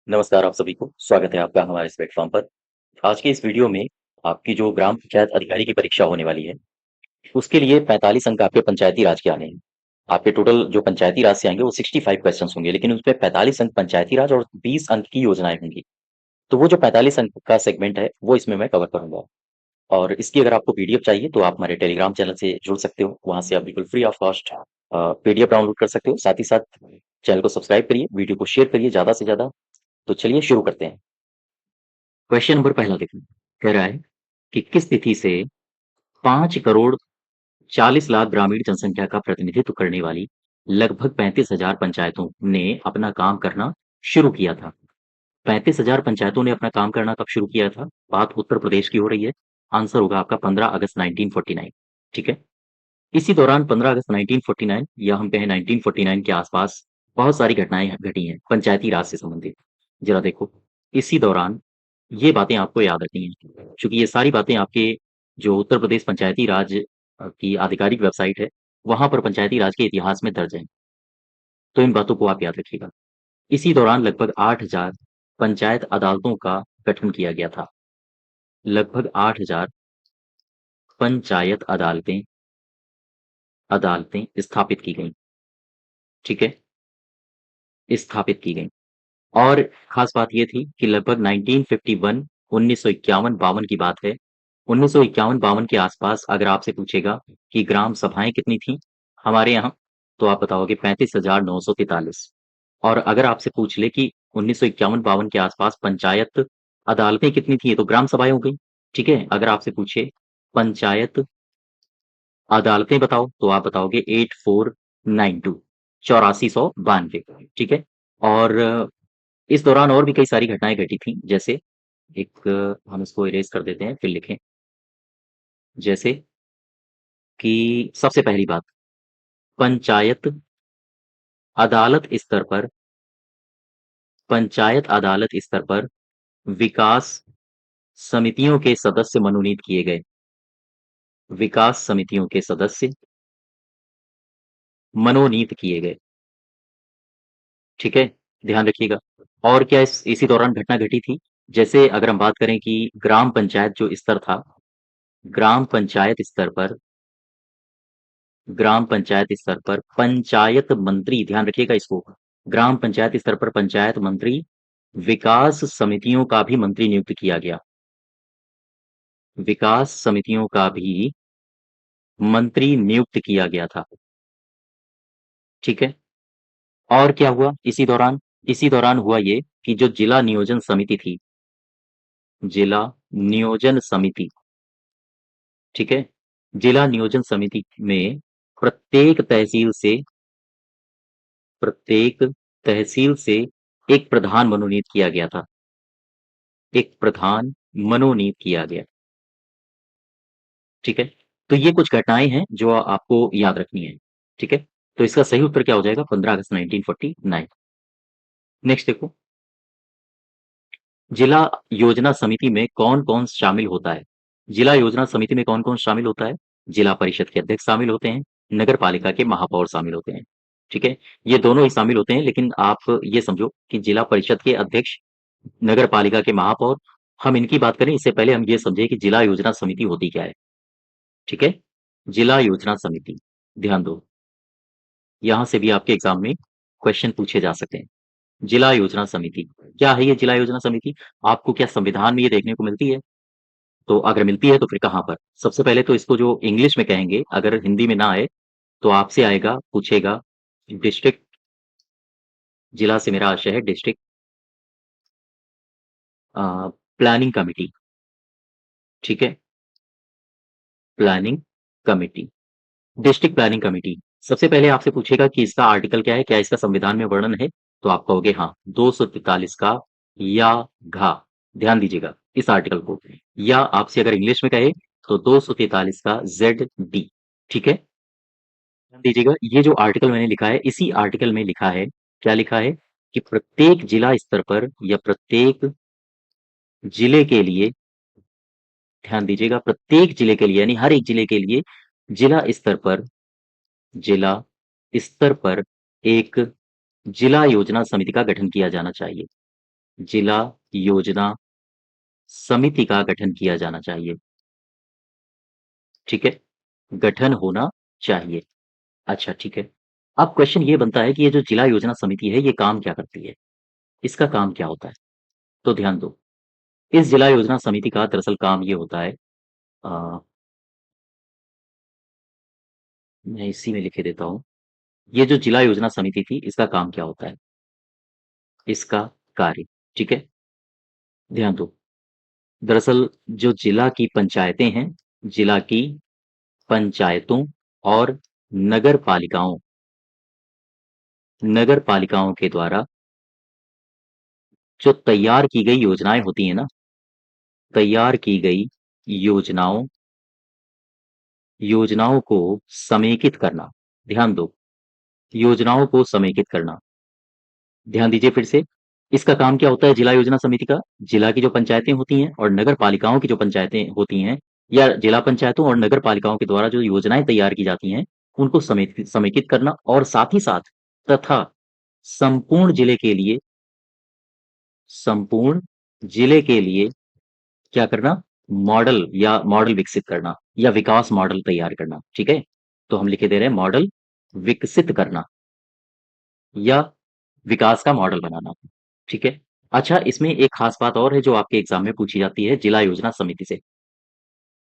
नमस्कार आप सभी को, स्वागत है आपका हमारे इस प्लेटफ़ॉर्म पर। आज के इस वीडियो में आपकी जो ग्राम पंचायत अधिकारी की परीक्षा होने वाली है, उसके लिए 45 अंक आपके पंचायती राज के आने हैं। आपके टोटल जो पंचायती राज से आएँगे वो 65 क्वेश्चन्स होंगे, लेकिन उसमें 45 अंक पंचायती राज और 20 अंक की योजनाएँ होंगी। तो वो जो 45 अंक का सेगमेंट है, वो इसमें मैं कवर करूँगा। और इसकी अगर आपको पीडीएफ चाहिए तो आप हमारे टेलीग्राम चैनल से जुड़ सकते हो। वहाँ से आप बिल्कुल free of cost PDF download कर सकते हो। साथ ही साथ चैनल को सब्सक्राइब करिए, वीडियो को शेयर करिए ज़्यादा से ज़्यादा। तो चलिए शुरू करते हैं। क्वेश्चन नंबर पहला देखिए, कह रहा है कि किस तिथि से 5 करोड़ 40 लाख ग्रामीण जनसंख्या का प्रतिनिधित्व करने वाली लगभग 35,000 पंचायतों ने अपना काम करना शुरू किया था? 35,000 पंचायतों ने अपना काम करना कब शुरू किया था? बात उत्तर प्रदेश की हो रही है। आंसर होगा आपका 15 अगस्त 1949। ठीक है। इसी दौरान 15 अगस्त 1949 या हम कहें 1949 के आसपास बहुत सारी घटनाएं घटी हैं पंचायती राज से संबंधित। जरा देखो, इसी दौरान ये बातें आपको याद रखनी है, क्योंकि ये सारी बातें आपके जो उत्तर प्रदेश पंचायती राज की आधिकारिक वेबसाइट है, वहां पर पंचायती राज के इतिहास में दर्ज है। तो इन बातों को आप याद रखिएगा। इसी दौरान लगभग 8,000 पंचायत अदालतों का गठन किया गया था। लगभग 8,000 पंचायत अदालतें अदालतें स्थापित की गई। ठीक है, स्थापित की गई। और खास बात ये थी कि लगभग 1951 1951-52 की बात है। 1951-52 के आसपास अगर आपसे पूछेगा कि ग्राम सभाएं कितनी थी हमारे यहाँ, तो आप बताओगे 35,943। और अगर आपसे पूछ ले कि 1951-52 के आसपास पंचायत अदालतें कितनी थी, तो ग्राम सभाएं हो गई। ठीक है, अगर आपसे पूछे पंचायत अदालतें बताओ, तो आप बताओगे 8492, 8492। ठीक है। और इस दौरान और भी कई सारी घटनाएं घटी थी, जैसे एक हम इसको इरेज कर देते हैं फिर लिखें। जैसे कि सबसे पहली बात, पंचायत अदालत स्तर पर पंचायत अदालत स्तर पर विकास समितियों के सदस्य मनोनीत किए गए। विकास समितियों के सदस्य मनोनीत किए गए। ठीक है, ध्यान रखिएगा। और क्या इसी दौरान घटना घटी थी? जैसे अगर हम बात करें कि ग्राम पंचायत जो स्तर था, ग्राम पंचायत स्तर पर ग्राम पंचायत स्तर पर पंचायत मंत्री, ध्यान रखिएगा इसको, ग्राम पंचायत स्तर पर पंचायत मंत्री, विकास समितियों का भी मंत्री नियुक्त किया गया। विकास समितियों का भी मंत्री नियुक्त किया गया था। ठीक है। और क्या हुआ इसी दौरान हुआ ये कि जो जिला नियोजन समिति थी, जिला नियोजन समिति, ठीक है, जिला नियोजन समिति में प्रत्येक तहसील से प्रत्येक तहसील से एक प्रधान मनोनीत किया गया था। एक प्रधान मनोनीत किया गया। ठीक है। तो ये कुछ घटनाएं हैं जो आपको याद रखनी है। ठीक है। तो इसका सही उत्तर क्या हो जाएगा? 15 अगस्त 1949। नेक्स्ट देखो, जिला योजना समिति में कौन कौन शामिल होता है? जिला योजना समिति में कौन कौन शामिल होता है? जिला परिषद के अध्यक्ष शामिल होते हैं, नगर पालिका के महापौर शामिल होते हैं। ठीक है, ये दोनों ही शामिल होते हैं, लेकिन आप ये समझो कि जिला परिषद के अध्यक्ष, नगर पालिका के महापौर, हम इनकी बात करें इससे पहले हम ये समझे कि जिला योजना समिति होती क्या है। ठीक है, जिला योजना समिति, ध्यान दो, यहां से भी आपके एग्जाम में क्वेश्चन पूछे जा सकते हैं। जिला योजना समिति क्या है? ये जिला योजना समिति आपको क्या संविधान में ये देखने को मिलती है? तो अगर मिलती है तो फिर कहां पर? सबसे पहले तो इसको जो इंग्लिश में कहेंगे, अगर हिंदी में ना आए तो आपसे आएगा, पूछेगा डिस्ट्रिक्ट, जिला से मेरा आशय है डिस्ट्रिक्ट प्लानिंग कमिटी। ठीक है, planning committee, district planning committee. सबसे पहले आपसे पूछेगा कि इसका आर्टिकल क्या है, क्या इसका संविधान में वर्णन है? तो आप कहोगे हाँ, 243 का या घा, ध्यान दीजिएगा इस आर्टिकल को। या आपसे अगर इंग्लिश में कहे तो 243 का जेड डी। ठीक है, ध्यान दीजिएगा, ये जो आर्टिकल मैंने लिखा है, इसी आर्टिकल में लिखा है, क्या लिखा है कि प्रत्येक जिला स्तर पर या प्रत्येक जिले के लिए, ध्यान दीजिएगा, प्रत्येक जिले के लिए यानी हर एक जिले के लिए जिला स्तर पर एक जिला योजना समिति का गठन किया जाना चाहिए। जिला योजना समिति का गठन किया जाना चाहिए। ठीक है, गठन होना चाहिए। अच्छा, ठीक है। अब क्वेश्चन ये बनता है कि ये जो जिला योजना समिति है, ये काम क्या करती है? इसका काम क्या होता है? तो ध्यान दो, इस जिला योजना समिति का दरअसल काम ये होता है, अ, मैं इसी में लिखे देता हूँ। ये जो जिला योजना समिति थी, इसका काम क्या होता है? इसका कार्य, ठीक है? ध्यान दो, दरअसल जो जिला की पंचायतें हैं, जिला की पंचायतों और नगर पालिकाओं नगर पालिकाओं के द्वारा जो तैयार की गई योजनाएं होती हैं ना, तैयार की गई योजनाओं योजनाओं को समेकित करना। ध्यान दो, योजनाओं को समेकित करना। ध्यान दीजिए फिर से, इसका काम क्या होता है जिला योजना समिति का? जिला की जो पंचायतें होती हैं और नगर पालिकाओं की जो पंचायतें होती हैं, या जिला पंचायतों और नगर पालिकाओं के द्वारा जो योजनाएं तैयार की जाती हैं, उनको समेकित करना, और साथ ही साथ तथा संपूर्ण जिले के लिए संपूर्ण जिले के लिए क्या करना? मॉडल विकसित करना, या विकास मॉडल तैयार करना। ठीक है, तो हम लिखे दे रहे हैं मॉडल विकसित करना, या विकास का मॉडल बनाना। ठीक है। अच्छा, इसमें एक खास बात और है जो आपके एग्जाम में पूछी जाती है जिला योजना समिति से।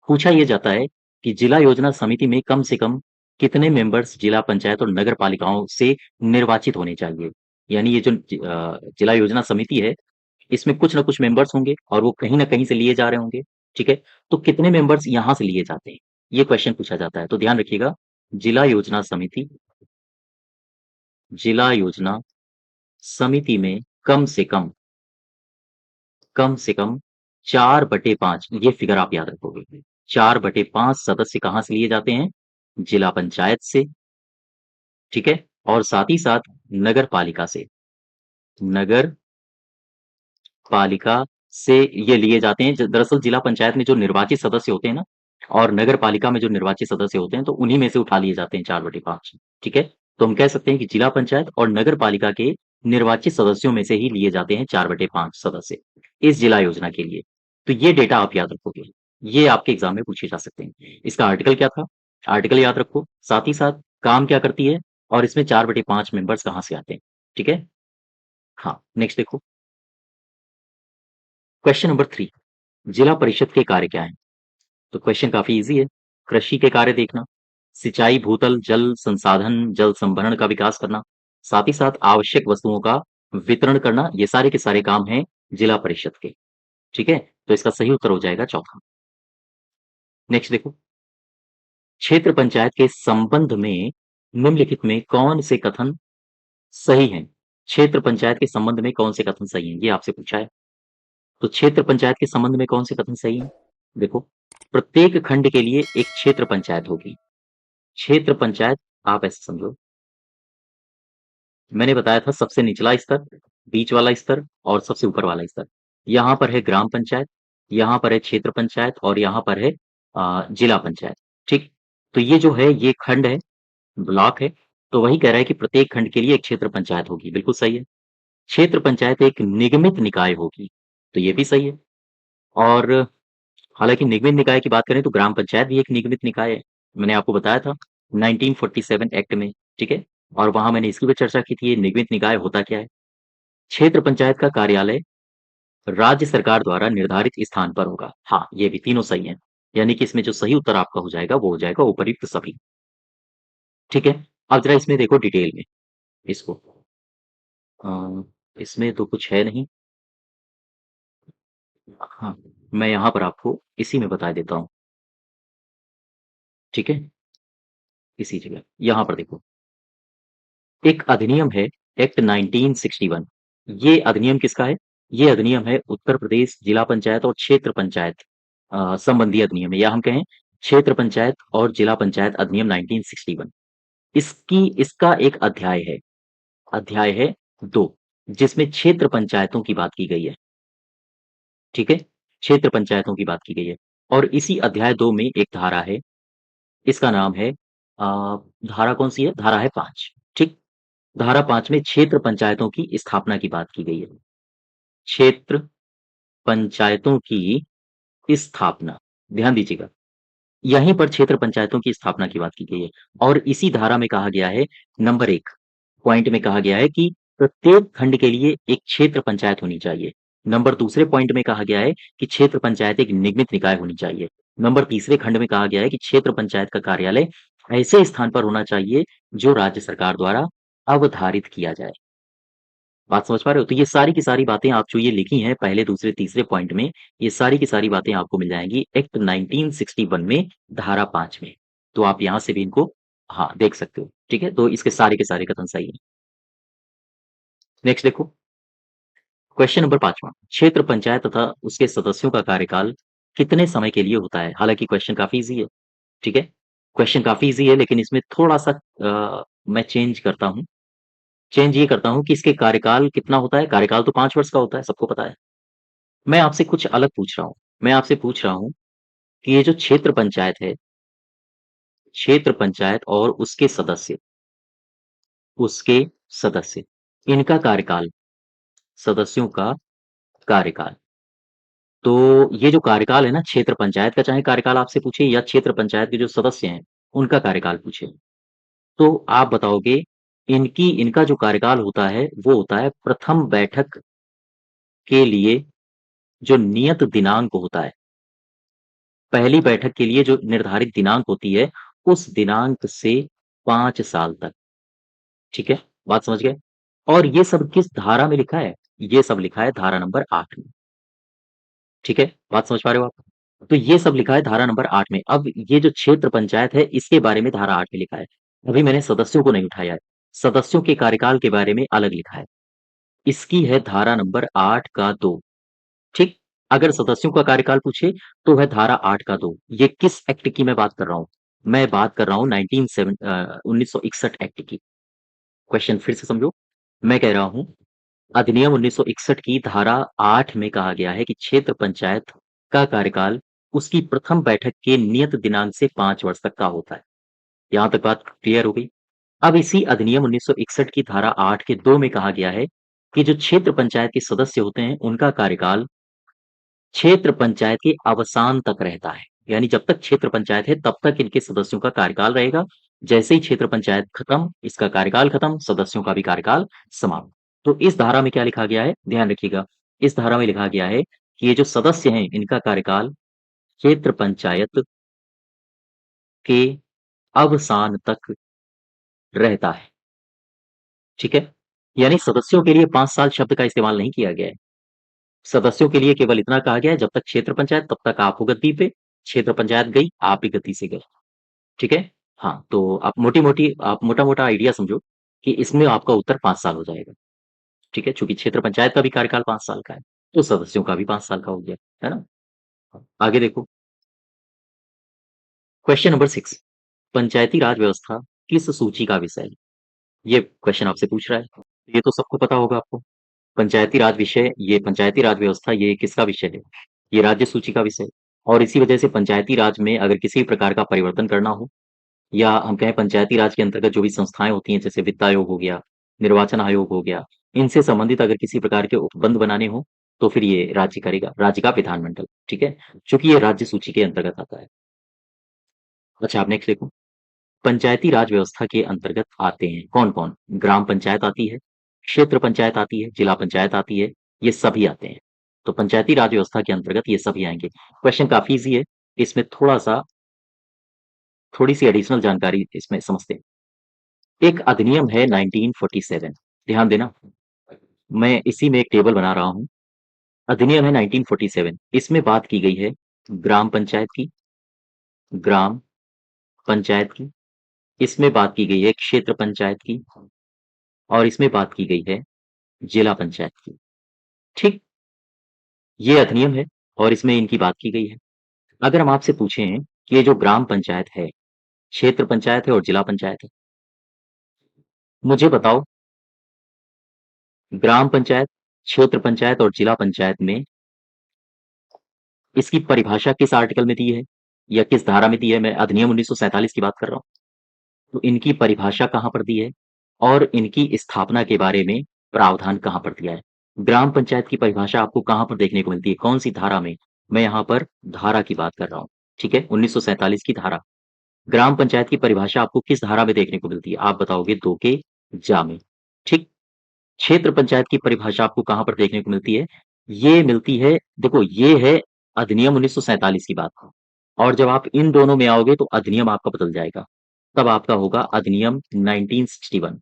पूछा यह जाता है कि जिला योजना समिति में कम से कम कितने मेंबर्स जिला पंचायत और नगर पालिकाओं से निर्वाचित होने चाहिए। यानी ये जो जिला योजना समिति है, इसमें कुछ ना कुछ मेंबर्स होंगे और वो कहीं ना कहीं से लिए जा रहे होंगे। ठीक है, तो कितने मेंबर्स यहाँ से लिए जाते हैं, ये क्वेश्चन पूछा जाता है। तो ध्यान रखिएगा, जिला योजना समिति जिला योजना समिति में कम से कम 4/5, ये फिगर आप याद रखोगे। 4/5 सदस्य कहाँ से लिए जाते हैं? जिला पंचायत से। ठीक है, और साथ ही साथ नगर पालिका से। नगर पालिका से ये लिए जाते हैं। दरअसल जिला पंचायत में जो निर्वाचित सदस्य होते हैं ना, और नगर पालिका में जो निर्वाचित सदस्य होते हैं, तो उन्हीं में से उठा लिए जाते हैं 4/5। ठीक है, तो हम कह सकते हैं कि जिला पंचायत और नगर पालिका के निर्वाचित सदस्यों में से ही लिए जाते हैं 4/5 सदस्य इस जिला योजना के लिए। तो ये डेटा आप याद रखोगे, ये आपके एग्जाम में पूछे जा सकते हैं। इसका आर्टिकल क्या था, आर्टिकल याद रखो, साथ ही साथ काम क्या करती है, और इसमें 4/5 मेंबर्स कहाँ से आते हैं। ठीक है, हाँ, नेक्स्ट देखो, क्वेश्चन नंबर 3, जिला परिषद के कार्य क्या हैं? तो क्वेश्चन काफी इजी है। कृषि के कार्य देखना, सिंचाई, भूतल जल संसाधन, जल संभरण का विकास करना, साथ ही साथ आवश्यक वस्तुओं का वितरण करना, ये सारे के सारे काम हैं जिला परिषद के। ठीक है, तो इसका सही उत्तर हो जाएगा चौथा। नेक्स्ट देखो, क्षेत्र पंचायत के संबंध में निम्नलिखित में कौन से कथन सही हैं? क्षेत्र पंचायत के संबंध में कौन से कथन सही हैं, ये आपसे पूछा है। तो क्षेत्र पंचायत के संबंध में कौन से कथन सही हैं? देखो, प्रत्येक खंड के लिए एक क्षेत्र पंचायत होगी। क्षेत्र पंचायत, आप ऐसे समझो, मैंने बताया था सबसे निचला स्तर, बीच वाला स्तर और सबसे ऊपर वाला स्तर। यहाँ पर है ग्राम पंचायत, यहाँ पर है क्षेत्र पंचायत, और यहाँ पर है जिला पंचायत। ठीक, तो ये जो है ये खंड है, ब्लॉक है। तो वही कह रहा है कि प्रत्येक खंड के लिए एक क्षेत्र पंचायत होगी, बिल्कुल सही है। क्षेत्र पंचायत एक निगमित निकाय होगी, तो ये भी सही है। और हालांकि निगमित निकाय की बात करें तो ग्राम पंचायत भी एक निगमित निकाय है, मैंने आपको बताया था 1947 एक्ट में। ठीक है, और वहां मैंने इसकी भी चर्चा की थी, ये निगमित निकाय होता क्या है। क्षेत्र पंचायत का कार्यालय राज्य सरकार द्वारा निर्धारित स्थान पर होगा। हाँ, ये भी तीनों सही है, यानी कि इसमें जो सही उत्तर आपका हो जाएगा वो हो जाएगा उपयुक्त सभी। ठीक है, अब जरा इसमें देखो डिटेल में इसको। इसमें तो कुछ है नहीं। हाँ, मैं यहाँ पर आपको इसी में बता देता हूँ। ठीक है, इसी जगह यहाँ पर देखो, एक अधिनियम है, एक्ट 1961। ये अधिनियम किसका है? ये अधिनियम है उत्तर प्रदेश जिला पंचायत और क्षेत्र पंचायत संबंधी अधिनियम है, या हम कहें क्षेत्र पंचायत और जिला पंचायत अधिनियम 1961। इसका एक अध्याय है 2, जिसमें क्षेत्र पंचायतों की बात की गई है। ठीक है, क्षेत्र पंचायतों की बात की गई है, और इसी अध्याय 2 में एक धारा है, इसका नाम है धारा कौन सी है? धारा है 5। ठीक, धारा 5 में क्षेत्र पंचायतों की स्थापना की बात की गई है। क्षेत्र पंचायतों की स्थापना। ध्यान दीजिएगा, यहीं पर क्षेत्र पंचायतों की स्थापना की बात की गई है और इसी धारा में कहा गया है, नंबर 1 पॉइंट में कहा गया है कि प्रत्येक खंड के लिए एक क्षेत्र पंचायत होनी चाहिए। नंबर दूसरे पॉइंट में कहा गया है कि क्षेत्र पंचायत एक निगमित निकाय होनी चाहिए। नंबर तीसरे खंड में कहा गया है कि क्षेत्र पंचायत का कार्यालय ऐसे स्थान पर होना चाहिए जो राज्य सरकार द्वारा अवधारित किया जाए। बात समझ पा रहे हो? तो ये सारी की सारी बातें आप जो ये लिखी हैं पहले, दूसरे, तीसरे पॉइंट में, ये सारी की सारी बातें आपको मिल जाएँगी एक्ट 1961 में धारा 5 में। तो आप यहाँ से भी इनको हाँ, देख सकते हो। ठीक है? तो इसके सारे के सारे कथन सही हैं। नेक्स्ट देखो, क्वेश्चन नंबर 5वां, क्षेत्र पंचायत तथा उसके सदस्यों का कार्यकाल कितने समय के लिए होता है? हालाँकि क्वेश्चन काफ़ी ईज़ी है, ठीक है? क्वेश्चन काफ़ी ईज़ी है लेकिन इसमें थोड़ा-सा मैं चेंज करता हूँ। चेंज ये करता हूँ कि इसके कार्यकाल कितना होता है? कार्यकाल तो 5 वर्ष का होता है, सबको पता है। मैं आपसे कुछ अलग पूछ रहा हूँ। मैं आपसे पूछ रहा हूँ कि ये जो क्षेत्र पंचायत है, क्षेत्र पंचायत और उसके सदस्य, इनका कार्यकाल, सदस्यों का कार्यकाल। तो ये जो कार्यकाल है ना क्षेत्र पंचायत का, चाहे कार्यकाल आपसे पूछे या क्षेत्र पंचायत के जो सदस्य हैं, उनका कार्यकाल पूछे, तो आप बताओगे इनका जो कार्यकाल होता है, वो होता है प्रथम बैठक के लिए जो नियत दिनांक होता है, पहली बैठक के लिए जो निर्धारित दिनांक होती है, उस दिनांक से 5 साल तक। ठीक है? बात समझ गए? और ये सब किस धारा में लिखा है? ये सब लिखा है धारा नंबर 8 में। ठीक है? बात समझ पा रहे हो आप? तो ये सब लिखा है धारा नंबर 8 में। अब ये जो क्षेत्र पंचायत है, इसके बारे में धारा 8 में लिखा है। अभी मैंने सदस्यों को नहीं उठाया है। सदस्यों के कार्यकाल के बारे में अलग लिखा है। इसकी है धारा नंबर 8 का 2। ठीक? अगर सदस्यों का कार्यकाल पूछे, तो है धारा 8 का 2। ये किस एक्ट की मैं बात कर रहा हूँ? मैं बात कर रहा हूँ 1961 एक्ट की। क्वेश्चन फिर से समझो। मैं कह रहा हूँ अधिनियम 1961 की धारा 8 में कहा गया है कि क्षेत्र पंचायत का कार्यकाल उसकी प्रथम बैठक के नियत दिनांक से 5 वर्ष तक का होता है। यहाँ तक बात क्लियर हो गई? अब इसी अधिनियम 1961 की धारा 8 के 2 में कहा गया है कि जो क्षेत्र पंचायत के सदस्य होते हैं, उनका कार्यकाल क्षेत्र पंचायत के अवसान तक रहता है। यानी जब तक क्षेत्र पंचायत है, तब तक इनके सदस्यों का कार्यकाल रहेगा। जैसे ही क्षेत्र पंचायत खत्म, इसका कार्यकाल खत्म, सदस्यों का भी कार्यकाल समाप्त। तो इस धारा में क्या लिखा गया है? ध्यान रखिएगा। इस धारा में लिखा गया है कि ये जो सदस्य हैं, इनका कार्यकाल क्षेत्र पंचायत के अवसान तक रहता है। ठीक है? यानी सदस्यों के लिए 5 साल शब्द का इस्तेमाल नहीं किया गया है। सदस्यों के लिए केवल इतना कहा गया है, जब तक क्षेत्र पंचायत, तब तक आप हो गद्दी पे, क्षेत्र पंचायत गई, आप भी गद्दी से गए। ठीक है? हाँ, तो आप मोटा-मोटा आइडिया समझो कि इसमें आपका उत्तर 5 साल हो जाएगा। ठीक है? चूँकि क्षेत्र पंचायत का भी कार्यकाल 5 साल का है, तो सदस्यों का भी 5 साल का हो गया। है ना? आगे देखो, क्वेश्चन नंबर 6, पंचायती राज व्यवस्था किस सूची का विषय है? ये क्वेश्चन आपसे पूछ रहा है। ये तो सबको पता होगा आपको। पंचायती राज व्यवस्था ये किसका विषय है? ये राज्य सूची का विषय है और इसी वजह से पंचायती राज में अगर किसी प्रकार का परिवर्तन करना हो या हम कहें पंचायती राज के अंतर्गत जो भी संस्थाएँ होती हैं, जैसे वित्त आयोग हो गया, निर्वाचन आयोग हो गया, इनसे संबंधित अगर किसी प्रकार के उपबंध बनाने हों, तो फिर ये राज्य करेगा, राज्य का विधानमंडल, ठीक है? चूँकि ये राज्य सूची के अंतर्गत आता है। अच्छा, आप नेक्स्ट देखो, पंचायती राज व्यवस्था के अंतर्गत आते हैं कौन-कौन? ग्राम पंचायत आती है, क्षेत्र पंचायत आती है, जिला पंचायत आती है, ये सभी आते हैं। तो पंचायती राज व्यवस्था के अंतर्गत ये सभी आएँगे। क्वेश्चन काफ़ी ईज़ी है, इसमें थोड़ी-सी एडिशनल जानकारी इसमें समझते हैं। एक अधिनियम है 1947, ध्यान देना, मैं इसी में एक टेबल बना रहा हूँ। अधिनियम है 1947, इसमें बात की गई है ग्राम पंचायत की, इसमें बात की गई है क्षेत्र पंचायत की और इसमें बात की गई है जिला पंचायत की। ठीक, ये अधिनियम है और इसमें इनकी बात की गई है। अगर हम आपसे पूछें कि ये जो ग्राम पंचायत है, क्षेत्र पंचायत है और जिला पंचायत है, मुझे बताओ ग्राम पंचायत, क्षेत्र पंचायत और जिला पंचायत में इसकी परिभाषा किस आर्टिकल में दी है या किस धारा में दी है? मैं अधिनियम 1947 की बात कर रहा हूँ। तो इनकी परिभाषा कहाँ पर दी है और इनकी स्थापना के बारे में प्रावधान कहाँ पर दिया है? ग्राम पंचायत की परिभाषा आपको कहाँ पर देखने को मिलती है? कौन-सी धारा में? मैं यहाँ पर धारा की बात कर रहा हूँ, ठीक है? 1947 की धारा। ग्राम पंचायत की परिभाषा आपको किस धारा में देखने को मिलती है? आप बताओगे 2 के जा में, ठीक? क्षेत्र पंचायत की परिभाषा आपको कहाँ पर देखने को मिलती है? ये मिलती है, देखो ये है अधिनियम 1947 की बात, और जब आप इन दोनों में आओगे तो अधिनियम आपका बदल जाएगा। तब आपका होगा अधिनियम 1961।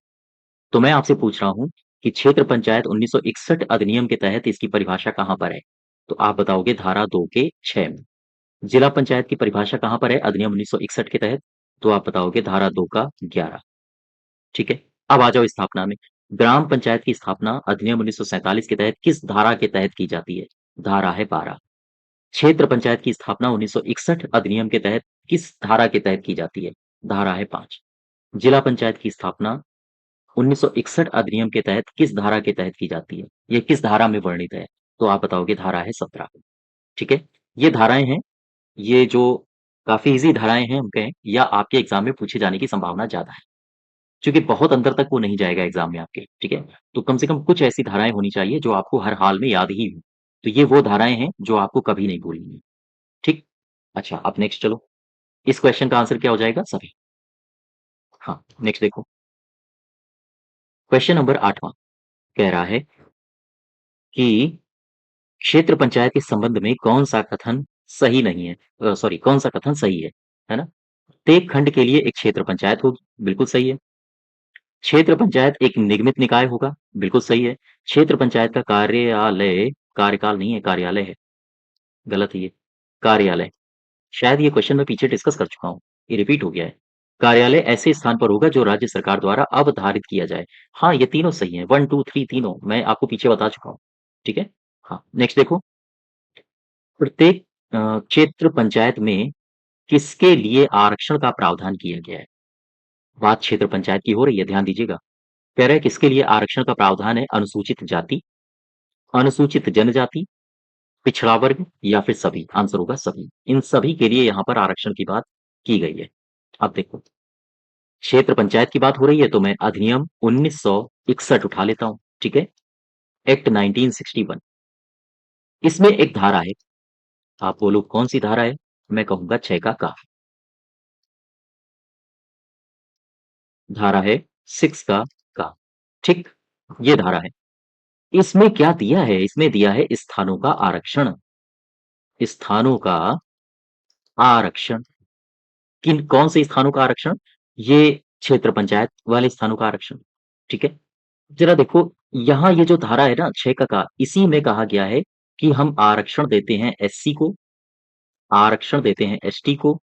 तो मैं आपसे पूछ रहा हूँ कि क्षेत्र पंचायत 1961 अधिनियम के तहत इसकी परिभाषा कहाँ पर है? तो आप बताओगे धारा 2 के 6 में। जिला पंचायत की परिभाषा कहाँ पर है अधिनियम 1961 के तहत? तो आप बताओगे धारा 2 का 11, ठीक है? अब आ जाओ स्थापना में। ग्राम पंचायत की स्थापना अधिनियम 1947 के तहत किस धारा के तहत की जाती है? धारा है 12। क्षेत्र पंचायत की स्थापना 1961 अधिनियम के तहत किस धारा के तहत की जाती है? धारा है 5। जिला पंचायत की स्थापना 1961 अधिनियम के तहत किस धारा के तहत की जाती है? ये किस धारा में वर्णित है? तो आप बताओगे धारा है 17, ठीक है? ये धाराएँ हैं, ये जो काफ़ी ईज़ी धाराएँ हैं हम कहें, या आपके एग्ज़ाम में पूछे जाने की संभावना ज़्यादा है। क्योंकि बहुत अंदर तक वो नहीं जाएगा एग्ज़ाम में आपके, ठीक है? तो कम से कम कुछ ऐसी धाराएँ होनी चाहिए जो आपको हर हाल में याद ही हो। तो ये वो धाराएँ हैं जो आपको कभी नहीं भूलनी है, ठीक? अच्छा, अब नेक्स्ट चलो। इस क्वेश्चन का आंसर क्या हो जाएगा? सभी। हाँ, नेक्स्ट देखो। क्वेश्चन नंबर 8वां कह रहा है कि क्षेत्र पंचायत के संबंध में कौन-सा कथन सही नहीं है? सॉरी, कौन-सा कथन सही है ना? प्रत्येक खंड के लिए एक क्षेत्र पंचायत होगी, बिल्कुल सही है। क्षेत्र पंचायत एक निगमित निकाय होगा, बिल्कुल सही है। क्षेत्र पंचायत का कार्यालय, कार्यकाल नहीं है, कार्यालय है, गलत है ये, कार्यालय। शायद ये क्वेश्चन मैं पीछे डिस्कस कर चुका हूँ, ये रिपीट हो गया है। कार्यालय ऐसे स्थान पर होगा जो राज्य सरकार द्वारा अवधारित किया जाए। हाँ, ये तीनों सही हैं, 1, 2, 3 तीनों मैं आपको पीछे बता चुका हूँ, ठीक है? हाँ, नेक्स्ट देखो। प्रत्येक क्षेत्र पंचायत में किसके लिए आरक्षण का प्रावधान किया गया है? बात क्षेत्र पंचायत की हो रही है, ध्यान दीजिएगा। कह रहा है किसके लिए आरक्षण का प्रावधान है? अनुसूचित जाति, अनुसूचित जनजाति, पिछड़ा वर्ग या फिर सभी? आंसर होगा सभी। इन सभी के लिए यहाँ पर आरक्षण की बात की गई है। अब देखो, क्षेत्र पंचायत की बात हो रही है तो मैं अधिनियम 1961 उठा लेता हूँ, ठीक है? एक्ट 1961। इसमें एक धारा है, आप बोलो कौन सी धारा है? मैं कहूँगा 6 का क। धारा है 6 का क, ठीक? ये धारा है। इसमें क्या दिया है? इसमें दिया है स्थानों का आरक्षण। स्थानों का आरक्षण। किन कौन से स्थानों का आरक्षण? ये क्षेत्र पंचायत वाले स्थानों का आरक्षण, ठीक है? ज़रा देखो, यहाँ ये जो धारा है ना 6 का, इसी में कहा गया है कि हम आरक्षण देते हैं एससी को, आरक्षण देते हैं एसटी को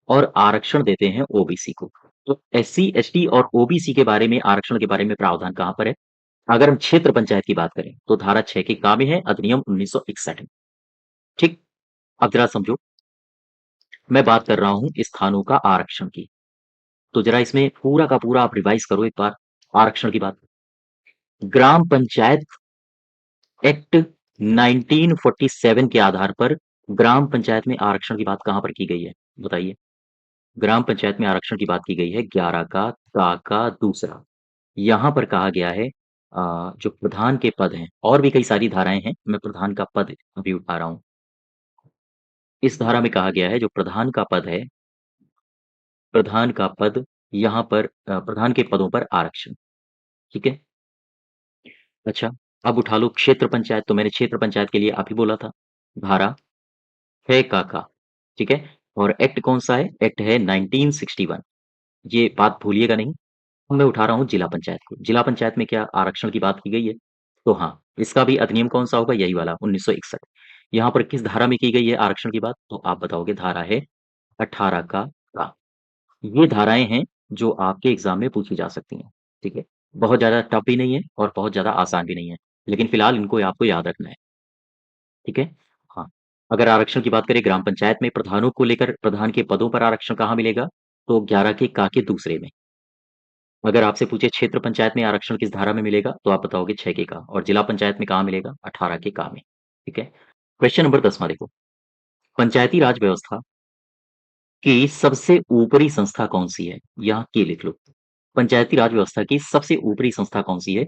और आरक्षण देते हैं ओबीसी को। तो एससी, एसटी और ओबीसी के बारे में, आरक्षण के बारे में प्रावधान कहाँ पर है? अगर हम क्षेत्र पंचायत की बात करें, तो धारा 6 के क में है, अधिनियम 1961 में, ठीक? अब ज़रा समझो, मैं बात कर रहा हूँ स्थानों का आरक्षण की। तो ज़रा इसमें पूरा का पूरा आप रिवाइज़ करो एक बार आरक्षण की बात। ग्राम पंचायत एक्ट 1947 के आधार पर ग्राम पंचायत में आरक्षण की बात कहाँ पर की गई है? बताइए। ग्राम पंचायत में आरक्षण की बात की गई है 11 का दूसरा। यहाँ पर कहा गया है जो प्रधान के पद हैं, और भी कई सारी धाराएँ हैं, मैं प्रधान का पद अभी उठा रहा हूँ। इस धारा में कहा गया है जो प्रधान का पद है, प्रधान का पद, यहाँ पर प्रधान के पदों पर आरक्षण, ठीक है? अच्छा, अब उठा लो क्षेत्र पंचायत, तो मैंने क्षेत्र पंचायत के लिए अभी बोला था, धारा है का, ठीक है? और एक्ट कौन-सा है? एक्ट है 1961, ये बात भूलिएगा नहीं। अब मैं उठा रहा हूँ जिला पंचायत को। जिला पंचायत में क्या आरक्षण की बात की गई है? तो हाँ, इसका भी अधिनियम कौन-सा होगा? यही वाला 1961। यहाँ पर किस धारा में की गई है आरक्षण की बात? तो आप बताओगे धारा है 18 का। ये धाराएँ हैं जो आपके एग्ज़ाम में पूछी जा सकती हैं, ठीक है? बहुत ज़्यादा टफ भी नहीं है और बहुत ज़्यादा आसान भी नहीं है। लेकिन फिलहाल इनको आपको याद रखना है, ठीक है? हाँ, अगर आरक्षण की बात करें ग्राम पंचायत में प्रधानों को लेकर, प्रधान के पदों पर आरक्षण कहाँ मिलेगा? तो 11 के का के दूसरे में। अगर आपसे पूछे क्षेत्र पंचायत में आरक्षण किस धारा में मिलेगा? तो आप बताओगे 6 के का, और जिला पंचायत में कहाँ मिलेगा? 18 के का में, ठीक है? क्वेश्चन नंबर 10वां देखो, पंचायती राज व्यवस्था की सबसे ऊपरी संस्था कौन-सी है? यहाँ के लिख लो। पंचायती राज व्यवस्था की सबसे ऊपरी संस्था कौन-सी है?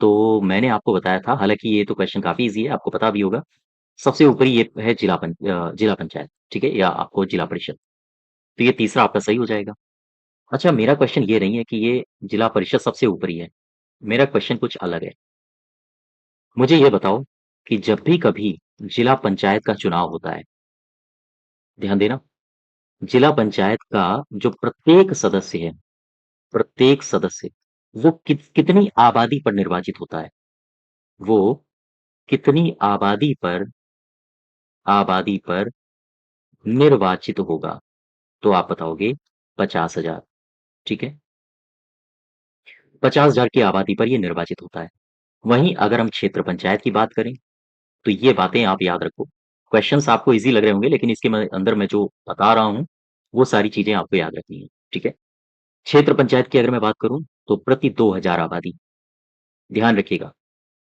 तो मैंने आपको बताया था, हालाँकि ये तो क्वेश्चन काफ़ी ईज़ी है, आपको पता भी होगा। सबसे ऊपरी ये है जिला पंचायत, ठीक है? या आपको जिला परिषद। तो ये तीसरा आपका सही हो जाएगा। अच्छा, मेरा क्वेश्चन ये नहीं है कि ये जिला परिषद सबसे ऊपरी है। मेरा क्वेश्चन कुछ अलग है। मुझे ये बताओ कि जब भी कभी जिला पंचायत का चुनाव होता है, ध्यान देना, जिला पंचायत का जो प्रत्येक सदस्य वो कितनी आबादी पर निर्वाचित होता है? वो कितनी आबादी पर निर्वाचित होगा? तो आप बताओगे 50,000, ठीक है? 50,000 की आबादी पर ये निर्वाचित होता है। वहीं अगर हम क्षेत्र पंचायत की बात करें, तो ये बातें आप याद रखो। क्वेश्चंस आपको ईज़ी लग रहे होंगे, लेकिन इसके अंदर मैं जो बता रहा हूँ, वो सारी चीज़ें आपको याद रखनी है, ठीक है? क्षेत्र पंचायत की अगर मैं बात करूँ, तो प्रति 2,000 आबादी, ध्यान रखिएगा,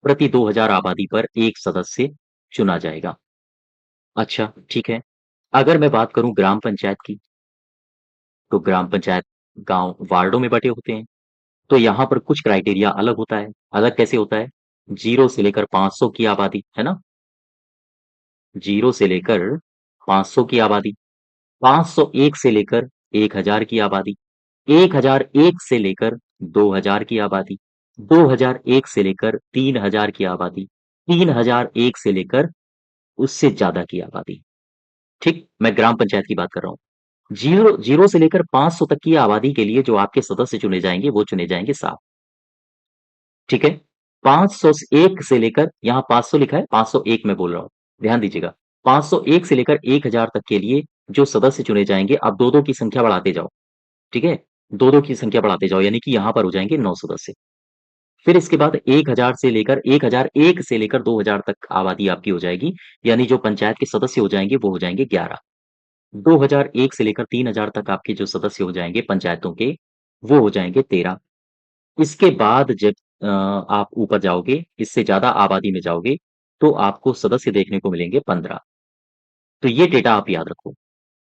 प्रति 2,000 आबादी पर 1 सदस्य चुना जाएगा। अच्छा, ठीक है। अगर मैं बात करूँ ग्राम पंचायत की, तो ग्राम पंचायत गाँव वार्डों में बँटे होते हैं। तो यहाँ पर कुछ क्राइटेरिया अलग होता है। अलग कैसे होता है? 0 से लेकर 500 की आबादी, है ना? 0 से लेकर 500 की आबादी, 501 से लेकर 1000 की आबादी, 1001 से लेकर 2000 की आबादी, 2001 से लेकर 3000 की आबादी, 3001 से लेकर उससे ज़्यादा की आबादी। ठीक? मैं ग्राम पंचायत की बात कर रहा हूँ। 0 से लेकर 500 तक की आबादी के लिए जो आपके सदस्य चुने जाएँगे, वो चुने जाएँगे 7। ठीक है? 501 से लेकर यहाँ 500 लिखा है, 501 मैं बोल रहा हूँ, ध्यान दीजिएगा। 501 से लेकर 1000 तक के लिए जो सदस्य चुने जाएँगे, आप 2-2 की संख्या बढ़ाते जाओ, ठीक है? 2-2 की संख्या बढ़ाते जाओ, यानी कि यहाँ पर हो जाएँगे 9 सदस्य। फिर इसके बाद 1000 से लेकर 1001 से लेकर 2000 तक आबादी आपकी हो जाएगी, यानी जो पंचायत के सदस्य हो जाएँगे, वो हो जाएँगे 11। 2001 से लेकर 3000 तक आपके जो सदस्य हो जाएँगे पंचायतों के, वो हो जाएँगे 13। इसके बाद जब आप ऊपर जाओगे, इससे ज़्यादा आबादी में जाओगे, तो आपको सदस्य देखने को मिलेंगे 15। तो ये डेटा आप याद रखो,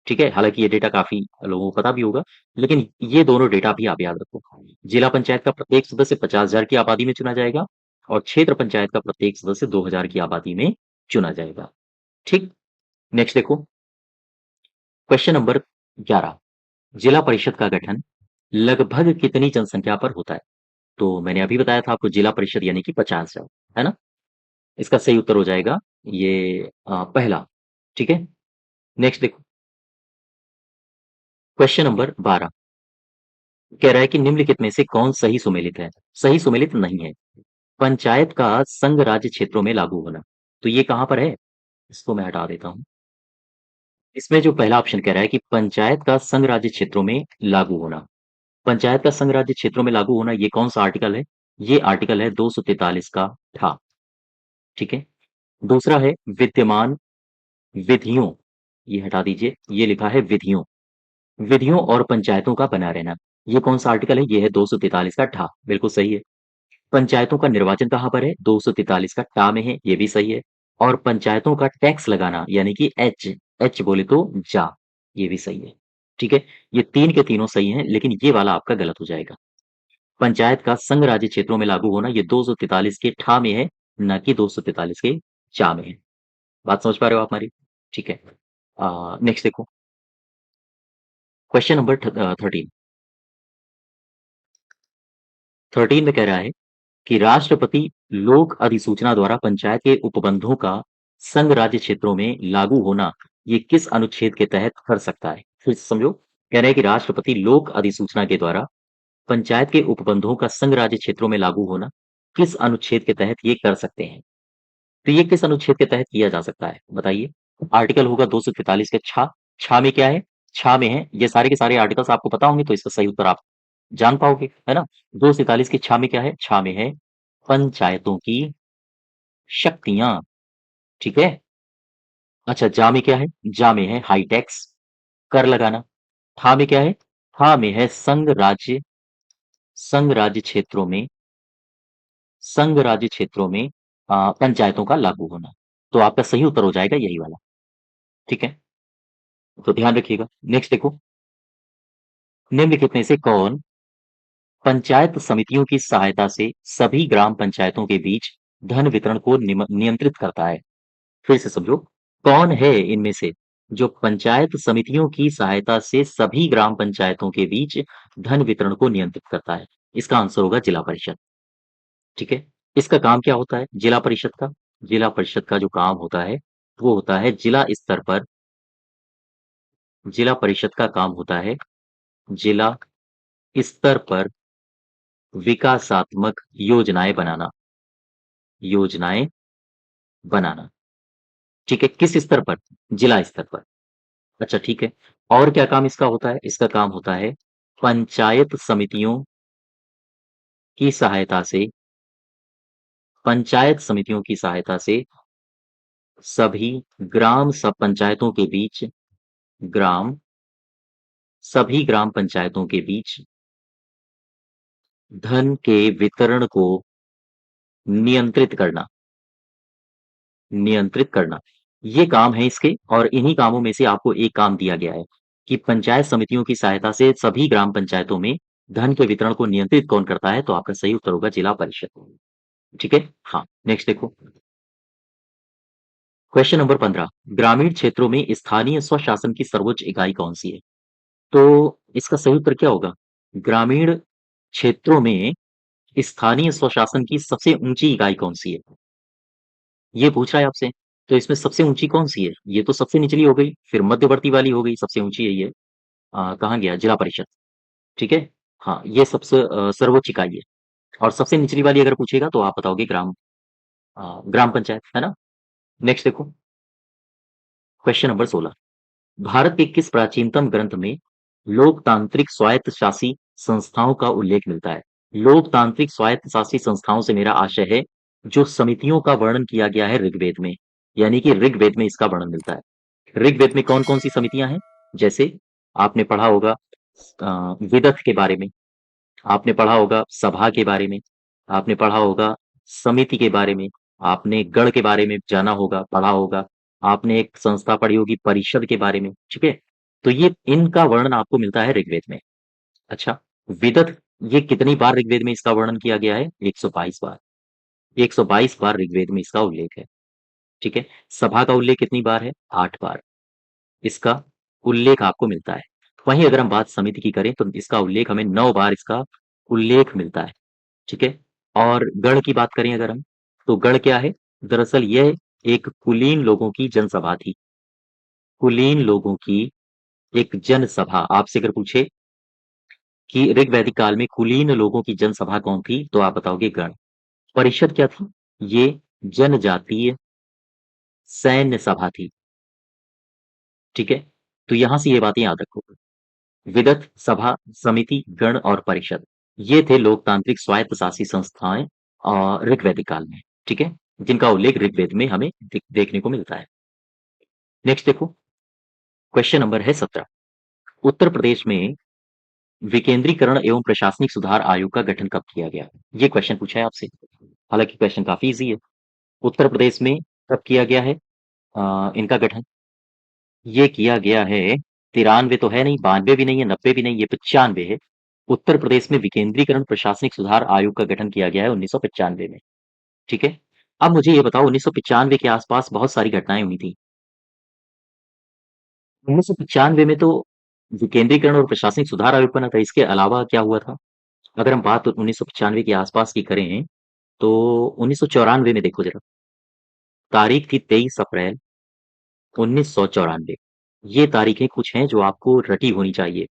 ठीक है? हालाँकि ये डेटा काफ़ी लोगों को पता भी होगा, लेकिन ये दोनों डेटा भी आप याद रखो। जिला पंचायत का प्रत्येक सदस्य 50,000 की आबादी में चुना जाएगा और क्षेत्र पंचायत का प्रत्येक सदस्य 2000 की आबादी में चुना जाएगा। ठीक? नेक्स्ट देखो, क्वेश्चन नंबर 11, जिला परिषद का गठन लगभग कितनी जनसंख्या पर होता है? तो मैंने अभी बताया था आपको जिला परिषद यानी कि 50,000, है ना? इसका सही उत्तर हो जाएगा ये पहला, ठीक है? नेक्स्ट देखो, क्वेश्चन नंबर 12 कह रहा है कि निम्नलिखित में से कौन सही सुमेलित है? सही सुमेलित नहीं है। पंचायत का संघ राज्य क्षेत्रों में लागू होना। तो ये कहाँ पर है? इसको मैं हटा देता हूँ। इसमें जो पहला ऑप्शन कह रहा है कि पंचायत का संघ राज्य क्षेत्रों में लागू होना। पंचायत का संघ राज्य क्षेत्रों में लागू होना, ये कौन-सा आर्टिकल है? ये आर्टिकल है 243 का ठा, ठीक है? दूसरा है विद्यमान विधियों, ये हटा दीजिए, ये लिखा है विधियों। विधियों और पंचायतों का बना रहना। ये कौन-सा आर्टिकल है? ये है 243 का ठा, बिल्कुल सही है। पंचायतों का निर्वाचन कहाँ पर है? 243 का टा में है, ये भी सही है। और पंचायतों का टैक्स लगाना यानी कि एच बोले तो जा, ये भी सही है। ठीक है? ये 3 के तीनों सही हैं, लेकिन ये वाला आपका गलत हो जाएगा। पंचायत का संघ राज्य क्षेत्रों में लागू होना ये 243 के ठा में है, ना कि 243 के चा में है। बात समझ पा रहे हो आप हमारी? ठीक है। नेक्स्ट देखो, क्वेश्चन नंबर 13। 13 में कह रहा है कि राष्ट्रपति लोक अधिसूचना द्वारा पंचायत के उपबंधों का संघ राज्य क्षेत्रों में लागू होना ये किस अनुच्छेद के तहत कर सकता है? फिर से समझो, कह रहे हैं कि राष्ट्रपति लोक अधिसूचना के द्वारा पंचायत के उपबंधों का संघ राज्य क्षेत्रों में लागू होना किस अनुच्छेद के तहत ये कर सकते हैं? तो ये किस अनुच्छेद के तहत किया जा सकता है? बताइए। आर्टिकल होगा 243 के छा। छा में क्या है? छा में है, ये सारे के सारे आर्टिकल्स आपको पता होंगे, तो इसका सही उत्तर आप जान पाओगे, है ना? 243 की छा में क्या है? छा में है पंचायतों की शक्तियाँ, ठीक है? अच्छा, जा में क्या है? जा में है हाई टैक्स, कर लगाना। ठा में क्या है? ठा में है संघ राज्य क्षेत्रों में पंचायतों का लागू होना। तो आपका सही उत्तर हो जाएगा यही वाला, ठीक है? तो ध्यान रखिएगा। नेक्स्ट देखो, निम्नलिखित में से कौन पंचायत समितियों की सहायता से सभी ग्राम पंचायतों के बीच धन वितरण को नियंत्रित करता है। फिर से समझो, कौन है इनमें से जो पंचायत समितियों की सहायता से सभी ग्राम पंचायतों के बीच धन वितरण को नियंत्रित करता है? इसका आंसर होगा जिला परिषद। ठीक है, इसका काम क्या होता है जिला परिषद का? जिला परिषद का जो काम होता है वो होता है जिला स्तर पर, जिला परिषद का काम होता है जिला स्तर पर विकासात्मक योजनाएं बनाना, योजनाएं बनाना। ठीक है, किस स्तर पर? जिला स्तर पर। अच्छा ठीक है, और क्या काम इसका होता है? इसका काम होता है पंचायत समितियों की सहायता से, पंचायत समितियों की सहायता से सभी ग्राम सब पंचायतों के बीच, ग्राम सभी ग्राम पंचायतों के बीच धन के वितरण को नियंत्रित करना, नियंत्रित करना। ये काम है इसके, और इन्हीं कामों में से आपको एक काम दिया गया है कि पंचायत समितियों की सहायता से सभी ग्राम पंचायतों में धन के वितरण को नियंत्रित कौन करता है? तो आपका सही उत्तर होगा जिला परिषद। ठीक है, हाँ नेक्स्ट देखो, क्वेश्चन नंबर 15, ग्रामीण क्षेत्रों में स्थानीय स्वशासन की सर्वोच्च इकाई कौन सी है? तो इसका सही उत्तर क्या होगा? ग्रामीण क्षेत्रों में स्थानीय स्वशासन की सबसे ऊंची इकाई कौन सी है? ये पूछ रहा है आपसे। तो इसमें सबसे ऊंची कौन सी है? ये तो सबसे निचली हो गई, फिर मध्यवर्ती वाली हो गई, सबसे ऊंची है ये। कहाँ गया? जिला परिषद। ठीक है, हाँ ये सबसे सर्वोच्च इकाई है। और सबसे निचली वाली अगर पूछेगा तो आप बताओगे ग्राम पंचायत, है ना? नेक्स्ट देखो, क्वेश्चन नंबर 16, भारत के किस प्राचीनतम ग्रंथ में लोकतांत्रिक स्वायत्तशासी संस्थाओं का उल्लेख मिलता है? लोकतांत्रिक स्वायत्तशासी संस्थाओं से मेरा आशय है जो समितियों का वर्णन किया गया है ऋग्वेद में, यानी कि ऋग्वेद में इसका वर्णन मिलता है। ऋग्वेद में कौन कौन सी समितियां हैं? जैसे आपने पढ़ा होगा विदथ के बारे में, आपने पढ़ा होगा सभा के बारे में, आपने पढ़ा होगा समिति के बारे में, आपने गण के बारे में जाना होगा, पढ़ा होगा, आपने एक संस्था पढ़ी होगी परिषद के बारे में। ठीक है, तो ये इनका वर्णन आपको मिलता है ऋग्वेद में। अच्छा, विदथ, ये कितनी बार ऋग्वेद में इसका वर्णन किया गया है? 122 बार। 122 बार ऋग्वेद में इसका उल्लेख है। ठीक है, सभा का उल्लेख कितनी बार है? 8 बार इसका उल्लेख आपको मिलता है। वहीं अगर हम बात समिति की करें तो इसका उल्लेख हमें 9 बार इसका उल्लेख मिलता है। ठीक है, और गण की बात करें अगर हम, तो गण क्या है? दरअसल यह एक कुलीन लोगों की जनसभा थी। कुलीन लोगों की एक जनसभा, आपसे अगर पूछे कि ऋग्वैदिक काल में कुलीन लोगों की जनसभा कौन थी, तो आप बताओगे गण। परिषद क्या थी? ये जनजातीय सैन्य सभा थी। ठीक है, तो यहां से ये बातें याद रखो, विदथ, सभा, समिति, गण और परिषद, ये थे लोकतांत्रिक स्वायत्तशासी संस्थाएं ऋग्वैदिक काल में। ठीक है, जिनका उल्लेख ऋग्वेद में हमें देखने को मिलता है। नेक्स्ट देखो, क्वेश्चन नंबर है 17, उत्तर प्रदेश में विकेंद्रीकरण एवं प्रशासनिक सुधार आयोग का गठन कब किया गया? ये क्वेश्चन पूछा है आपसे, हालांकि क्वेश्चन काफी इजी है। उत्तर प्रदेश में कब किया गया है इनका गठन? ये किया गया है 93 तो है नहीं, 92 भी नहीं है, 90 भी नहीं, ये 95 है। उत्तर प्रदेश में विकेंद्रीकरण प्रशासनिक सुधार आयोग का गठन किया गया है 1995 में। ठीक है, अब मुझे ये बताओ 1995 के आसपास बहुत सारी घटनाएं हुई थी। 1995 में तो विकेंद्रीकरण और प्रशासनिक सुधार आयोग बना था, इसके अलावा क्या हुआ था? अगर हम बात 1995 के आसपास की करें तो 1994 में देखो जरा, तारीख थी 23 अप्रैल 1994। ये तारीखें कुछ हैं जो आपको रटी होनी चाहिए।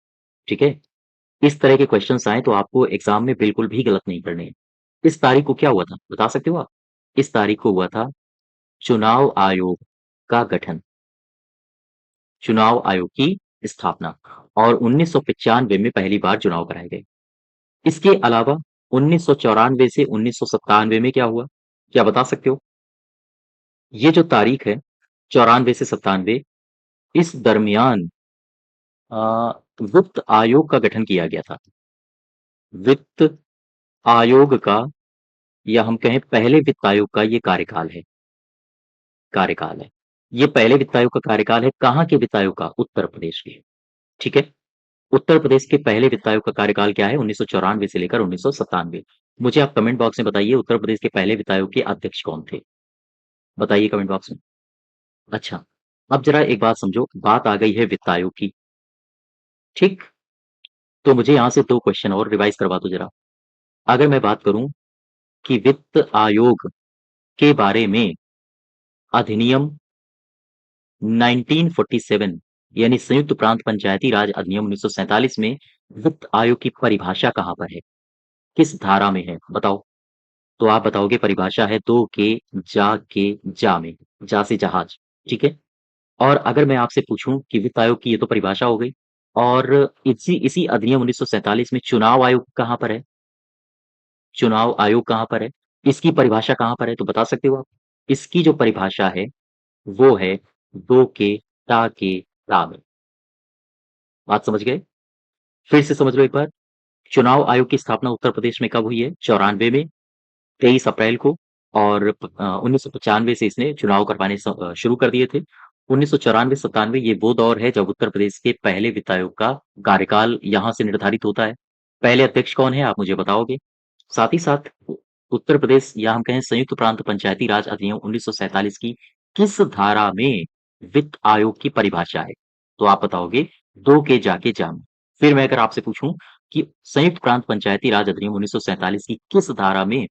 ठीक है, इस तरह के क्वेश्चंस आए तो आपको एग्जाम में बिल्कुल भी गलत नहीं करने हैं। इस तारीख को क्या हुआ था बता सकते हो आप? इस तारीख को हुआ था चुनाव आयोग का गठन, चुनाव आयोग की स्थापना, और 1995 में पहली बार चुनाव कराए गए। इसके अलावा 1994 से 1997 में क्या हुआ, क्या बता सकते हो? ये जो तारीख है 94 से 97, इस दरमियान वित्त आयोग का गठन किया गया था। वित्त आयोग का, या हम कहें पहले वित्त आयोग का ये कार्यकाल है, कार्यकाल है। ये पहले वित्त आयोग का कार्यकाल है, कहाँ के वित्त आयोग का? उत्तर प्रदेश के। ठीक है, उत्तर प्रदेश के पहले वित्त आयोग का कार्यकाल क्या है? 1994 से लेकर 1997। मुझे आप कमेंट बॉक्स में बताइए, उत्तर प्रदेश के पहले वित्त आयोग के अध्यक्ष कौन थे? बताइए कमेंट बॉक्स में। अच्छा, अब जरा एक बात समझो, बात आ गई है वित्त आयोग की, ठीक? तो मुझे यहाँ से 2 क्वेश्चन और रिवाइज करवा दो जरा। अगर मैं बात करूँ कि वित्त आयोग के बारे में अधिनियम 1947 यानी संयुक्त प्रांत पंचायती राज अधिनियम 1947 में वित्त आयोग की परिभाषा कहाँ पर है? किस धारा में है? बताओ। तो आप बताओगे परिभाषा है 2 के जा में, जा से जहाज, ठीक है? और अगर मैं आपसे पूछूं कि वित्त आयोग की ये तो परिभाषा हो गई, और इसी इसी अधिनियम 1947 में चुनाव आयोग कहाँ पर है? चुनाव आयोग कहाँ पर है? इसकी परिभाषा कहाँ पर है? तो बता सकते हो आप? इसकी जो परिभाषा है वो है 2 के ता में। बात समझ गए? फिर से समझ लो एक बार। चुनाव आयोग की स्थापना उत्तर प्रदेश में कब हुई है? 94 में, 23 अप्रैल को। और 1995 से इसने चुनाव करवाने शुरू कर दिए थे। 1994-97 ये वो दौर है जब उत्तर प्रदेश के पहले वित्त आयोग का कार्यकाल यहाँ से निर्धारित होता है। पहले अध्यक्ष कौन है आप मुझे बताओगे? साथ ही साथ उत्तर प्रदेश या हम कहें संयुक्त प्रांत पंचायती राज अधिनियम 1947 की किस धारा में वित्त आयोग की परिभाषा है? तो आप बताओगे 2 के जाके जाम। फिर मैं अगर आपसे पूछूं कि संयुक्त प्रांत पंचायती राज अधिनियम 1947 की किस धारा में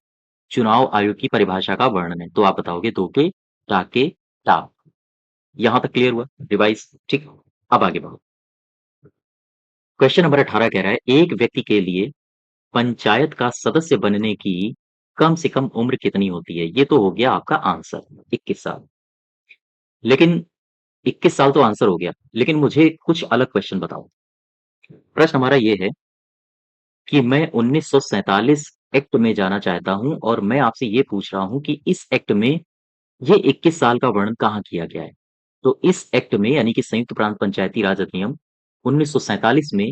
चुनाव आयोग की परिभाषा का वर्णन है? तो आप बताओगे 2 के टाके टा। यहां तक क्लियर हुआ? डिवाइस ठीक। अब आगे बढ़ो। क्वेश्चन नंबर 18 कह रहा है एक व्यक्ति के लिए पंचायत का सदस्य बनने की कम से कम उम्र कितनी होती है? ये तो हो गया आपका आंसर 21 साल। लेकिन 21 साल तो आंसर हो गया, लेकिन मुझे कुछ अलग क्वेश्चन बताओ। प्रश्न हमारा ये है कि मैं 1947 एक्ट में जाना चाहता हूं और मैं आपसे ये पूछ रहा हूं कि इस एक्ट में ये 21 साल का वर्णन कहाँ किया गया है? तो इस एक्ट में यानी कि संयुक्त प्रांत पंचायती राज अधिनियम 1947 में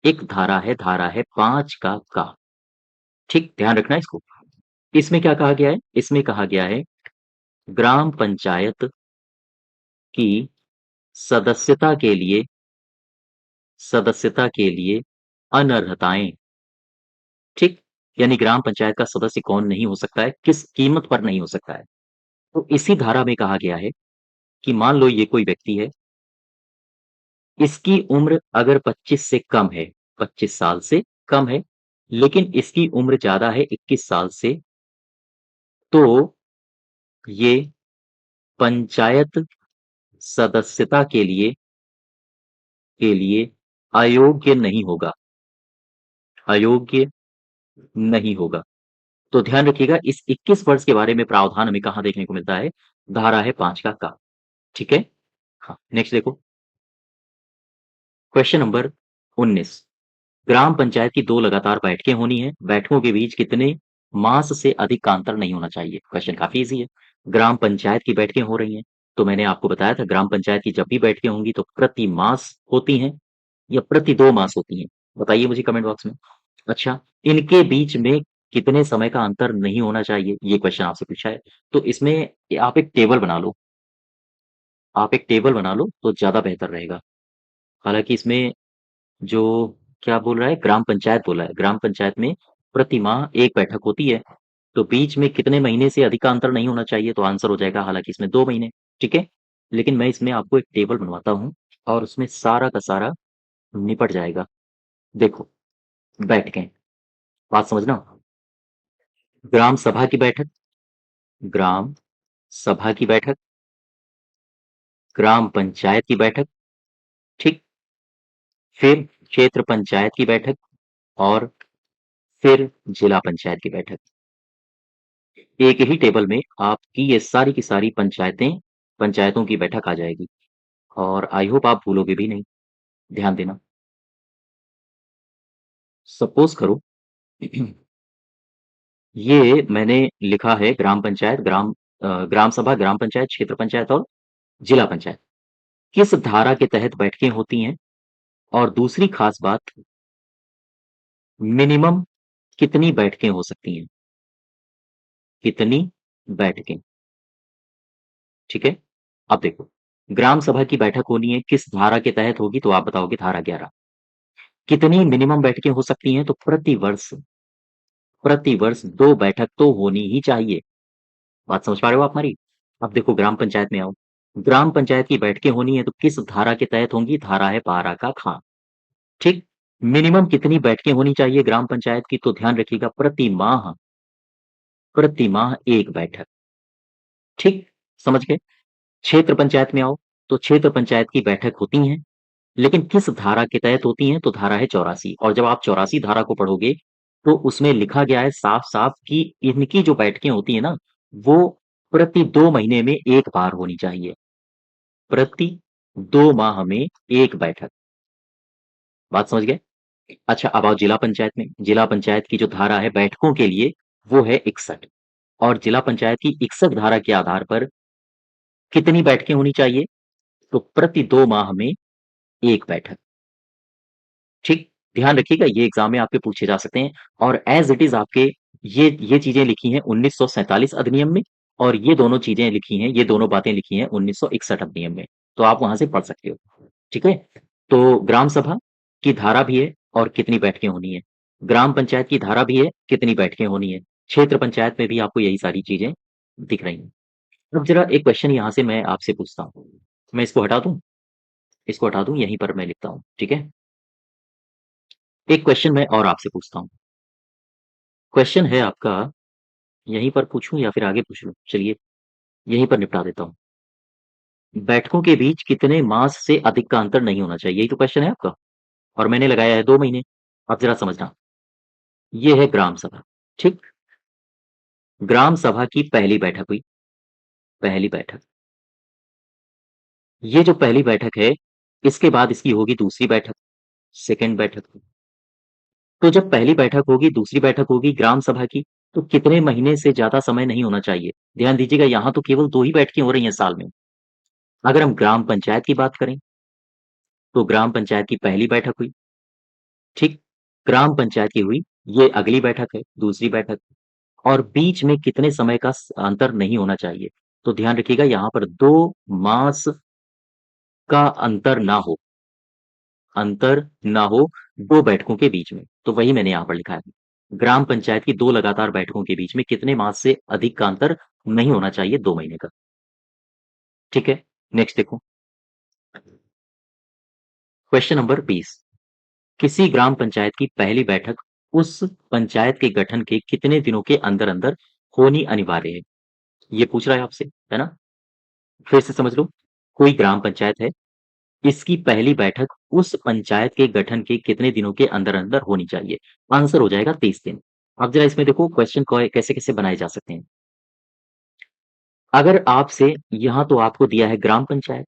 एक धारा है 5 का। ठीक, ध्यान रखना इसको। इसमें क्या कहा गया है? इसमें कहा गया है ग्राम पंचायत की सदस्यता के लिए सदस्यता के लिए अनर्हताएं, ठीक? यानी ग्राम पंचायत का सदस्य कौन नहीं हो सकता है, किस कीमत पर नहीं हो सकता है। तो इसी धारा में कहा गया है कि मान लो ये कोई व्यक्ति है, इसकी उम्र अगर 25 से कम है, 25 साल से कम है, लेकिन इसकी उम्र ज्यादा है 21 साल से, तो ये पंचायत सदस्यता के लिए अयोग्य नहीं होगा, अयोग्य नहीं होगा। तो ध्यान रखिएगा इस 21 वर्ष के बारे में प्रावधान हमें कहाँ देखने को मिलता है? धारा है 5 का। ठीक है? हाँ, नेक्स्ट देखो। Question number 19। ग्राम पंचायत की 2 लगातार बैठकें होनी है। बैठकों के बीच कितने मास से अधिक का अंतर नहीं होना चाहिए? क्वेश्चन काफी इजी है। ग्राम पंचायत की बैठकें हो रही हैं, तो मैंने आपको बताया था ग्राम पंचायत की जब भी बैठकें होंगी तो प्रति मास होती हैं या प्रति 2 मास होती हैं? बताइए मुझे कमेंट बॉक्स में। अच्छा, इनके बीच में कितने समय का अंतर नहीं होना चाहिए? ये क्वेश्चन आपसे पूछा है। तो इसमें आप एक टेबल बना लो, आप एक टेबल बना लो तो ज़्यादा बेहतर रहेगा। हालाँकि इसमें जो क्या बोल रहा है? ग्राम पंचायत बोला है। ग्राम पंचायत में प्रति माह 1 बैठक होती है, तो बीच में कितने महीने से अधिक का अंतर नहीं होना चाहिए? तो आंसर हो जाएगा हालाँकि इसमें 2 महीने, ठीक है? लेकिन मैं इसमें आपको एक टेबल बनवाता हूँ और उसमें सारा का सारा निपट जाएगा। देखो, बैठकें, बात समझना। ग्राम सभा की बैठक, ग्राम सभा की बैठक, ग्राम पंचायत की बैठक, ठीक? फिर क्षेत्र पंचायत की बैठक और फिर जिला पंचायत की बैठक। एक ही टेबल में आपकी ये सारी की सारी पंचायतों की बैठक आ जाएगी और आई होप आप भूलोगे भी नहीं। ध्यान देना। सपोज करो ये मैंने लिखा है ग्राम पंचायत, ग्राम सभा, ग्राम पंचायत, क्षेत्र पंचायत और जिला पंचायत। किस धारा के तहत बैठकें होती हैं? और दूसरी खास बात, मिनिमम कितनी बैठकें हो सकती हैं? कितनी बैठकें? ठीक है? अब देखो, ग्राम सभा की बैठक होनी है, किस धारा के तहत होगी? तो आप बताओगे धारा 11। कितनी मिनिमम बैठकें हो सकती हैं? तो प्रतिवर्ष 2 बैठक तो होनी ही चाहिए। बात समझ पा रहे हो आप हमारी? अब देखो ग्राम पंचायत में आओ। ग्राम पंचायत की बैठकें होनी है तो किस धारा के तहत होंगी? धारा है 12 का खा। ठीक? मिनिमम कितनी बैठकें होनी चाहिए ग्राम पंचायत की? तो ध्यान रखिएगा प्रति माह 1 बैठक। ठीक? समझ गए? क्षेत्र पंचायत में आओ तो क्षेत्र पंचायत की बैठक होती हैं, लेकिन किस धारा के तहत होती हैं? तो धारा है 84 और जब आप 84 धारा को पढ़ोगे तो उसमें लिखा गया है साफ-साफ कि इनकी जो बैठकें होती है ना, वो प्रति 2 महीने में 1 बार होनी चाहिए। प्रति 2 माह में 1 बैठक। बात समझ गए? अच्छा अब आओ जिला पंचायत में। जिला पंचायत की जो धारा है बैठकों के लिए वो है 61 और जिला पंचायत की 61 धारा के आधार पर कितनी बैठकें होनी चाहिए? तो प्रति 2 माह में 1 बैठक। ठीक? ध्यान रखिएगा ये एग्ज़ाम में आपके पूछे जा सकते हैं और एज़ इट इज़ आपके ये चीज़ें लिखी हैं 1947 अधिनियम में और ये दोनों चीज़ें लिखी हैं, ये दोनों बातें लिखी हैं 1961 अधिनियम में। तो आप वहाँ से पढ़ सकते हो। ठीक है? तो ग्राम सभा की धारा भी है और कितनी बैठकें होनी है। ग्राम पंचायत की धारा भी है, कितनी बैठकें होनी है। क्षेत्र पंचायत में भी आपको यही सारी चीज़ें दिख रही हैं। अब ज़रा एक क्वेश्चन यहाँ से मैं आपसे पूछता हूँ। मैं इसको हटा दूँ? इसको हटा दूँ, यहीं पर मैं लिखता हूँ। ठीक है? एक क्वेश्चन मैं और आपसे पूछता हूँ। क्वेश्चन है आपका यहीं पर पूछूं या फिर आगे पूछ लूं? चलिए यहीं पर निपटा देता हूँ। बैठकों के बीच कितने मास से अधिक का अंतर नहीं होना चाहिए? यही तो क्वेश्चन है आपका और मैंने लगाया है 2 महीने। अब जरा समझना। ये है ग्राम सभा। ठीक? ग्राम सभा की पहली बैठक हुई। पहली बैठक। ये जो पहली बैठक है इसके बाद इसकी होगी दूसरी बैठक, सेकंड बैठक। तो जब पहली बैठक होगी, दूसरी बैठक होगी ग्राम सभा की, तो कितने महीने से ज्यादा समय नहीं होना चाहिए? ध्यान दीजिएगा यहां तो केवल 2 ही बैठकें हो रही हैं साल में। अगर हम ग्राम पंचायत की बात करें तो ग्राम पंचायत की पहली बैठक हुई। ठीक? ग्राम पंचायत की हुई, ये अगली बैठक है, दूसरी बैठक और बीच में कितने समय का अंतर नहीं होना चाहिए? तो ध्यान रखिएगा यहां पर 2 मास का अंतर ना हो 2 बैठकों के बीच में। तो वही मैंने यहां पर लिखा है। ग्राम पंचायत की 2 लगातार बैठकों के बीच में कितने मास से अधिक का अंतर नहीं होना चाहिए? 2 महीने का। ठीक है? नेक्स्ट देखो। Question number 20। किसी ग्राम पंचायत की पहली बैठक उस पंचायत के गठन के कितने दिनों के अंदर-अंदर होनी अनिवार्य है? ये पूछ रहा है आपसे, है ना? फिर से समझ लो। कोई ग्राम पंचायत है, इसकी पहली बैठक उस पंचायत के गठन के कितने दिनों के अंदर-अंदर होनी चाहिए? आंसर हो जाएगा 30 दिन। अब जरा इसमें देखो क्वेश्चन कैसे-कैसे बनाए जा सकते हैं। अगर आपसे यहाँ तो आपको दिया है ग्राम पंचायत,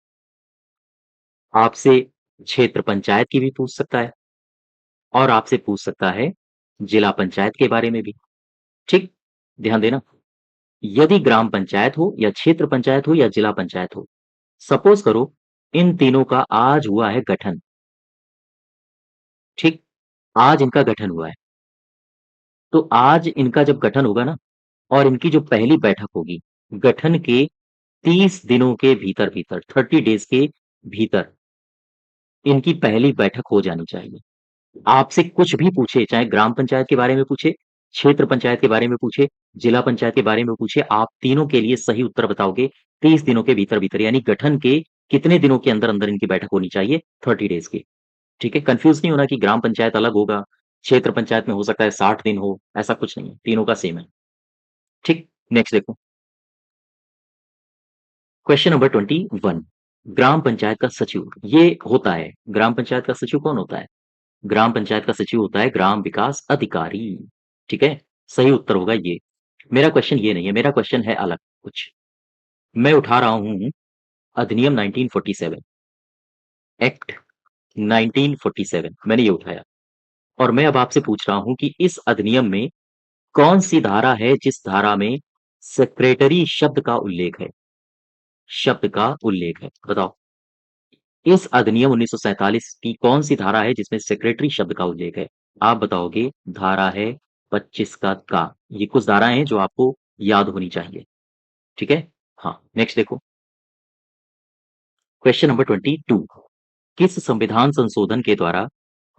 आपसे क्षेत्र पंचायत की भी पूछ सकता है और आपसे पूछ सकता है जिला पंचायत के बारे में भी। ठीक? ध्यान देना। यदि ग्राम पंचायत हो या क्षेत्र पंचायत हो या जिला पंचायत हो, सपोज करो इन तीनों का आज हुआ है गठन। ठीक? आज इनका गठन हुआ है। तो आज इनका जब गठन होगा ना और इनकी जो पहली बैठक होगी, गठन के 30 दिनों के भीतर-भीतर 30 डेज़ के भीतर इनकी पहली बैठक हो जानी चाहिए। आपसे कुछ भी पूछे, चाहे ग्राम पंचायत के बारे में पूछे, क्षेत्र पंचायत के बारे में पूछे, जिला पंचायत के बारे में पूछे, आप तीनों के लिए सही उत्तर बताओगे 30 दिनों के भीतर-भीतर यानी गठन के कितने दिनों के अंदर-अंदर इनकी बैठक होनी चाहिए? 30 डेज़ की। ठीक है? कन्फ्यूज़ नहीं होना कि ग्राम पंचायत अलग होगा, क्षेत्र पंचायत में हो सकता है 60 दिन हो, ऐसा कुछ नहीं है, तीनों का सेम है। ठीक? नेक्स्ट देखो। Question number 21। ग्राम पंचायत का सचिव ये होता है, ग्राम पंचायत का सचिव कौन होता है? ग्राम पंचायत का सचिव होता है ग्राम विकास अधिकारी। ठीक है? सही उत्तर होगा ये। मेरा क्वेश्चन ये नहीं है, मेरा क्वेश्चन है अलग कुछ। मैं उठा रहा हूँ अधिनियम 1947, एक्ट 1947 मैंने ये उठाया और मैं अब आपसे पूछ रहा हूँ कि इस अधिनियम में कौन-सी धारा है जिस धारा में सेक्रेटरी शब्द का उल्लेख है? शब्द का उल्लेख है, बताओ। इस अधिनियम 1947 की कौन-सी धारा है जिसमें सेक्रेटरी शब्द का उल्लेख है? आप बताओगे धारा है 25 का। ये कुछ धाराएँ हैं जो आपको याद होनी चाहिए। ठीक है? हाँ, नेक्स्ट देखो। Question number 22। किस संविधान संशोधन के द्वारा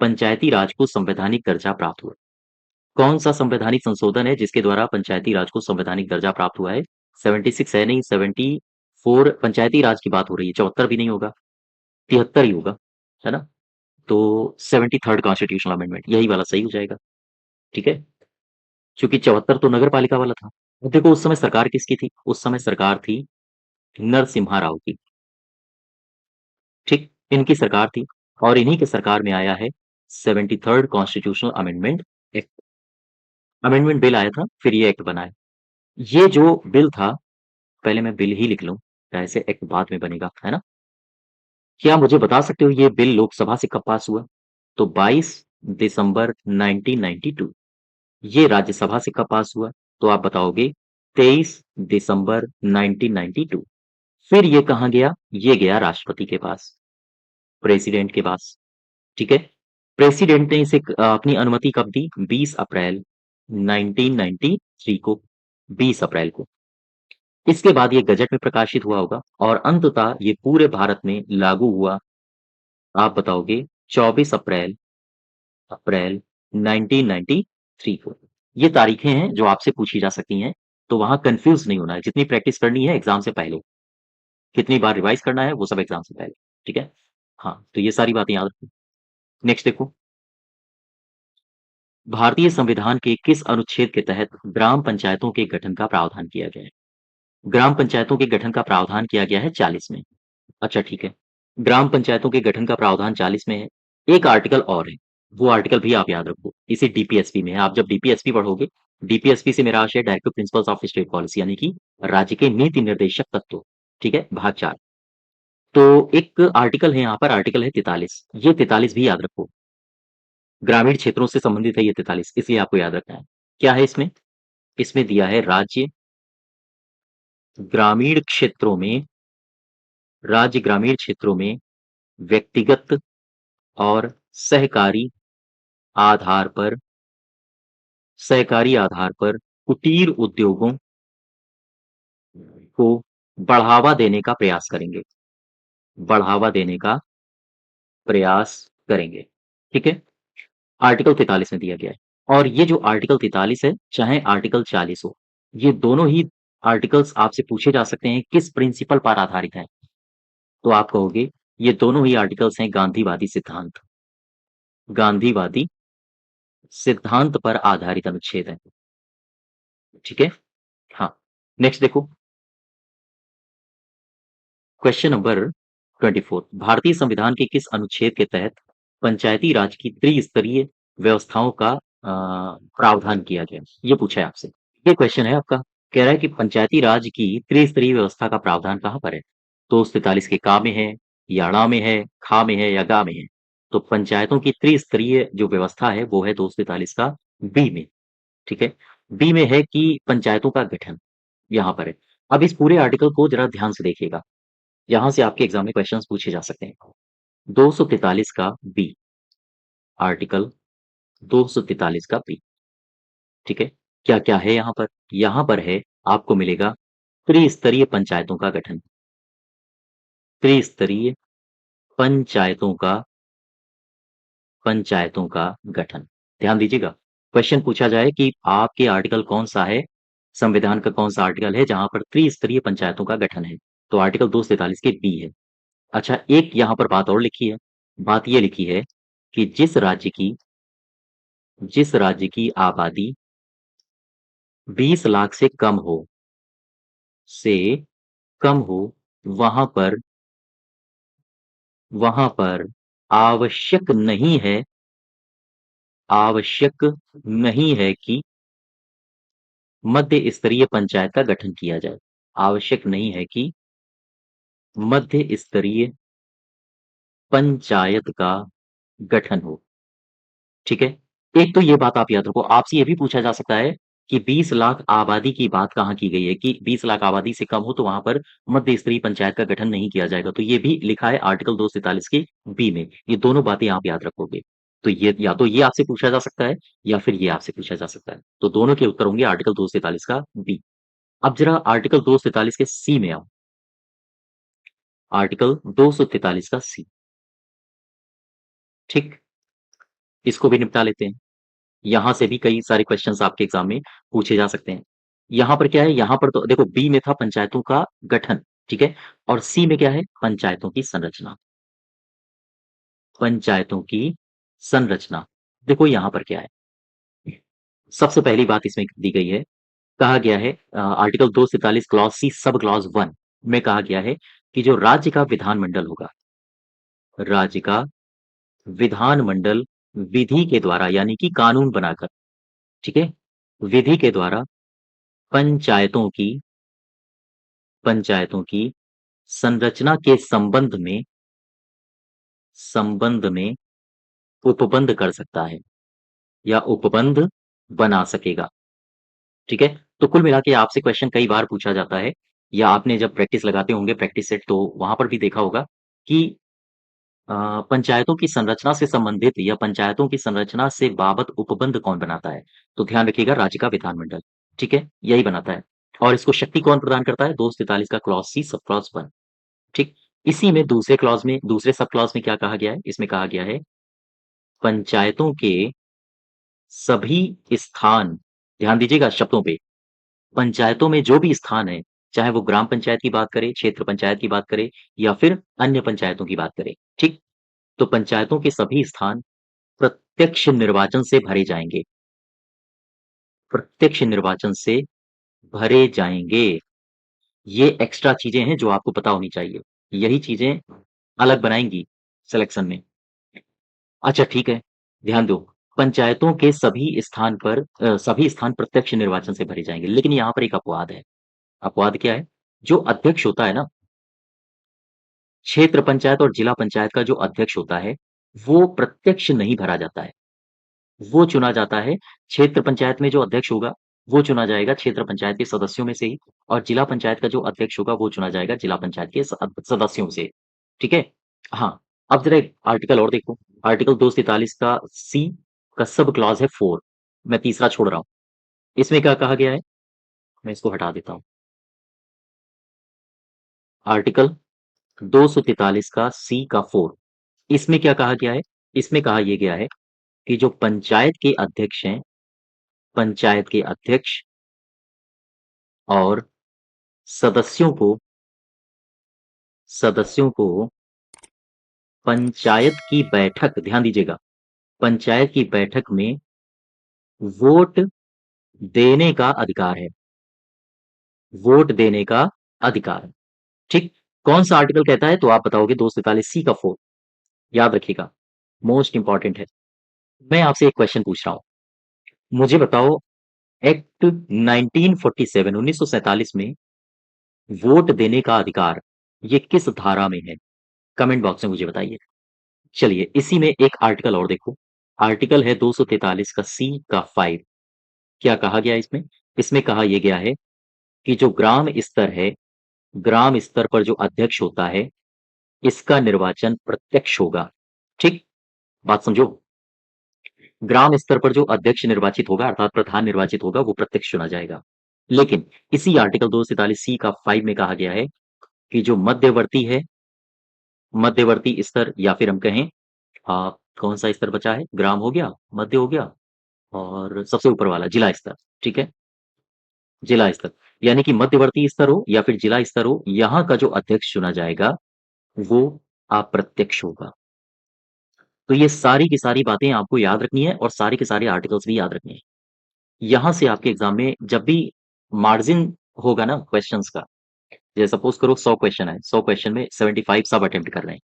पंचायती राज को संवैधानिक दर्जा प्राप्त हुआ? कौन सा संवैधानिक संशोधन है जिसके द्वारा पंचायती राज को संवैधानिक दर्जा प्राप्त हुआ है? 76 है नहीं, 74 पंचायती राज की बात हो रही है, 74 भी नहीं होगा, 73 ही होगा, है ना? तो 73rd कॉन्स्टिट्यूशनल अमेंडमेंट यही वाला सही हो जाएगा। ठीक है, क्योंकि 74 तो नगर पालिका वाला था। अब देखो उस समय सरकार किसकी थी? उस समय सरकार थी नरसिम्हा राव की। ठीक, इनकी सरकार थी और इन्हीं के सरकार में आया है 73rd constitutional amendment act. Amendment bill आया था, फिर ये एक्ट बना है। ये जो बिल था, पहले मैं बिल ही लिख लूं, ऐसे एक्ट बाद में बनेगा, है ना? क्या मुझे बता सकते हो ये बिल लोकसभा से कब पास हुआ? तो 22 दिसंबर 1992। ये राज्यसभा से कब पास हुआ? तो आप बताओगे 23 दिसंबर 1992। फिर ये कहाँ गया? ये गया राष्ट्रपति के पास, प्रेसिडेंट के पास। ठीक है, प्रेसिडेंट ने इसे अपनी अनुमति कब दी? 20 अप्रैल 1993 को, 20 अप्रैल को। इसके बाद ये गजट में प्रकाशित हुआ होगा और अंततः ये पूरे भारत में लागू हुआ, आप बताओगे 24 अप्रैल अप्रैल 1993 को। ये तारीखें हैं जो आपसे पूछी जा सकती हैं, तो वहां कंफ्यूज नहीं होना है। जितनी प्रैक्टिस करनी है एग्जाम से पहले, कितनी बार रिवाइज करना है वो सब एग्जाम से पहले। ठीक है, हाँ, तो ये सारी बातें याद रखो। नेक्स्ट देखो, भारतीय संविधान के किस अनुच्छेद के तहत ग्राम पंचायतों के गठन का प्रावधान किया गया है? ग्राम पंचायतों के गठन का प्रावधान किया गया है 40 में। अच्छा ठीक है, ग्राम पंचायतों के गठन का प्रावधान 40 में है। एक आर्टिकल और है, वो आर्टिकल भी आप याद रखो, इसी डीपीएसपी में है। आप जब डीपीएसपी पढ़ोगे, डीपीएसपी से मेरा आशय directive principles of state policy, यानी कि राज्य के नीति निर्देशक तत्व। ठीक है, भाग 4। तो एक आर्टिकल है यहाँ पर, आर्टिकल है 43। ये 43 भी याद रखो, ग्रामीण क्षेत्रों से संबंधित है ये 43, इसलिए आपको याद रखना है। क्या है इसमें? इसमें दिया है राज्य ग्रामीण क्षेत्रों में, राज्य ग्रामीण क्षेत्रों में व्यक्तिगत और सहकारी आधार पर, सहकारी आधार पर कुटीर उद्योगों को बढ़ावा देने का प्रयास करेंगे, बढ़ावा देने का प्रयास करेंगे। ठीक है, आर्टिकल 43 में दिया गया है। और ये जो आर्टिकल 43 है, चाहे आर्टिकल 40 हो, ये दोनों ही आर्टिकल्स आपसे पूछे जा सकते हैं किस प्रिंसिपल पर आधारित है? तो आप कहोगे ये दोनों ही आर्टिकल्स हैं गांधीवादी सिद्धांत, गांधीवादी सिद्धांत पर आधारित अनुच्छेद है। ठीक है, हाँ, नेक्स्ट देखो, क्वेश्चन नंबर 24, भारतीय संविधान के किस अनुच्छेद के तहत पंचायती राज की त्रिस्तरीय व्यवस्थाओं का प्रावधान किया गया? ये पूछा है आपसे, ये क्वेश्चन है आपका। कह रहा है कि पंचायती राज की त्रिस्तरीय व्यवस्था का प्रावधान कहाँ पर है? तो 43 के का में है, या ण में है, खा में है, या गा में है? तो पंचायतों की त्रिस्तरीय जो व्यवस्था है वो है 243 का बी में। ठीक है, बी में है कि पंचायतों का गठन यहाँ पर है। अब इस पूरे आर्टिकल को जरा ध्यान से देखिएगा, यहां से आपके एग्जाम में क्वेश्चंस पूछे जा सकते हैं। 243 का बी, आर्टिकल 243 का बी। ठीक है, क्या क्या है यहाँ पर? यहाँ पर है, आपको मिलेगा त्रिस्तरीय पंचायतों का गठन, त्रिस्तरीय पंचायतों का, पंचायतों का गठन। ध्यान दीजिएगा, क्वेश्चन पूछा जाए कि आपके आर्टिकल कौन सा है, संविधान का कौन सा आर्टिकल है जहां पर त्रिस्तरीय पंचायतों का गठन है, तो आर्टिकल 243 के बी है। अच्छा, एक यहाँ पर बात और लिखी है, बात ये लिखी है कि जिस राज्य की आबादी 20 लाख से कम हो, वहां पर, वहां पर आवश्यक नहीं है, आवश्यक नहीं है कि मध्य स्तरीय पंचायत का गठन किया जाए। आवश्यक नहीं है कि मध्य स्तरीय पंचायत का गठन हो। ठीक है, एक तो ये बात आप याद रखो, आपसे ये भी पूछा जा सकता है कि 20 लाख आबादी की बात कहाँ की गई है, कि 20 लाख आबादी से कम हो तो वहां पर मध्य स्तरीय पंचायत का गठन नहीं किया जाएगा। तो ये भी लिखा है आर्टिकल 243 के बी में। ये दोनों बातें आप याद रखोगे, तो ये या तो ये आपसे पूछा जा सकता है या फिर ये आपसे पूछा जा सकता है। तो दोनों के उत्तर होंगे आर्टिकल 243 का बी। अब जरा आर्टिकल 243 के सी में आओ, आर्टिकल 243 का सी। ठीक, इसको भी निपटा लेते हैं। यहां से भी कई सारे क्वेश्चंस आपके एग्जाम में पूछे जा सकते हैं। यहां पर क्या है, यहां पर तो देखो बी में था पंचायतों का गठन, ठीक है, और सी में क्या है, पंचायतों की संरचना। पंचायतों की संरचना, देखो यहां पर क्या है, सबसे पहली बात इसमें दी गई है, कहा गया है article 243 clause C sub clause 1 में कहा गया है कि जो राज्य का विधानमंडल होगा, राज्य का विधानमंडल विधि के द्वारा यानी कि कानून बनाकर, ठीक है, विधि के द्वारा पंचायतों की संरचना के संबंध में उपबंध कर सकता है या उपबंध बना सकेगा, ठीक है। तो कुल मिला के आपसे क्वेश्चन कई बार पूछा जाता है, या आपने जब प्रैक्टिस लगाते होंगे प्रैक्टिस सेट, तो वहां पर भी देखा होगा कि पंचायतों की संरचना से संबंधित या पंचायतों की संरचना से बाबत उपबंध कौन बनाता है, तो ध्यान रखिएगा राज्य का विधानमंडल, ठीक है, यही बनाता है। और इसको शक्ति कौन प्रदान करता है, 243 का क्लॉज सी सब क्लॉज 1, ठीक। इसी में दूसरे सब क्लॉज में क्या कहा गया है, इसमें कहा गया है पंचायतों के सभी स्थान, ध्यान दीजिएगा शब्दों पे, पंचायतों में जो भी स्थान है, चाहे वो ग्राम पंचायत की बात करें, क्षेत्र पंचायत की बात करें, या फिर अन्य पंचायतों की बात करें, ठीक, तो पंचायतों के सभी स्थान प्रत्यक्ष निर्वाचन से भरे जाएंगे, प्रत्यक्ष निर्वाचन से भरे जाएंगे। ये एक्स्ट्रा चीजें हैं जो आपको पता होनी चाहिए, यही चीजें अलग बनाएंगी सिलेक्शन में। अच्छा ठीक है, ध्यान दो, पंचायतों के सभी स्थान प्रत्यक्ष निर्वाचन से भरे जाएंगे, लेकिन यहाँ पर एक अपवाद है। अपवाद क्या है, जो अध्यक्ष होता है ना, क्षेत्र पंचायत और जिला पंचायत का जो अध्यक्ष होता है, वो प्रत्यक्ष नहीं भरा जाता है, वो चुना जाता है, क्षेत्र पंचायत में जो अध्यक्ष होगा वो चुना जाएगा क्षेत्र पंचायत के सदस्यों में से ही, और जिला पंचायत का जो अध्यक्ष होगा वो चुना जाएगा जिला पंचायत के सदस्यों से, ठीक है। हाँ, अब जरा एक आर्टिकल और देखो, आर्टिकल 243 का सी का सब क्लॉज है 4, मैं तीसरा छोड़ रहा हूं, इसमें क्या कहा गया है, मैं इसको हटा देता हूं। आर्टिकल 243 का सी का 4, इसमें क्या कहा गया है, इसमें कहा यह गया है कि जो पंचायत के अध्यक्ष हैं, पंचायत के अध्यक्ष और सदस्यों को सदस्यों को पंचायत की बैठक, ध्यान दीजिएगा, पंचायत की बैठक में वोट देने का अधिकार है, वोट देने का अधिकार, ठीक। कौन सा आर्टिकल कहता है, तो आप बताओगे 243 सी का 4, याद रखिएगा, मोस्ट इंपॉर्टेंट है। मैं आपसे एक क्वेश्चन पूछ रहा हूं, मुझे बताओ एक्ट 1947 1947 में वोट देने का अधिकार ये किस धारा में है, कमेंट बॉक्स में मुझे बताइए। चलिए इसी में एक आर्टिकल और देखो, आर्टिकल है 243 का सी का 5, क्या कहा गया इसमें, इसमें कहा यह गया है कि जो ग्राम स्तर है, ग्राम स्तर पर जो अध्यक्ष होता है, इसका निर्वाचन प्रत्यक्ष होगा, ठीक, बात समझो, ग्राम स्तर पर जो अध्यक्ष निर्वाचित होगा अर्थात प्रधान निर्वाचित होगा वो प्रत्यक्ष चुना जाएगा। लेकिन इसी आर्टिकल 243 सी का 5 में कहा गया है कि जो मध्यवर्ती है, मध्यवर्ती स्तर, या फिर हम कहें कौन सा स्तर बचा है, ग्राम हो गया, मध्य हो गया, और सबसे ऊपर वाला जिला स्तर, ठीक है, जिला स्तर, यानी कि मध्यवर्ती स्तर हो या फिर जिला स्तर हो, यहाँ का जो अध्यक्ष चुना जाएगा वो अप्रत्यक्ष होगा। तो ये सारी की सारी बातें आपको याद रखनी है और सारे के सारे आर्टिकल्स भी याद रखने हैं। यहां से आपके एग्जाम में जब भी मार्जिन होगा ना क्वेश्चंस का, जैसे सपोज करो 100 क्वेश्चन है, 100 क्वेश्चन में 75 सब अटेम्प्ट कर रहे हैं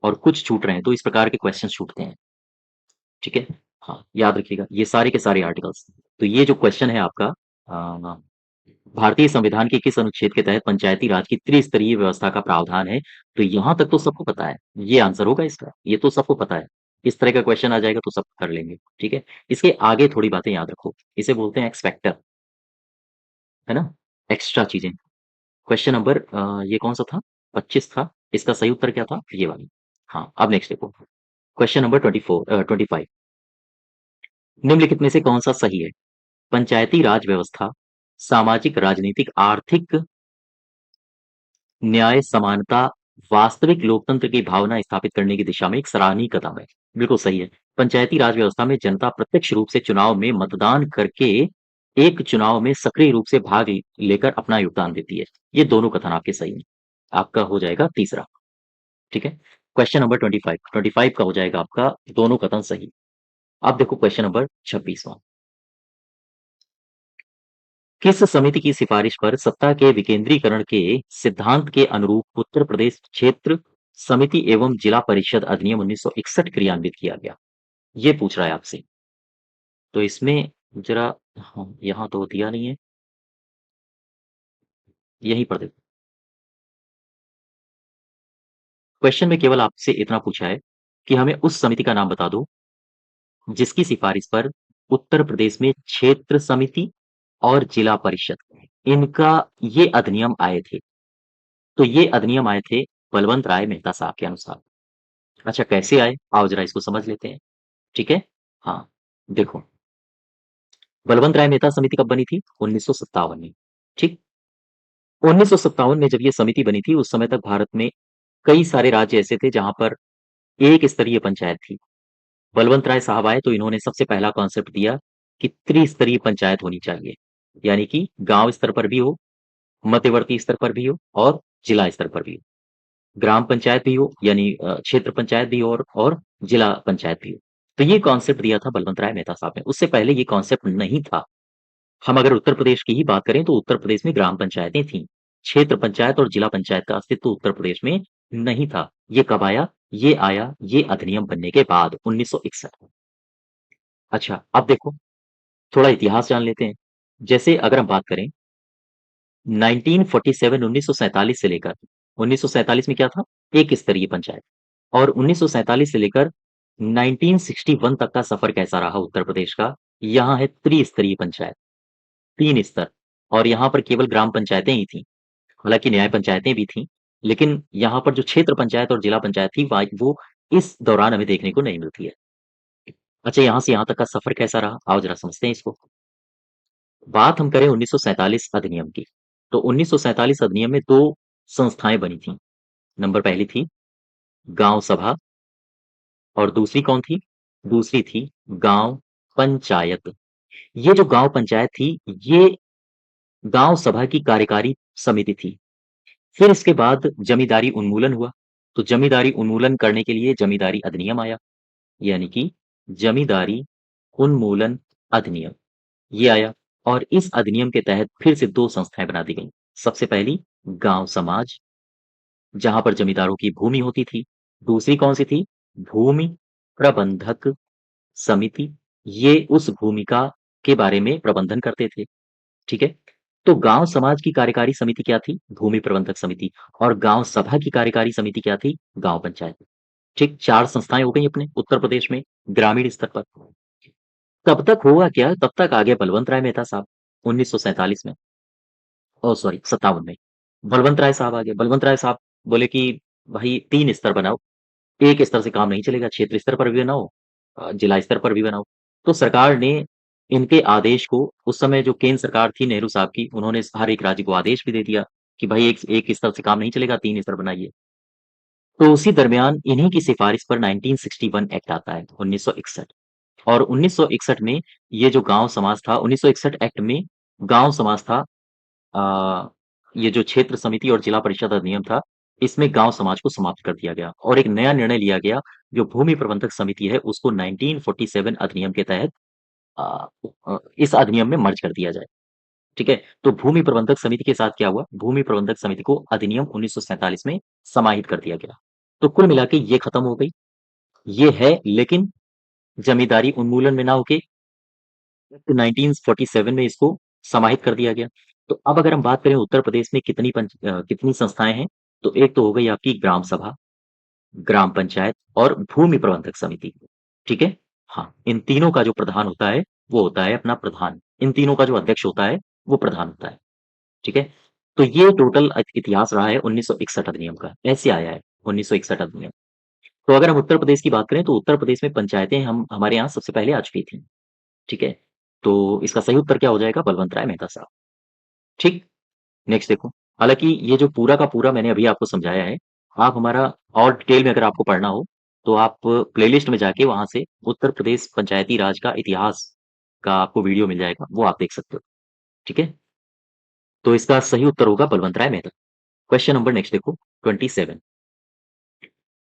और कुछ छूट रहे हैं, तो इस प्रकार के क्वेश्चन छूटते हैं, ठीक है। हाँ, याद रखिएगा ये सारे के सारे आर्टिकल्स। तो ये जो क्वेश्चन है आपका, अ, भारतीय संविधान के किस अनुच्छेद के तहत पंचायती राज की त्रिस्तरीय व्यवस्था का प्रावधान है, तो यहां तक तो सबको पता है, ये आंसर होगा इसका, ये तो सबको पता है, इस तरह का क्वेश्चन आ जाएगा तो सब कर लेंगे, ठीक है। इसके आगे थोड़ी बातें याद रखो, इसे बोलते हैं एक्सपेक्टर, है ना, एक्स्ट्रा चीजें। क्वेश्चन नंबर ये कौन सा था, 25 था, इसका सही उत्तर क्या था, ये वाली। हाँ, अब नेक्स्ट देखो, क्वेश्चन नंबर 25, निम्नलिखित में से कौन सा सही है, पंचायती राज व्यवस्था सामाजिक, राजनीतिक, आर्थिक न्याय, समानता वास्तविक लोकतंत्र की भावना स्थापित करने की दिशा में एक सराहनीय कदम है। बिल्कुल सही है। पंचायती राज व्यवस्था में जनता प्रत्यक्ष रूप से चुनाव में मतदान करके एक चुनाव में सक्रिय रूप से भाग लेकर अपना योगदान देती है। ये दोनों कथन आपके सही हैं। आपका हो जाएगा तीसरा। ठीक है। क्वेश्चन नंबर 25 का हो जाएगा आपका दोनों कथन सही। अब देखो क्वेश्चन नंबर 26वां। किस समिति की सिफारिश पर सत्ता के विकेंद्रीकरण के सिद्धांत के अनुरूप उत्तर प्रदेश क्षेत्र समिति एवं जिला परिषद अधिनियम 1961 क्रियान्वित किया गया? ये पूछ रहा है आपसे। तो इसमें जरा, हाँ, यहाँ तो दिया नहीं है, यहीं पर देखो। क्वेश्चन में केवल आपसे इतना पूछा है कि हमें उस समिति का नाम बता दो जिसकी सिफारिश पर उत्तर प्रदेश में क्षेत्र समिति और जिला परिषद इनका ये अधिनियम आए थे। तो ये अधिनियम आए थे बलवंत राय मेहता साहब के अनुसार। अच्छा, कैसे आए? आओ जरा इसको समझ लेते हैं। ठीक है। हाँ, देखो, बलवंत राय मेहता समिति कब बनी थी? 1957 में। ठीक। 1957 में जब ये समिति बनी थी, उस समय तक भारत में कई सारे राज्य ऐसे थे जहां पर एक स्तरीय पंचायत थी। बलवंत राय साहब आए तो इन्होंने सबसे पहला कॉन्सेप्ट दिया कि त्रिस्तरीय पंचायत होनी चाहिए, यानी कि गांव स्तर पर भी हो, मध्यवर्ती स्तर पर भी हो और जिला स्तर पर भी हो। ग्राम पंचायत भी हो, यानी क्षेत्र पंचायत भी हो और जिला पंचायत भी हो। तो ये कॉन्सेप्ट दिया था बलवंत राय मेहता साहब ने। उससे पहले ये कॉन्सेप्ट नहीं था। हम अगर उत्तर प्रदेश की ही बात करें तो उत्तर प्रदेश में ग्राम पंचायतें थीं। क्षेत्र पंचायत और जिला पंचायत का अस्तित्व उत्तर प्रदेश में नहीं था। ये कब आया? ये आया ये अधिनियम बनने के बाद 1961। अच्छा, अब देखो, थोड़ा इतिहास जान लेते हैं। जैसे अगर हम बात करें 1947 1947 से लेकर 1947 में क्या था? एक स्तरीय पंचायत। और 1947 से लेकर 1961 तक का सफर कैसा रहा उत्तर प्रदेश का? यहाँ है त्रिस्तरीय पंचायत, 3 स्तर। और यहाँ पर केवल ग्राम पंचायतें ही थीं। हालाँकि न्याय पंचायतें भी थीं, लेकिन यहाँ पर जो क्षेत्र पंचायत और जिला पंचायत थी वो इस दौरान हमें देखने को नहीं मिलती है। अच्छा, यहाँ से यहाँ तक का सफर कैसा रहा? आओ ज़रा समझते हैं इसको। बात हम करें 1947 अधिनियम की, तो 1947 अधिनियम में 2 संस्थाएँ बनी थीं। नंबर पहली थी गाँव सभा और दूसरी कौन थी? दूसरी थी गाँव पंचायत। ये जो गाँव पंचायत थी, ये गाँव सभा की कार्यकारी समिति थी। फिर इसके बाद जमींदारी उन्मूलन हुआ। तो जमींदारी उन्मूलन करने के लिए जमींदारी अधिनियम आया, यानी कि जमींदारी उन्मूलन अधिनियम, ये आया। और इस अधिनियम के तहत फिर से 2 संस्थाएँ बना दी गईं। सबसे पहली गाँव समाज, जहाँ पर जमींदारों की भूमि होती थी। दूसरी कौन-सी थी? भूमि प्रबंधक समिति। ये उस भूमिका के बारे में प्रबंधन करते थे। ठीक है? तो गाँव समाज की कार्यकारी समिति क्या थी? भूमि प्रबंधक समिति। और गाँव सभा की कार्यकारी समिति क्या थी? गाँव पंचायत। ठीक, 4 संस्थाएँ हो गई अपने उत्तर प्रदेश में ग्रामीण स्तर पर। तब तक हुआ क्या? तब तक आ गए बलवंत राय मेहता साहब 1947 में। ओह सॉरी, 57 में। बलवंत राय साहब आ गए। बलवंत राय साहब बोले कि भाई 3 स्तर बनाओ। एक स्तर से काम नहीं चलेगा, क्षेत्र स्तर पर भी बनाओ, जिला स्तर पर भी बनाओ। तो सरकार ने इनके आदेश को, उस समय जो केंद्र सरकार थी नेहरू साहब की, उन्होंने हर एक राज्य को आदेश भी दे दिया कि भाई एक एक स्तर से काम नहीं चलेगा, 3 स्तर बनाइए। तो उसी दरमियान इन्हीं की सिफारिश पर 1961 एक्ट आता है, 1961। और 1961 में ये जो गाँव समाज था, 1961 एक्ट में गाँव समाज था, अ, ये जो क्षेत्र समिति और जिला परिषद अधिनियम था, इसमें गाँव समाज को समाप्त कर दिया गया और एक नया निर्णय लिया गया, जो भूमि प्रबंधक समिति है, उसको 1947 अधिनियम के तहत इस अधिनियम में मर्ज कर दिया जाए। ठीक है? तो भूमि प्रबंधक समिति के साथ क्या हुआ? भूमि प्रबंधक समिति को अधिनियम 1947 में समाहित कर दिया गया। तो कुल मिला के ये खत्म हो गई। ये है, लेकिन जमींदारी उन्मूलन में ना होके 1947 में इसको समाहित कर दिया गया। तो अब अगर हम बात करें उत्तर प्रदेश में कितनी संस्थाएँ हैं, तो एक तो हो गई आपकी ग्राम सभा, ग्राम पंचायत और भूमि प्रबंधक समिति। ठीक है? हाँ, इन तीनों का जो प्रधान होता है, वो होता है अपना प्रधान। इन तीनों का जो अध्यक्ष होता है, वो प्रधान होता है। ठीक है? तो ये टोटल इतिहास रहा है 1961 अधिनियम का। ऐसे आया है 1961 अधिनियम। तो अगर हम उत्तर प्रदेश की बात करें, तो उत्तर प्रदेश में पंचायतें हम हमारे यहाँ सबसे पहले आ चुकी थी। ठीक है? तो इसका सही उत्तर क्या हो जाएगा? बलवंत राय मेहता साहब। ठीक? नेक्स्ट देखो। हालाँकि ये जो पूरा का पूरा मैंने अभी आपको समझाया है, आप हमारा और डिटेल में अगर आपको पढ़ना हो तो आप प्लेलिस्ट में जाके वहां से उत्तर प्रदेश पंचायती राज का इतिहास का आपको वीडियो मिल जाएगा, वो आप देख सकते हो। ठीक है, तो इसका सही उत्तर होगा बलवंत राय मेहता। क्वेश्चन नंबर नेक्स्ट देखो, 27।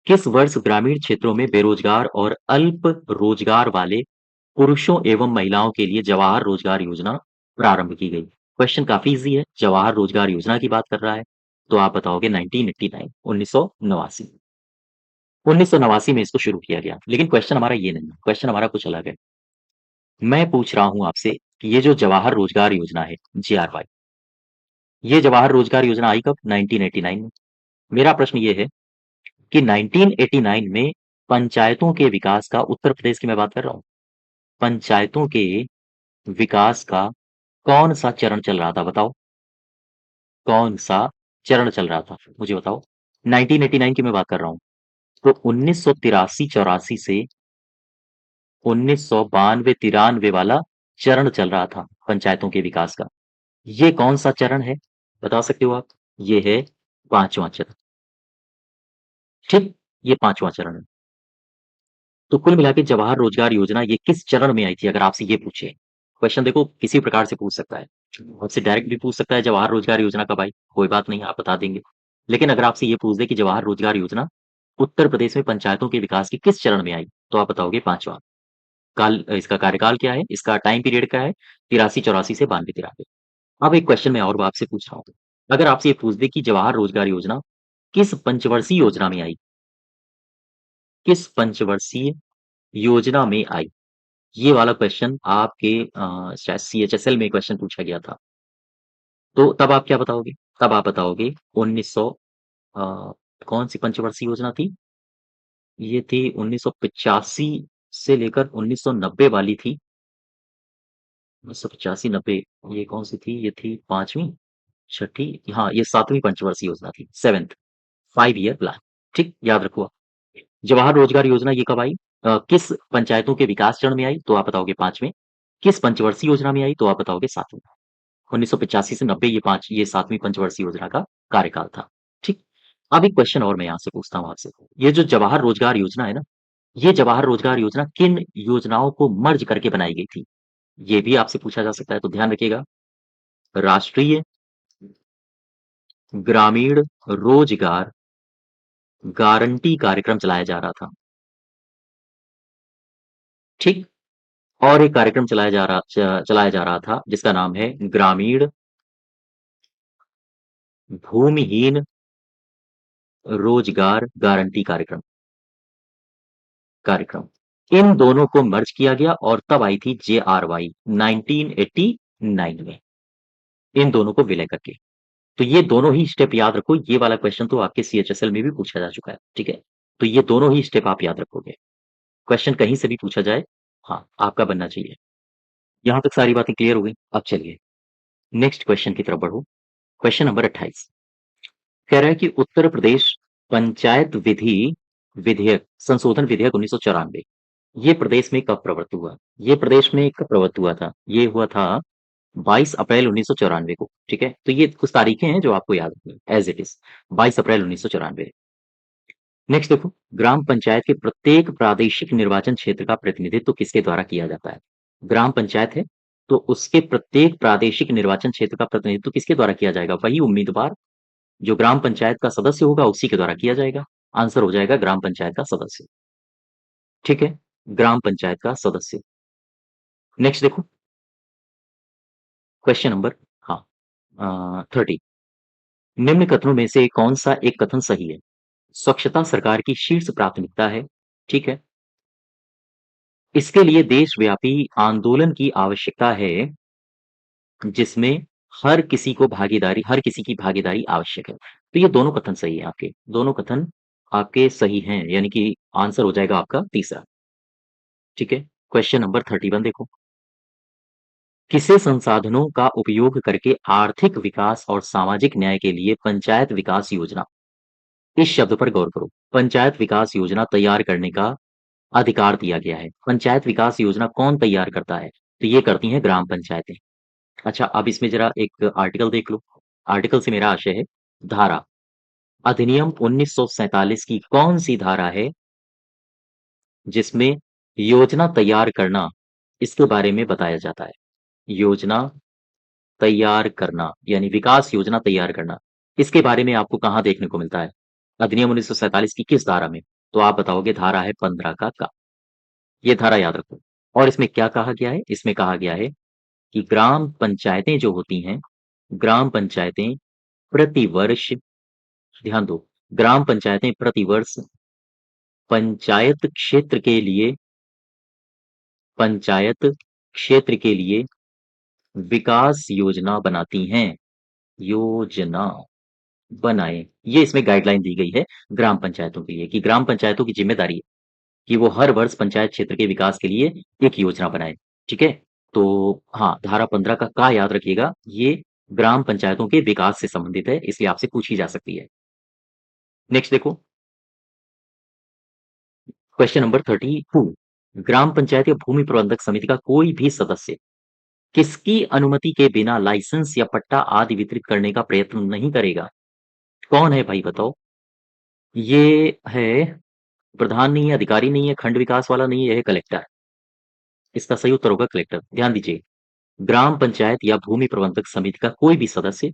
किस वर्ष ग्रामीण क्षेत्रों में बेरोजगार और अल्प रोजगार वाले पुरुषों एवं महिलाओं के लिए जवाहर रोजगार योजना प्रारंभ की गई? क्वेश्चन काफी इजी है, जवाहर रोजगार योजना की बात कर रहा है, तो आप बताओगे 1989, 1989। 1989 में इसको शुरू किया गया, लेकिन क्वेश्चन हमारा ये नहीं है, क्वेश्चन हमारा कुछ अलग है। मैं पूछ रहा हूं आपसे कि ये जो जवाहर रोजगार योजना है, JRY, ये जवाहर रोजगार योजना आई कब? 1989 में। मेरा प्रश्न ये है कि 1989 में पंचायतों के विकास का, उत्तर प्रदेश की मैं बात कर रहा हूँ, पंचायतों के विकास का कौन सा चरण चल रहा था? बताओ, कौन सा चरण चल रहा था, मुझे बताओ। 1989 की मैं बात कर रहा हूँ, तो 1983-84 से 1992-93 वाला चरण चल रहा था पंचायतों के विकास का। ये कौन सा चरण है, बता सकते हो आप? ये है पांचवा चरण। ठीक, ये पांचवा चरण है। तो कुल मिला के जवाहर रोजगार योजना ये किस चरण में आई थी, अगर आपसे ये पूछे? क्वेश्चन देखो किसी प्रकार से पूछ सकता है, आपसे डायरेक्ट भी पूछ सकता है जवाहर रोजगार योजना कब आई, कोई बात नहीं, आप बता देंगे। लेकिन अगर आपसे ये पूछ दे कि जवाहर रोजगार योजना उत्तर प्रदेश में पंचायतों के विकास के किस चरण में आई, तो आप बताओगे पांचवा। काल, इसका कार्यकाल क्या है, इसका टाइम पीरियड क्या है? 83-84 से 92-93। अब एक क्वेश्चन मैं और आपसे पूछ रहा हूँ, अगर आपसे ये पूछ दे कि जवाहर रोजगार योजना किस पंचवर्षीय योजना में आई, किस पंचवर्षीय योजना में आई, ये वाला क्वेश्चन आपके शायद CHSL में क्वेश्चन पूछा गया था, तो तब आप क्या बताओगे? तब आप बताओगे 1900, कौन सी पंचवर्षीय योजना थी? ये थी 1985 से लेकर 1990 वाली थी। 1985-90, ये कौन सी थी? ये थी पांचवी, छठी, हाँ ये सातवीं पंचवर्षीय योजना थी, सेवेंथ 5 ईयर प्लान। ठीक, याद रखो। जवाहर रोजगार योजना ये कब आई? किस पंचायतों के विकास चरण में आई, तो आप बताओगे पांचवें। किस पंचवर्षीय योजना में आई, तो आप बताओगे सातवें। 1985 से 90, ये सातवीं पंचवर्षीय योजना का कार्यकाल था। ठीक, अब एक क्वेश्चन और मैं यहाँ से पूछता हूँ आपसे, ये जो जवाहर रोजगार योजना है ना, ये जवाहर रोजगार योजना किन योजनाओं को मर्ज करके बनाई गई थी, ये भी आपसे पूछा जा सकता है, तो ध्यान रखिएगा। राष्ट्रीय ग्रामीण रोजगार गारंटी कार्यक्रम चलाया जा रहा था। ठीक, और एक कार्यक्रम चलाया जा रहा था जिसका नाम है ग्रामीण भूमिहीन रोजगार गारंटी कार्यक्रम। इन दोनों को मर्ज किया गया और तब आई थी JRY 1989 में, इन दोनों को विलय करके। तो ये दोनों ही स्टेप याद रखो, ये वाला क्वेश्चन तो आपके CHSL में भी पूछा जा चुका है। ठीक है, तो ये दोनों ही स्टेप आप याद रखोगे, क्वेश्चन कहीं से भी पूछा जाए, हाँ आपका बनना चाहिए। यहां तक सारी बातें क्लियर हो गई। अब चलिए नेक्स्ट क्वेश्चन की तरफ बढ़ो। क्वेश्चन नंबर 28 कह रहा है कि उत्तर प्रदेश पंचायत विधि विधेयक संशोधन विधेयक 1994, ये प्रदेश में कब प्रवृत्त हुआ? ये प्रदेश में कब प्रवृत्त हुआ था? ये हुआ था 22 अप्रैल 1994 को। ठीक है, तो ये कुछ तारीखें हैं जो आपको याद रखनी है, as it is 22 April 1994। Next देखो, ग्राम पंचायत के प्रत्येक प्रादेशिक निर्वाचन क्षेत्र का प्रतिनिधित्व किसके द्वारा किया जाता है? ग्राम पंचायत है, तो उसके प्रत्येक प्रादेशिक निर्वाचन क्षेत्र का प्रतिनिधित्व किसके द्वारा किया जाएगा? वही उम्मीदवार जो ग्राम पंचायत का सदस्य होगा उसी के द्वारा किया जाएगा। आंसर हो जाएगा ग्राम पंचायत का सदस्य। ठीक है, ग्राम पंचायत का सदस्य। नेक्स्ट देखो, क्वेश्चन नंबर, हाँ 30, निम्न कथनों में से कौन सा एक कथन सही है? स्वच्छता सरकार की शीर्ष प्राथमिकता है। ठीक है, इसके लिए देशव्यापी आंदोलन की आवश्यकता है जिसमें हर किसी की भागीदारी आवश्यक है। तो ये दोनों कथन सही है, आपके दोनों कथन आपके सही हैं, यानी कि आंसर हो जाएगा आपका तीसरा। ठीक है, क्वेश्चन नंबर 31 देखो, किसे संसाधनों का उपयोग करके आर्थिक विकास और सामाजिक न्याय के लिए पंचायत विकास योजना, इस शब्द पर गौर करो, पंचायत विकास योजना तैयार करने का अधिकार दिया गया है? पंचायत विकास योजना कौन तैयार करता है? तो ये करती हैं ग्राम पंचायतें। अच्छा, अब इसमें जरा एक आर्टिकल देख लो। आर्टिकल से मेरा आशय है धारा, अधिनियम 1947 की कौन सी धारा है जिसमें योजना तैयार करना इसके बारे में बताया जाता है? योजना तैयार करना यानी विकास योजना तैयार करना, इसके बारे में आपको कहाँ देखने को मिलता है? अधिनियम 1947 की किस धारा में? तो आप बताओगे धारा है 15 का। ये धारा याद रखो। और इसमें क्या कहा गया है? इसमें कहा गया है कि ग्राम पंचायतें जो होती हैं, ग्राम पंचायतें प्रतिवर्ष, ध्यान दो, ग्राम पंचायतें प्रतिवर्ष पंचायत क्षेत्र के लिए, पंचायत क्षेत्र के लिए विकास योजना बनाती हैं। योजना बनाए, ये इसमें गाइडलाइन दी गई है ग्राम पंचायतों के लिए कि ग्राम पंचायतों की जिम्मेदारी है कि वो हर वर्ष पंचायत क्षेत्र के विकास के लिए एक योजना बनाए। ठीक है, तो हाँ, धारा 15 का याद रखिएगा, ये ग्राम पंचायतों के विकास से संबंधित है, इसलिए आपसे पूछी जा सकती है। नेक्स्ट देखो, क्वेश्चन नंबर 32। ग्राम पंचायत या भूमि प्रबंधक समिति का कोई भी सदस्य किसकी अनुमति के बिना लाइसेंस या पट्टा आदि वितरित करने का प्रयत्न नहीं करेगा? कौन है भाई बताओ? ये है, प्रधान नहीं है, अधिकारी नहीं है, खंड विकास वाला नहीं है, ये है कलेक्टर। इसका सही उत्तर होगा कलेक्टर। ध्यान दीजिए, ग्राम पंचायत या भूमि प्रबंधक समिति का कोई भी सदस्य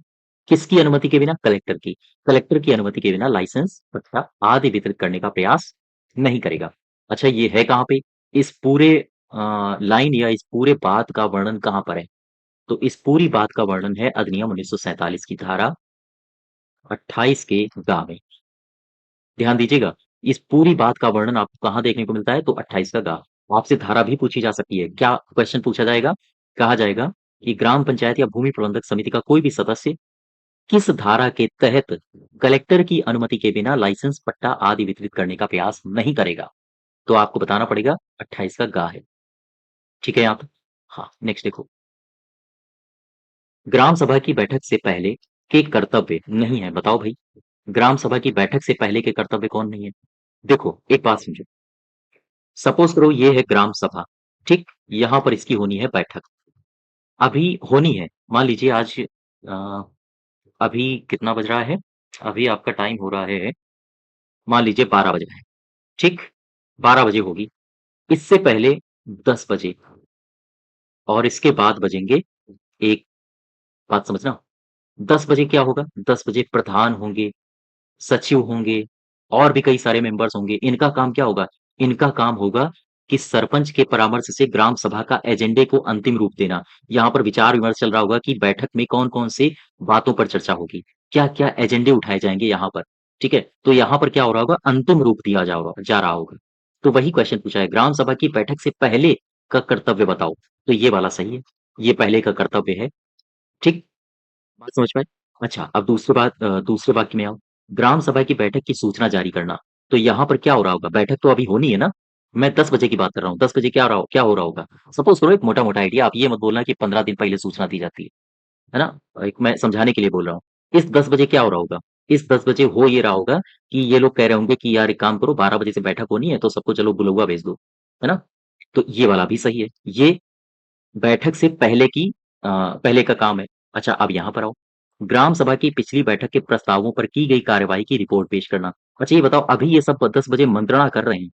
किसकी अनुमति के बिना? कलेक्टर की। कलेक्टर की अनुमति के बिना लाइसेंस पट्टा आदि वितरित करने का प्रयास नहीं करेगा। अच्छा, ये है कहाँ पे? इस पूरे लाइन या इस पूरे बात का वर्णन कहाँ पर है? तो इस पूरी बात का वर्णन है अधिनियम 1947 की धारा 28 के गा में। ध्यान दीजिएगा, इस पूरी बात का वर्णन आपको कहाँ देखने को मिलता है? तो 28 का गा। आपसे धारा भी पूछी जा सकती है। क्या क्वेश्चन पूछा जाएगा? कहा जाएगा कि ग्राम पंचायत या भूमि प्रबंधक समिति का कोई भी सदस्य किस धारा के तहत कलेक्टर की अनुमति के बिना लाइसेंस पट्टा आदि वितरित करने का प्रयास नहीं करेगा? तो आपको बताना पड़ेगा 28 का गा है। ठीक है यहाँ तक? हाँ, नेक्स्ट देखो, ग्राम सभा की बैठक से पहले के कर्तव्य नहीं है, बताओ भाई। ग्राम सभा की बैठक से पहले के कर्तव्य कौन नहीं है? देखो, एक बात समझो, सपोज करो ये है ग्राम सभा, ठीक, यहां पर इसकी होनी है बैठक, अभी होनी है। मान लीजिए आज अभी कितना बज रहा है? अभी आपका टाइम हो रहा है, मान लीजिए 12 बज रहा है, ठीक, 12 बजे होगी। इससे पहले 10 बजे और इसके बाद बजेंगे एक, बात समझना, 10 बजे क्या होगा? 10 बजे प्रधान होंगे, सचिव होंगे और भी कई सारे मेंबर्स होंगे। इनका काम क्या होगा? इनका काम होगा कि सरपंच के परामर्श से ग्राम सभा का एजेंडे को अंतिम रूप देना। यहाँ पर विचार विमर्श चल रहा होगा कि बैठक में कौन-कौन से बातों पर चर्चा होगी, क्या-क्या एजेंडे उठाए जाएँगे यहाँ पर, ठीक है? तो यहाँ पर क्या हो रहा होगा? अंतिम रूप दिया जा रहा होगा। तो वही क्वेश्चन पूछा है, ग्राम सभा की बैठक से पहले का कर्तव्य बताओ, तो ये वाला सही है, ये पहले का कर्तव्य है, ठीक? बात समझ में आई? अच्छा, अब दूसरे वाक्य में आओ। ग्राम सभा की बैठक की सूचना जारी करना। तो यहाँ पर क्या हो रहा होगा? बैठक तो अभी होनी है ना? मैं 10 बजे की बात कर रहा हूँ। 10 बजे क्या हो रहा होगा? सपोज़ करो एक मोटा-मोटा आइडिया, आप ये मत बोलना कि 15 दिन पहले सूचना दी जाती है ना? एक मैं समझाने के लिए बोल रहा हूँ। इस 10 बजे क्या हो रहा होगा? इस 10 बजे हो ये रहा होगा कि ये लोग कह रहे होंगे कि यार एक काम करो, 12 बजे से बैठक होनी है तो सबको चलो बुलौआ भेज दो, है ना? तो ये वाला भी सही है। ये बैठक से पहले की पहले का काम है। अच्छा, अब यहाँ पर आओ। ग्राम सभा की पिछली बैठक के प्रस्तावों पर की गई कार्यवाही की रिपोर्ट पेश करना। अच्छा, ये बताओ, अभी ये सब 10 बजे मंत्रणा कर रहे हैं,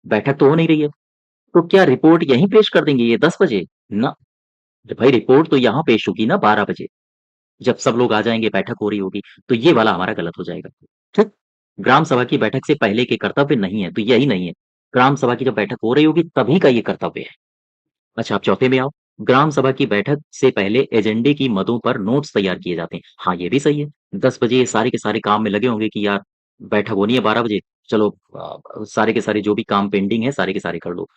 बैठक तो हो नहीं रही है, तो क्या रिपोर्ट यहीं पेश कर देंगे ये 10 बजे? ना, भाई रिपोर्ट तो यहाँ पेश होगी ना 12 बजे, जब सब लोग आ जाएँगे, बैठक हो रही होगी, तो ये वाला हमारा गलत हो जाएगा। ठीक? ग्राम सभा की बैठक से पहले के कर्तव्य नहीं है, तो यही नहीं है। ग्राम सभा की जब बैठक हो रही होगी तभी का ये कर्तव्य है। अच्छा, आप चौथे में आओ। ग्राम सभा की बैठक से पहले एजेंडे की मदों पर नोट्स तैयार किए जाते हैं। हाँ, ये भी सही है। 10 बजे ये सारे के सारे काम में लगे होंगे कि यार बैठक होनी है 12 बजे, चलो सारे के सारे जो भी काम पेंडिंग है सारे के सारे कर लो।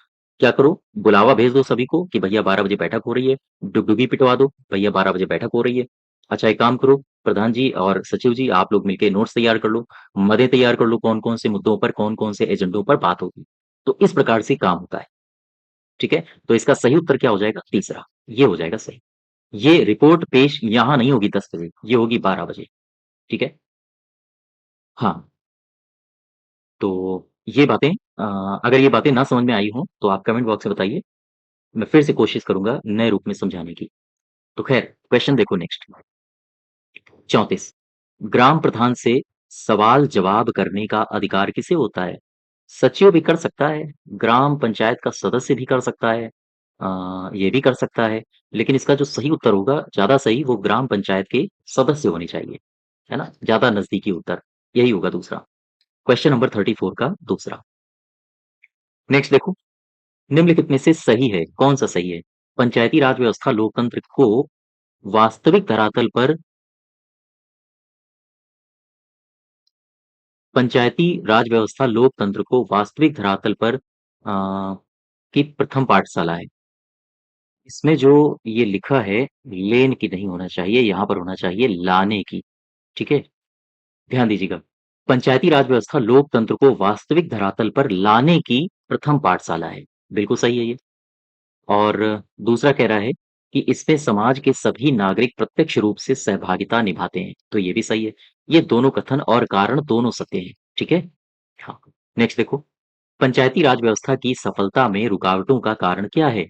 क्या करो? बुलावा भेज दो सभी को कि भैया 12 बजे बैठक हो रही है। डुगडुगी पिटवा दो, भैया 12 बजे बैठक हो रही है। अच्छा, एक काम करो, प्रधान जी और सचिव जी आप लोग मिलके नोट्स तैयार कर लो, मदें तैयार कर लो, कौन-कौन से मुद्दों पर, कौन-कौन से एजेंडों पर बात होगी। तो इस प्रकार से काम होता है। ठीक है? तो इसका सही उत्तर क्या हो जाएगा? तीसरा, ये हो जाएगा सही। ये रिपोर्ट पेश यहाँ नहीं होगी 10 बजे, ये होगी 12 बजे। ठीक है? हाँ, तो ये बातें अगर ये बातें ना समझ में आई हों, तो आप कमेंट बॉक्स में बताइए। मैं फिर से कोशिश करूँगा नए रूप में समझाने की। तो ख़ैर, क्वेश्चन देखो नेक्स्ट, 34, ग्राम प्रधान से सवाल जवाब करने का अधिकार किसे होता है? सचिव भी कर सकता है, ग्राम पंचायत का सदस्य भी कर सकता है, ये भी कर सकता है, लेकिन इसका जो सही उत्तर होगा, ज़्यादा सही, वो ग्राम पंचायत के सदस्य होने चाहिए, है ना? ज़्यादा नज़दीकी उत्तर, यही होगा दूसरा। क्वेश्चन नंबर 34 का दूसरा। नेक्स्ट देखो, निम्नलिखित में से सही है, कौन-सा सही है? पंचायती राज व्यवस्था लोकतंत्र को वास्तविक धरातल पर पंचायती राज व्यवस्था लोकतंत्र को वास्तविक धरातल पर की प्रथम पाठशाला है। इसमें जो ये लिखा है, लेन की नहीं होना चाहिए, यहाँ पर होना चाहिए लाने की, ठीक है? ध्यान दीजिएगा। पंचायती राज व्यवस्था लोकतंत्र को वास्तविक धरातल पर लाने की प्रथम पाठशाला है। बिल्कुल सही है ये। और दूसरा कह रहा है कि इसमें समाज के सभी नागरिक प्रत्यक्ष रूप से सहभागिता निभाते हैं, तो ये भी सही है। ये दोनों कथन और कारण दोनों सत्य हैं, ठीक है? हाँ, नेक्स्ट देखो, पंचायती राज व्यवस्था की सफलता में रुकावटों का कारण क्या है?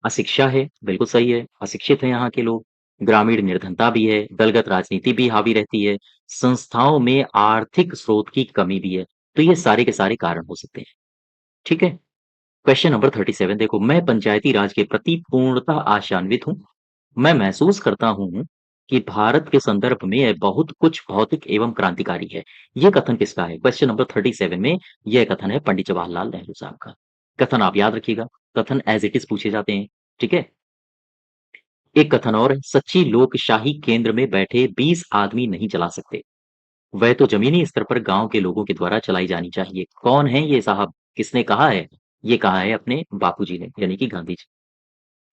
अशिक्षा है, बिल्कुल सही है, अशिक्षित हैं यहाँ के लोग, ग्रामीण निर्धनता भी है, दलगत राजनीति भी हावी रहती है, संस्थाओं में आर्थिक स्रोत की कमी भी है, तो ये सारे के सारे कारण हो सकते हैं, ठीक है? क्वेश्चन नंबर 37 देखो, मैं पंचायती राज के प्रति पूर्णतः आशान्वित हूँ। मैं महसूस करता हूँ कि भारत के संदर्भ में यह बहुत कुछ भौतिक एवं क्रांतिकारी है। ये कथन किसका है? क्वेश्चन नंबर 37 में यह कथन है पंडित जवाहरलाल नेहरू साहब का। कथन आप याद रखिएगा, कथन एज इट इज पूछे जाते हैं, ठीक है? एक कथन और है, सच्ची लोकशाही केंद्र में बैठे 20 आदमी नहीं चला सकते। वह तो जमीनी स्तर पर गांव के लोगों के द्वारा चलाई जानी चाहिए। कौन है ये साहब? किसने कहा है? ये कहा है अपने बापूजी ने, यानी कि गांधी जी,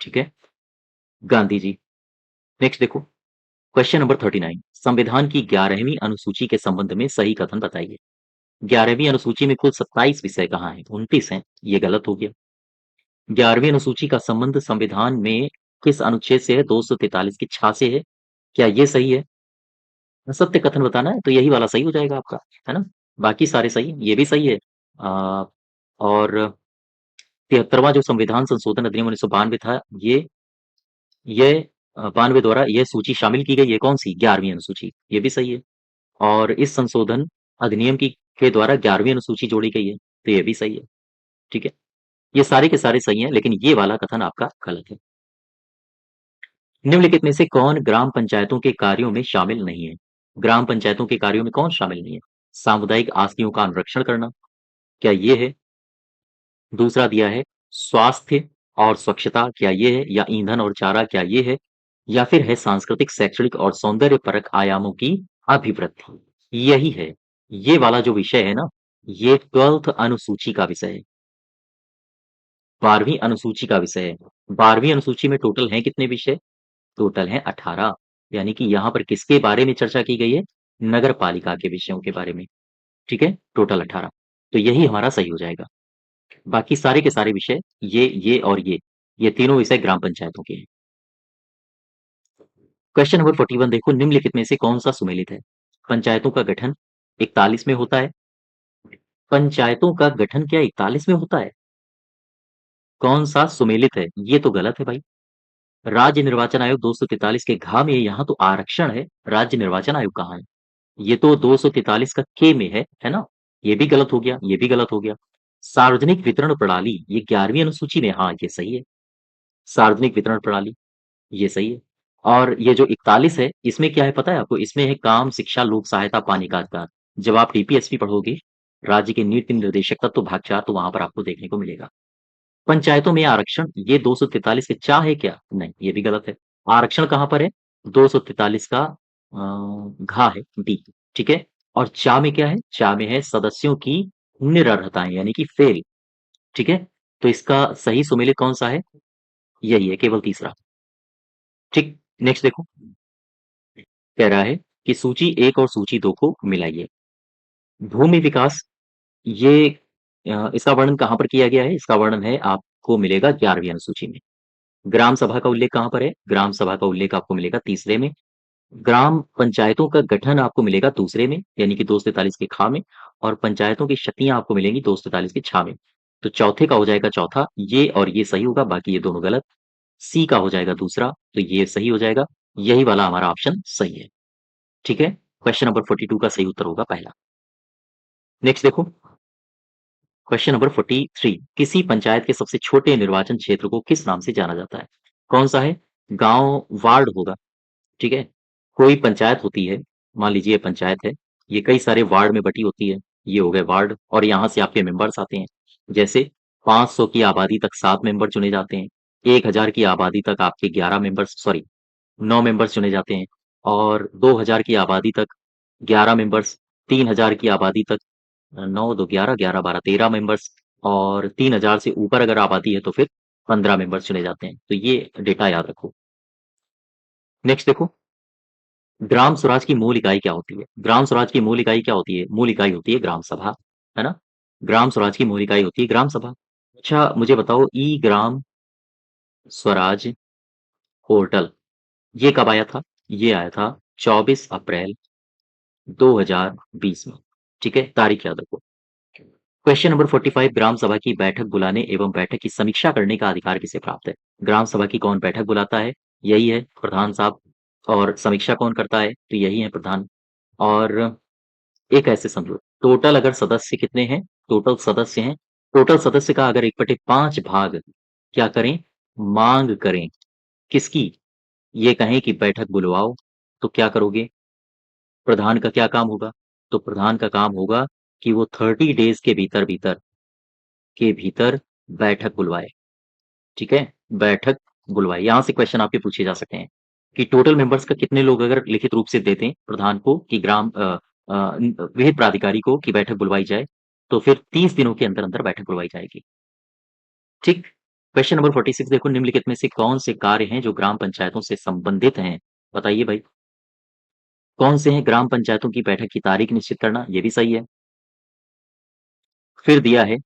ठीक है? गांधी जी। नेक्स्ट देखो, क्वेश्चन नंबर 39, संविधान की 11वीं अनुसूची के संबंध में सही कथन बताइए। 11वीं अनुसूची में कुल 27 विषय कहाँ हैं? 29 हैं, ये गलत हो गया। 11वीं अनुसूची का संबंध संविधान में किस अनुच्छेद से है? 243 की छा से है। क्या ये सही है? सत्य कथन बताना है तो यही वाला सही हो जाएगा आपका, है ना? बाकी सारे सही हैं, ये भी सही है। और 73वां जो संविधान संशोधन अधिनियम 1992 था, ये 92 द्वारा यह सूची शामिल की गई है, कौन-सी? 11वीं अनुसूची, ये भी सही है। और इस संशोधन अधिनियम की के द्वारा 11वीं अनुसूची जोड़ी गई है, तो ये भी सही है, ठीक है? ये सारे के सारे सही हैं, लेकिन ये वाला कथन आपका गलत है। निम्नलिखित में से कौन ग्राम पंचायतों के कार्यों में शामिल नहीं है? ग्राम पंचायतों के कार्यों में कौन शामिल नहीं है? सामुदायिक आस्तियों का अनुरक्षण करना, क्या ये है? दूसरा दिया है स्वास्थ्य और स्वच्छता, क्या ये है? या ईंधन और चारा, क्या ये है? या फिर है सांस्कृतिक, शैक्षणिक और सौंदर्य परक आयामों की अभिवृद्धि, यही है। ये वाला जो विषय है ना, ये 12th अनुसूची का विषय है, 12वीं अनुसूची का विषय है। 12वीं अनुसूची में टोटल हैं कितने विषय? टोटल हैं 18, यानी कि यहाँ पर किसके बारे में चर्चा की गई है? नगर पालिका के विषयों के बारे में, ठीक है? टोटल 18, तो यही हमारा सही हो जाएगा। बाकी सारे के सारे विषय ये और ये तीनों विषय ग्राम पंचायतों के हैं। क्वेश्चन नंबर 41 देखो, निम्नलिखित में से कौन सा सुमेलित है? पंचायतों का गठन 41 में होता है। पंचायतों का गठन क्या 41 में होता है? कौन सा सुमेलित है? ये तो गलत है भाई। राज्य निर्वाचन आयोग 243 के घ में, यहाँ तो आरक्षण है, राज्य निर्वाचन आयोग कहाँ है? ये तो 243 का के में है ना? ये भी गलत हो गया, ये भी गलत हो गया। सार्वजनिक वितरण प्रणाली, ये 11वीं अनुसूची में, हाँ ये सही है। सार्वजनिक वितरण प्रणाली, ये सही है। और ये जो 41 है, इसमें क्या है पता है आपको? इसमें है काम, शिक्षा, लोक सहायता पाने का अधिकार। जब आप टीपीएसपी पढ़ोगे, राज्य के नीति निर्देशक तत्व भाग 4, तो वहां पर आपको देखने को मिलेगा। पंचायतों में आरक्षण, ये 243 के चा है क्या? नहीं, ये भी गलत है। आरक्षण कहाँ पर है? 243 का घा है, डी, ठीक है? और चा में क्या है? चा में है सदस्यों की निरर्हताएं, यानी कि फेल, ठीक है? तो इसका सही सुमेलित कौन सा है? यही है, केवल तीसरा, ठीक। नेक्स्ट देखो, कह रहा है कि सूची 1 और सूची 2 को मिलाइए। भूमि विकास, ये इसका वर्णन कहाँ पर किया गया है? इसका वर्णन है आपको मिलेगा 11वीं अनुसूची में। ग्राम सभा का उल्लेख कहाँ पर है? ग्राम सभा का उल्लेख आपको मिलेगा तीसरे में। ग्राम पंचायतों का गठन आपको मिलेगा दूसरे में, यानी कि 243 के खा में। और पंचायतों की क्षतियां आपको मिलेंगी 243 के छा में। तो चौथे का हो जाएगा चौथा, ये और ये सही होगा, बाकी ये दोनों गलत। सी का हो जाएगा दूसरा, तो ये सही हो जाएगा। यही वाला हमारा ऑप्शन सही है, ठीक है? क्वेश्चन नंबर 42 का सही उत्तर होगा पहला। नेक्स्ट देखो, क्वेश्चन नंबर 43, किसी पंचायत के सबसे छोटे निर्वाचन क्षेत्र को किस नाम से जाना जाता है? कौन सा है? गांव, वार्ड होगा, ठीक है। कोई पंचायत होती है, मान लीजिए ये पंचायत है, ये कई सारे वार्ड में बटी होती है, ये हो गए वार्ड, और यहाँ से आपके मेंबर्स आते हैं। जैसे 500 की आबादी तक 7 मेंबर चुने जाते हैं, 1000 की आबादी तक आपके 11 मेंबर्स, सॉरी 9 मेंबर्स चुने जाते हैं, और 2000 की आबादी तक 11 मेंबर्स, 3000 की आबादी तक 9 2 11 11 12 13 मेंबर्स, और 3000 से ऊपर अगर आबादी है तो फिर 15 मेंबर्स चुने जाते हैं। तो ये डेटा याद रखो। नेक्स्ट देखो, ग्राम स्वराज की मूल इकाई क्या होती है? ग्राम स्वराज की मूल इकाई क्या होती है? मूल इकाई होती है ग्राम सभा, है ना? ग्राम स्वराज की मूल इकाई होती है ग्राम सभा। अच्छा मुझे बताओ, ई ग्राम स्वराज पोर्टल ये कब आया था? ये आया था 24 अप्रैल 2020 में, ठीक है, तारीख याद रखो। क्वेश्चन नंबर 45, ग्राम सभा की बैठक बुलाने एवं बैठक की समीक्षा करने का अधिकार किसे प्राप्त है? ग्राम सभा की कौन बैठक बुलाता है? यही है प्रधान साहब। और समीक्षा कौन करता है? तो यही है प्रधान। और एक ऐसे समझो, टोटल अगर सदस्य कितने हैं? टोटल सदस्य हैं, टोटल सदस्य का अगर 1/5 भाग क्या करें? मांग करें। किसकी? ये कहें कि बैठक बुलवाओ, तो क्या करोगे? प्रधान का क्या काम होगा? तो प्रधान का काम होगा कि वो 30 डेज के भीतर भीतर के भीतर बैठक बुलवाए, ठीक है, बैठक बुलवाए। यहां से क्वेश्चन आपके पूछे जा सकते हैं कि टोटल मेंबर्स का कितने लोग अगर लिखित रूप से देते प्रधान को कि विहित प्राधिकारी को कि बैठक बुलवाई जाए, तो फिर 30 दिनों के अंदर अंदर बैठक बुलवाई जाएगी, ठीक। क्वेश्चन नंबर 46 देखो, निम्नलिखित में से कौन से कार्य हैं जो ग्राम पंचायतों से संबंधित हैं? बताइए भाई, कौन से हैं? ग्राम पंचायतों की बैठक की तारीख निश्चित करना, ये भी सही है। फिर दिया है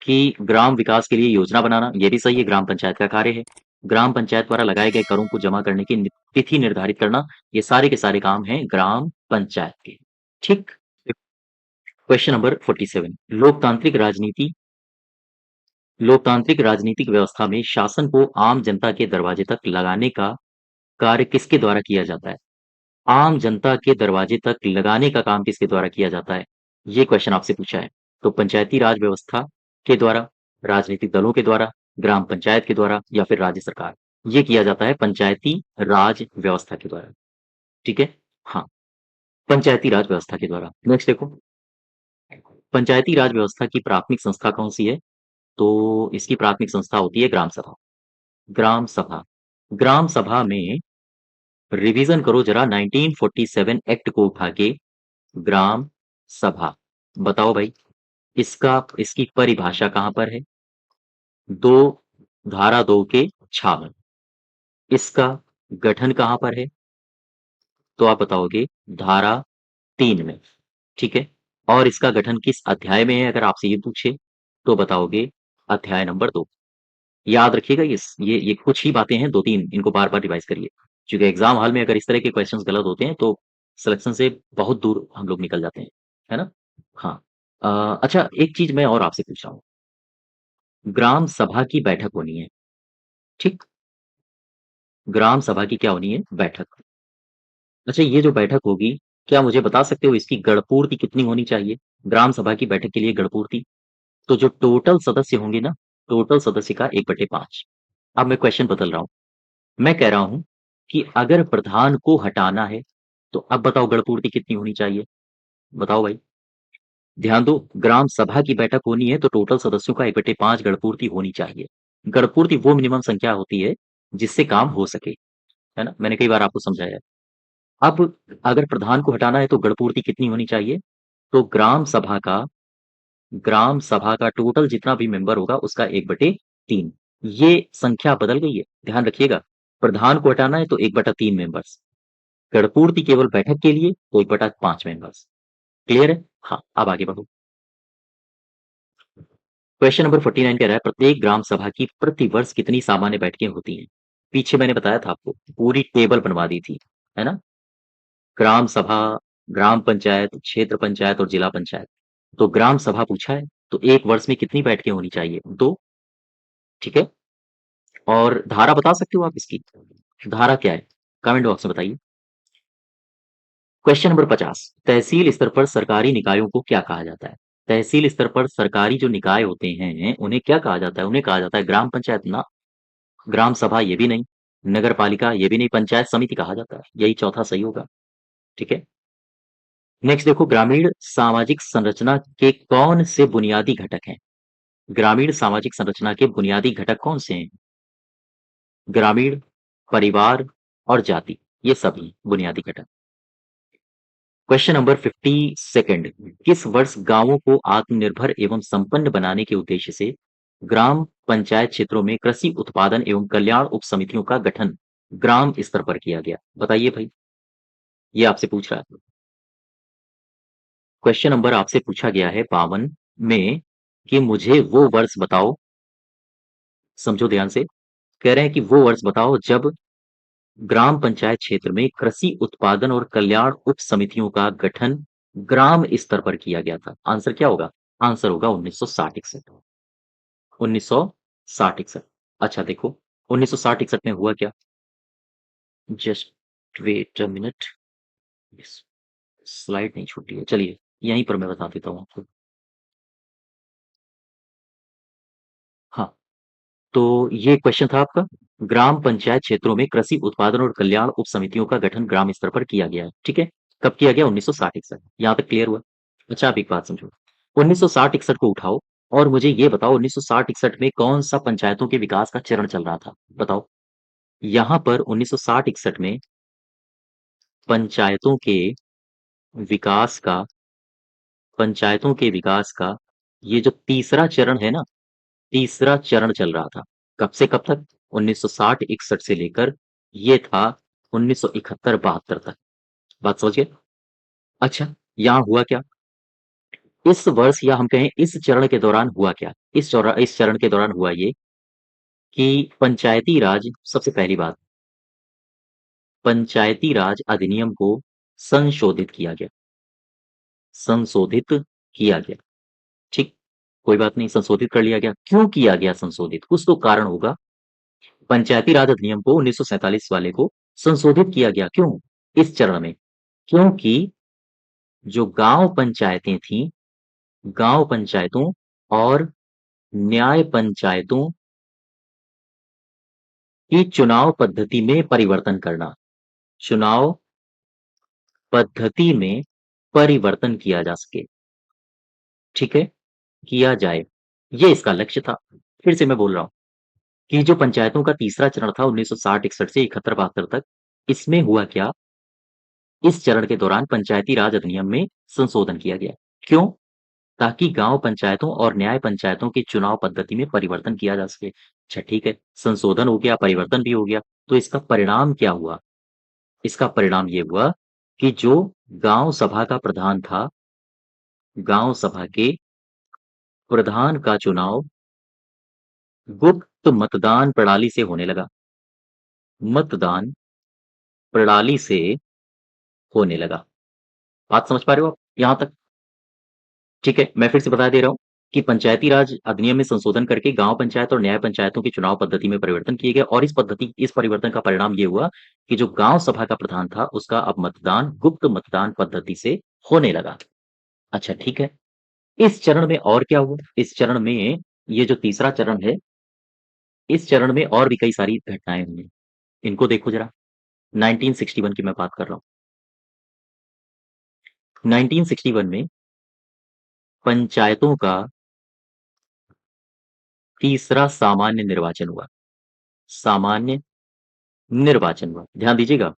कि ग्राम विकास के लिए योजना बनाना, ये भी सही है, ग्राम पंचायत का कार्य है। ग्राम पंचायत द्वारा लगाए गए करों को जमा करने की तिथि निर्धारित करना, ये सारे के सारे काम हैं ग्राम पंचायत के, ठीक। क्वेश्चन नंबर 47, लोकतांत्रिक राजनीतिक व्यवस्था में शासन को आम जनता के दरवाजे तक लगाने का कार्य किसके द्वारा किया जाता है? आम जनता के दरवाजे तक लगाने का काम किसके द्वारा किया जाता है? ये क्वेश्चन आपसे पूछा है। तो पंचायती राज व्यवस्था के द्वारा, राजनीतिक दलों के द्वारा, ग्राम पंचायत के द्वारा, या फिर राज्य सरकार। ये किया जाता है पंचायती राज व्यवस्था के द्वारा, ठीक है। हाँ, पंचायती राज व्यवस्था के द्वारा। नेक्स्ट देखो, पंचायती राज व्यवस्था की प्राथमिक संस्था कौन सी है? तो इसकी प्राथमिक संस्था होती है ग्राम सभा। ग्राम सभा, ग्राम सभा में रिवीजन करो जरा 1947 एक्ट को उठा के। ग्राम सभा, बताओ भाई, इसकी परिभाषा कहां पर है? दो, धारा 2 के 56। इसका गठन कहां पर है? तो आप बताओगे धारा 3 में, ठीक है। और इसका गठन किस अध्याय में है अगर आपसे ये पूछे, तो बताओगे अध्याय नंबर 2। याद रखिएगा, ये कुछ ही बातें हैं, 2-3 इनको बार बार रिवाइज करिए, क्योंकि एग्जाम हॉल में अगर इस तरह के क्वेश्चंस गलत होते हैं तो सिलेक्शन से बहुत दूर हम लोग निकल जाते हैं, है ना? हाँ। अच्छा एक चीज मैं और आपसे पूछ रहा हूँ, ग्राम सभा की बैठक होनी है, ठीक। ग्राम सभा की क्या होनी है? बैठक। अच्छा ये जो बैठक होगी, क्या मुझे बता सकते हो इसकी गणपूर्ति कितनी होनी चाहिए? ग्राम सभा की बैठक के लिए गणपूर्ति, तो जो टोटल सदस्य होंगे ना, टोटल सदस्य का 1/5। अब मैं क्वेश्चन बदल रहा हूं, मैं कह रहा हूं कि अगर प्रधान को हटाना है, तो अब बताओ गणपूर्ति कितनी होनी चाहिए? बताओ भाई, ध्यान दो, ग्राम सभा की बैठक होनी है तो टोटल सदस्यों का 1/5 गणपूर्ति होनी चाहिए। गणपूर्ति वो मिनिमम संख्या होती है जिससे काम हो सके, है ना? मैंने कई बार आपको समझाया है। अब अगर प्रधान को हटाना है तो गणपूर्ति कितनी होनी चाहिए? तो ग्राम सभा का टोटल जितना भी मेंबर होगा उसका 1/3। ये संख्या बदल गई है, ध्यान रखिएगा। प्रधान को हटाना है तो 1/3 मेंबर्स, गणपूर्ति केवल बैठक के लिए तो 1/5 मेंबर्स। क्लियर है? हाँ, अब आगे बढ़ो। क्वेश्चन नंबर 49 कह रहा है, प्रत्येक ग्राम सभा की प्रति वर्ष कितनी सामान्य बैठकें होती हैं? पीछे मैंने बताया था आपको, पूरी टेबल बनवा दी थी, है ना? ग्राम सभा, ग्राम पंचायत, क्षेत्र पंचायत और जिला पंचायत। तो ग्राम सभा पूछा है, तो एक वर्ष में कितनी बैठकें होनी चाहिए? 2, ठीक है। और धारा बता सकते हो आप इसकी? धारा क्या है? कमेंट बॉक्स में बताइए। क्वेश्चन नंबर 50, तहसील स्तर पर सरकारी निकायों को क्या कहा जाता है? तहसील स्तर पर सरकारी जो निकाय होते हैं, उन्हें क्या कहा जाता है? उन्हें कहा जाता है ग्राम पंचायत ना, ग्राम सभा ये भी नहीं, नगर पालिका ये भी नहीं, पंचायत समिति कहा जाता है। यही चौथा सही होगा। ठीक है। नेक्स्ट देखो, ग्रामीण सामाजिक संरचना के कौन से बुनियादी घटक हैं? ग्रामीण सामाजिक संरचना के बुनियादी घटक कौन से हैं? ग्रामीण, परिवार और जाति, ये सभी बुनियादी घटक। क्वेश्चन नंबर 52, किस वर्ष गांवों को आत्मनिर्भर एवं संपन्न बनाने के उद्देश्य से ग्राम पंचायत क्षेत्रों में कृषि उत्पादन एवं कल्याण उप समितियों का गठन ग्राम स्तर पर किया गया? बताइए भाई, ये आपसे पूछ रहा है। क्वेश्चन नंबर आपसे पूछा गया है 52 में कि मुझे वो वर्ष बताओ, समझो ध्यान से। कह रहे हैं कि वो वर्ष बताओ जब ग्राम पंचायत क्षेत्र में कृषि उत्पादन और कल्याण उप समितियों का गठन ग्राम स्तर पर किया गया था। आंसर क्या होगा? आंसर होगा 1960-61। 1960-61। अच्छा देखो, 1960-61 में हुआ क्या? Just wait a minute, slide नहीं छूटी है, चलिए यहीं पर मैं बता देता हूँ आपको। हाँ, तो ये क्वेश्चन था आपका, ग्राम पंचायत क्षेत्रों में कृषि उत्पादन और कल्याण उप समितियों का गठन ग्राम स्तर पर किया गया है। ठीक है। कब किया गया? 1960-61। यहाँ तक क्लियर हुआ? अच्छा, आप एक बात समझो, 1960-61 को उठाओ और मुझे ये बताओ 1960-61 में कौन सा पंचायतों के विकास का चरण चल रहा था? बताओ। यहाँ पर 1960-61 में पंचायतों के विकास का पंचायतों के विकास का ये जो तीसरा चरण है ना, तीसरा चरण चल रहा था। कब से कब तक? 1960-61 से लेकर ये था 1971-72 तक। बात समझ गए? अच्छा, यहाँ हुआ क्या? इस वर्ष या हम कहें इस चरण के दौरान हुआ क्या? इस चरण के दौरान हुआ ये कि पंचायती राज, सबसे पहली बात, पंचायती राज अधिनियम को संशोधित किया गया। संशोधित किया गया। ठीक, कोई बात नहीं, संशोधित कर लिया गया। क्यों किया गया संशोधित? कुछ तो कारण होगा। पंचायती राज अधिनियम को 1947 वाले को संशोधित किया गया। क्यों? इस चरण में, क्योंकि जो गांव पंचायतें थीं, गांव पंचायतों और न्याय पंचायतों की चुनाव पद्धति में परिवर्तन करना, चुनाव पद्धति में परिवर्तन किया जा सके। ठीक है, किया जाए, ये इसका लक्ष्य था। फिर से मैं बोल रहा हूं कि जो पंचायतों का तीसरा चरण था 1960-61 से 71-72 तक, इसमें हुआ क्या? इस चरण के दौरान पंचायती राज अधिनियम में संशोधन किया गया। क्यों? ताकि गांव पंचायतों और न्याय पंचायतों की चुनाव पद्धति में परिवर्तन किया जा सके। अच्छा ठीक है, संशोधन हो गया, परिवर्तन भी हो गया, तो इसका परिणाम क्या हुआ? इसका परिणाम ये हुआ कि जो गांव सभा का प्रधान था, गांव सभा के प्रधान का चुनाव गुप्त मतदान प्रणाली से होने लगा। मतदान प्रणाली से होने लगा। बात समझ पा रहे हो आप यहां तक? ठीक है, मैं फिर से बता दे रहा हूँ कि पंचायती राज अधिनियम में संशोधन करके गांव पंचायत और न्याय पंचायतों की चुनाव पद्धति में परिवर्तन किए गए और इस परिवर्तन का परिणाम ये हुआ कि जो गांव सभा का प्रधान था, उसका अब मतदान गुप्त मतदान पद्धति से होने लगा। अच्छा ठीक है, इस चरण में और क्या हुआ? इस चरण में, ये जो तीसरा चरण है, इस चरण में और भी कई सारी घटनाएं हुई। इनको देखो जरा। 1961 की मैं बात कर रहा हूँ। 1961 में पंचायतों का तीसरा सामान्य निर्वाचन हुआ। सामान्य निर्वाचन हुआ, ध्यान दीजिएगा।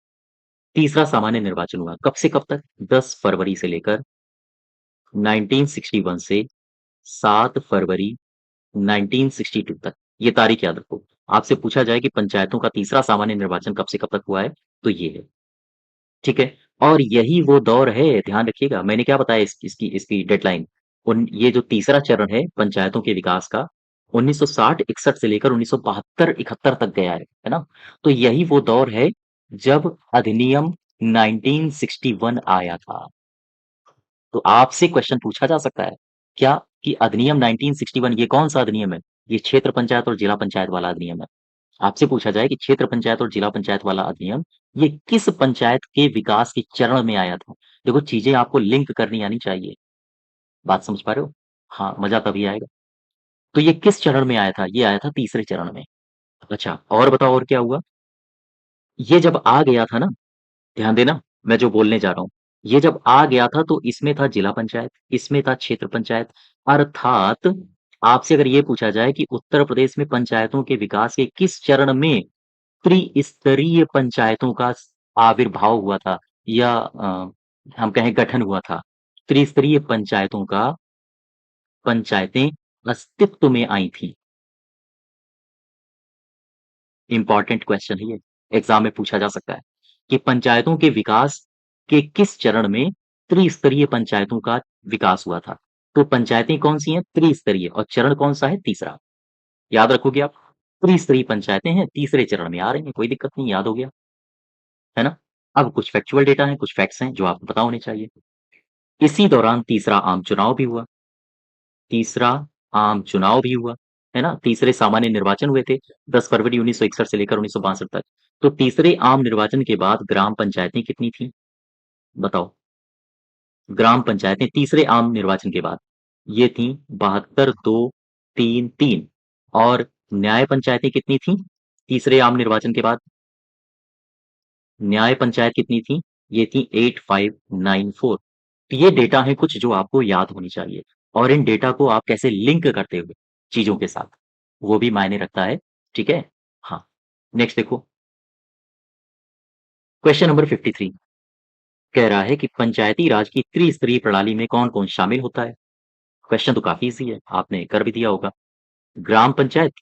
तीसरा सामान्य निर्वाचन हुआ। कब से कब तक? 10 फरवरी से लेकर 1961 से 7 फरवरी 1962 तक। ये तारीख याद रखो। आपसे पूछा जाए कि पंचायतों का तीसरा सामान्य निर्वाचन कब से कब तक हुआ है, तो ये है। ठीक है, और यही वो दौर है, ध्यान रखिएगा, मैंने क्या बताया इसकी इसकी डेडलाइन। ये जो तीसरा चरण है पंचायतों के विकास का, 1960-61 से लेकर 1972-71 तक गया है ना? तो यही वो दौर है जब अधिनियम 1961 आया था। तो आपसे क्वेश्चन पूछा जा सकता है क्या कि अधिनियम 1961 ये कौन सा अधिनियम है? ये क्षेत्र पंचायत और जिला पंचायत वाला अधिनियम है। आपसे पूछा जाए कि क्षेत्र पंचायत और जिला पंचायत वाला अधिनियम ये किस पंचायत के विकास के चरण में आया था? देखो चीजें आपको लिंक करनी आनी चाहिए। बात समझ पा रहे हो? हाँ, मजा तभी आएगा। तो ये किस चरण में आया था? ये आया था तीसरे चरण में। अच्छा, और बताओ और क्या हुआ? ये जब आ गया था ना, ध्यान देना, मैं जो बोलने जा रहा हूँ। ये जब आ गया था तो इसमें था जिला पंचायत, इसमें था क्षेत्र पंचायत। अर्थात आपसे अगर ये पूछा जाए कि उत्तर प्रदेश में पंचायतों के विकास के किस चरण में त्रिस्तरीय पंचायतों का आविर्भाव हुआ था या हम कहें गठन हुआ था। त्रिस्तरीय पंचायतों का पंचायतें अस्तित्व में आई थी। इंपॉर्टेंट क्वेश्चन है ये, एग्जाम में पूछा जा सकता है कि पंचायतों के विकास के किस चरण में त्रिस्तरीय पंचायतों का विकास हुआ था। तो पंचायतें कौन सी हैं? त्रिस्तरीय। और चरण कौन सा है? तीसरा। याद रखोगे आप? त्रिस्तरीय पंचायतें हैं, तीसरे चरण में आ रही हैं, कोई दिक्कत नहीं, याद हो गया है ना? अब कुछ फैक्चुअल डेटा है, कुछ फैक्ट्स हैं जो आपको पता होने चाहिए। इसी दौरान तीसरा आम चुनाव भी हुआ। तीसरा आम चुनाव भी हुआ, है ना? तीसरे सामान्य निर्वाचन हुए थे 10 फरवरी 1961 से लेकर 1962 तक। तो तीसरे आम निर्वाचन के बाद ग्राम पंचायतें कितनी थी? बताओ। ग्राम पंचायतें तीसरे आम निर्वाचन के बाद ये थी 72,2,3,3। और न्याय पंचायतें कितनी थी तीसरे आम निर्वाचन के बाद? न्याय पंचायत कितनी थी? ये थी 8594। तो ये डेटा है कुछ जो आपको याद होनी चाहिए, और इन डेटा को आप कैसे लिंक करते हुए चीजों के साथ, वो भी मायने रखता है। ठीक है? हाँ। नेक्स्ट देखो, क्वेश्चन नंबर 53 कह रहा है कि पंचायती राज की त्रिस्तरीय प्रणाली में कौन कौन शामिल होता है? क्वेश्चन तो काफी इजी है, आपने कर भी दिया होगा। ग्राम पंचायत,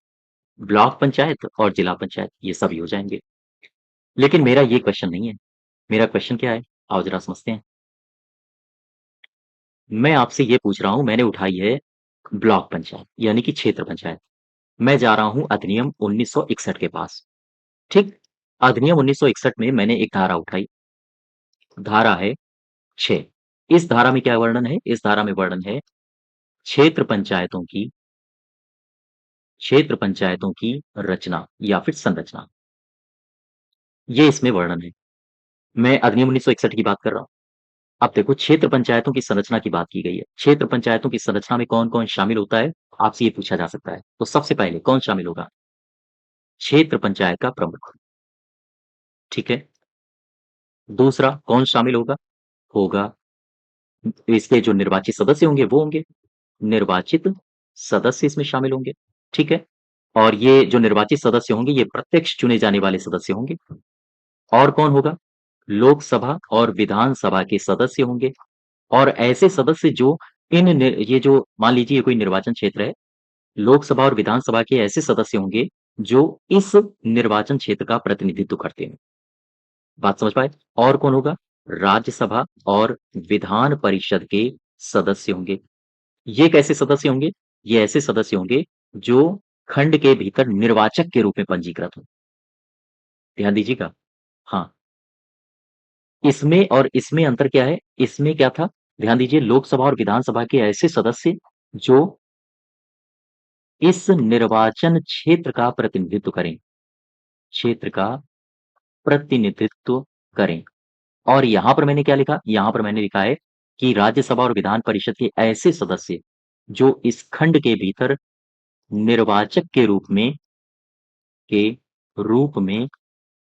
ब्लॉक पंचायत और जिला पंचायत, ये सभी हो जाएंगे। लेकिन मेरा ये क्वेश्चन नहीं है। मेरा क्वेश्चन क्या है? आओ जरा समझते हैं। मैं आपसे ये पूछ रहा हूं, मैंने उठाई है ब्लॉक पंचायत यानी कि क्षेत्र पंचायत। मैं जा रहा हूं अधिनियम 1961 के पास। ठीक? अधिनियम 1961 में मैंने एक धारा उठाई। धारा है 6। इस धारा में क्या वर्णन है? इस धारा में वर्णन है क्षेत्र पंचायतों की रचना या फिर संरचना। ये इसमें वर्णन है। मैं अधिनियम 1961 की बात कर रहा हूं। अब देखो, क्षेत्र पंचायतों की संरचना की बात की गई है। क्षेत्र पंचायतों की संरचना में कौन कौन शामिल होता है? आपसे ये पूछा जा सकता है। तो सबसे पहले कौन शामिल होगा? क्षेत्र पंचायत का प्रमुख। ठीक है? दूसरा कौन शामिल होगा? होगा इसके जो निर्वाचित सदस्य होंगे वो होंगे। निर्वाचित सदस्य इसमें शामिल होंगे। ठीक है? और ये जो निर्वाचित सदस्य होंगे ये प्रत्यक्ष चुने जाने वाले सदस्य होंगे। और कौन होगा? लोकसभा और विधानसभा के सदस्य होंगे। और ऐसे सदस्य जो ये जो मान लीजिए कोई निर्वाचन क्षेत्र है, लोकसभा और विधानसभा के ऐसे सदस्य होंगे जो इस निर्वाचन क्षेत्र का प्रतिनिधित्व करते हैं। बात समझ पाए? और कौन होगा? राज्यसभा और विधान परिषद के सदस्य होंगे। ये कैसे सदस्य होंगे? ये ऐसे सदस्य होंगे जो खंड के भीतर निर्वाचक के रूप में पंजीकृत हो। ध्यान दीजिएगा। हाँ, इसमें और इसमें अंतर क्या है? इसमें क्या था? ध्यान दीजिए, लोकसभा और विधानसभा के ऐसे सदस्य जो इस निर्वाचन क्षेत्र का प्रतिनिधित्व करें, क्षेत्र का प्रतिनिधित्व करें। और यहां पर मैंने क्या लिखा? यहां पर मैंने लिखा है कि राज्यसभा और विधान परिषद के ऐसे सदस्य जो इस खंड के भीतर निर्वाचक के रूप में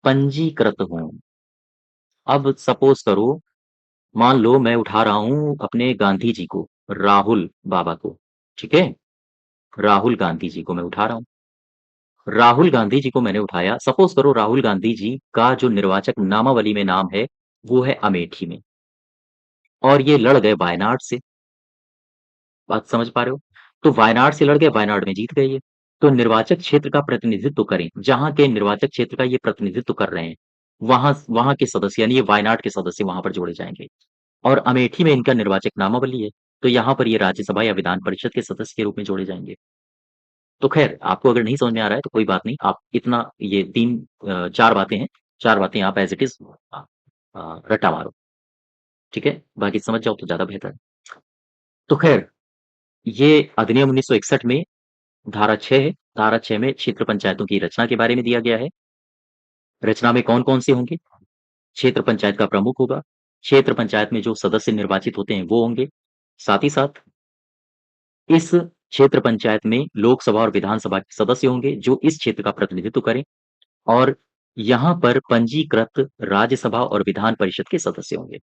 पंजीकृत हों। अब सपोज करो, मान लो मैं उठा रहा हूं अपने गांधी जी को, राहुल बाबा को। ठीक है? राहुल गांधी जी को मैं उठा रहा हूं। राहुल गांधी जी को मैंने उठाया। सपोज करो राहुल गांधी जी का जो निर्वाचक नामावली में नाम है वो है अमेठी में, और ये लड़ गए वायनाड से। बात समझ पा रहे हो? तो वायनाड से लड़ गए, वायनाड में जीत गए ये। तो निर्वाचक क्षेत्र का प्रतिनिधित्व करें, जहां के निर्वाचक क्षेत्र का ये प्रतिनिधित्व कर रहे हैं, वहां वहां के सदस्य यानी ये वायनाड के सदस्य वहां पर जोड़े जाएंगे। और अमेठी में इनका निर्वाचक नामावली है, तो यहाँ पर ये राज्यसभा या विधान परिषद के सदस्य के रूप में जोड़े जाएंगे। तो खैर, आपको अगर नहीं समझ में आ रहा है तो कोई बात नहीं, आप इतना ये 4 बातें हैं, 4 बातें आप एज़ इट इज़ रट्टा मारो। ठीक है? बाकी समझ जाओ तो ज़्यादा बेहतर है। तो खैर, ये अधिनियम 1961 में धारा 6 है। धारा 6 में क्षेत्र पंचायतों की रचना के बारे में दिया गया है। रचना में कौन-कौन से होंगे? क्षेत्र पंचायत का प्रमुख होगा, क्षेत्र पंचायत में जो सदस्य निर्वाचित होते हैं वो होंगे। साथ ही साथ इस क्षेत्र पंचायत में लोकसभा और विधानसभा के सदस्य होंगे जो इस क्षेत्र का प्रतिनिधित्व करें और यहाँ पर पंजीकृत राज्यसभा और विधान परिषद के सदस्य होंगे।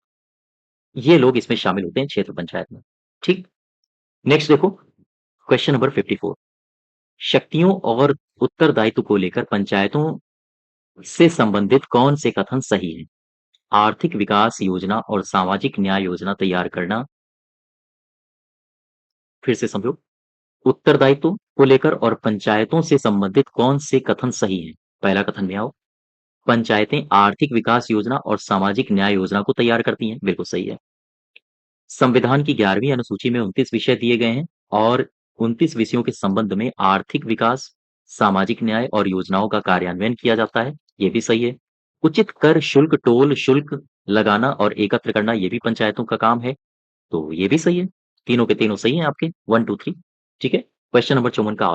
ये लोग इसमें शामिल होते हैं क्षेत्र पंचायत में। ठीक? नेक्स्ट देखो क्वेश्चन नंबर 54 शक्तियों और उत्तरदायित्व को लेकर पंचायतों से संबंधित कौन से कथन सही हैं? आर्थिक विकास योजना और सामाजिक न्याय योजना तैयार करना। फिर से समझो उत्तरदायित्व को लेकर और पंचायतों से संबंधित कौन से कथन सही हैं? पहला कथन में आओ पंचायतें आर्थिक विकास योजना और सामाजिक न्याय योजना को तैयार करती हैं, बिल्कुल सही है। संविधान की 11वीं अनुसूची में 29 विषय दिए गए हैं और 29 विषयों के संबंध में आर्थिक विकास, सामाजिक न्याय और योजनाओं का कार्यान्वयन किया जाता है, ये भी सही है। उचित कर, शुल्क, टोल शुल्क लगाना और एकत्र करना ये भी पंचायतों का काम है, तो ये भी सही है। तीनों के तीनों सही हैं आपके 1, 2, 3 ठीक है। क्वेश्चन नंबर 54 का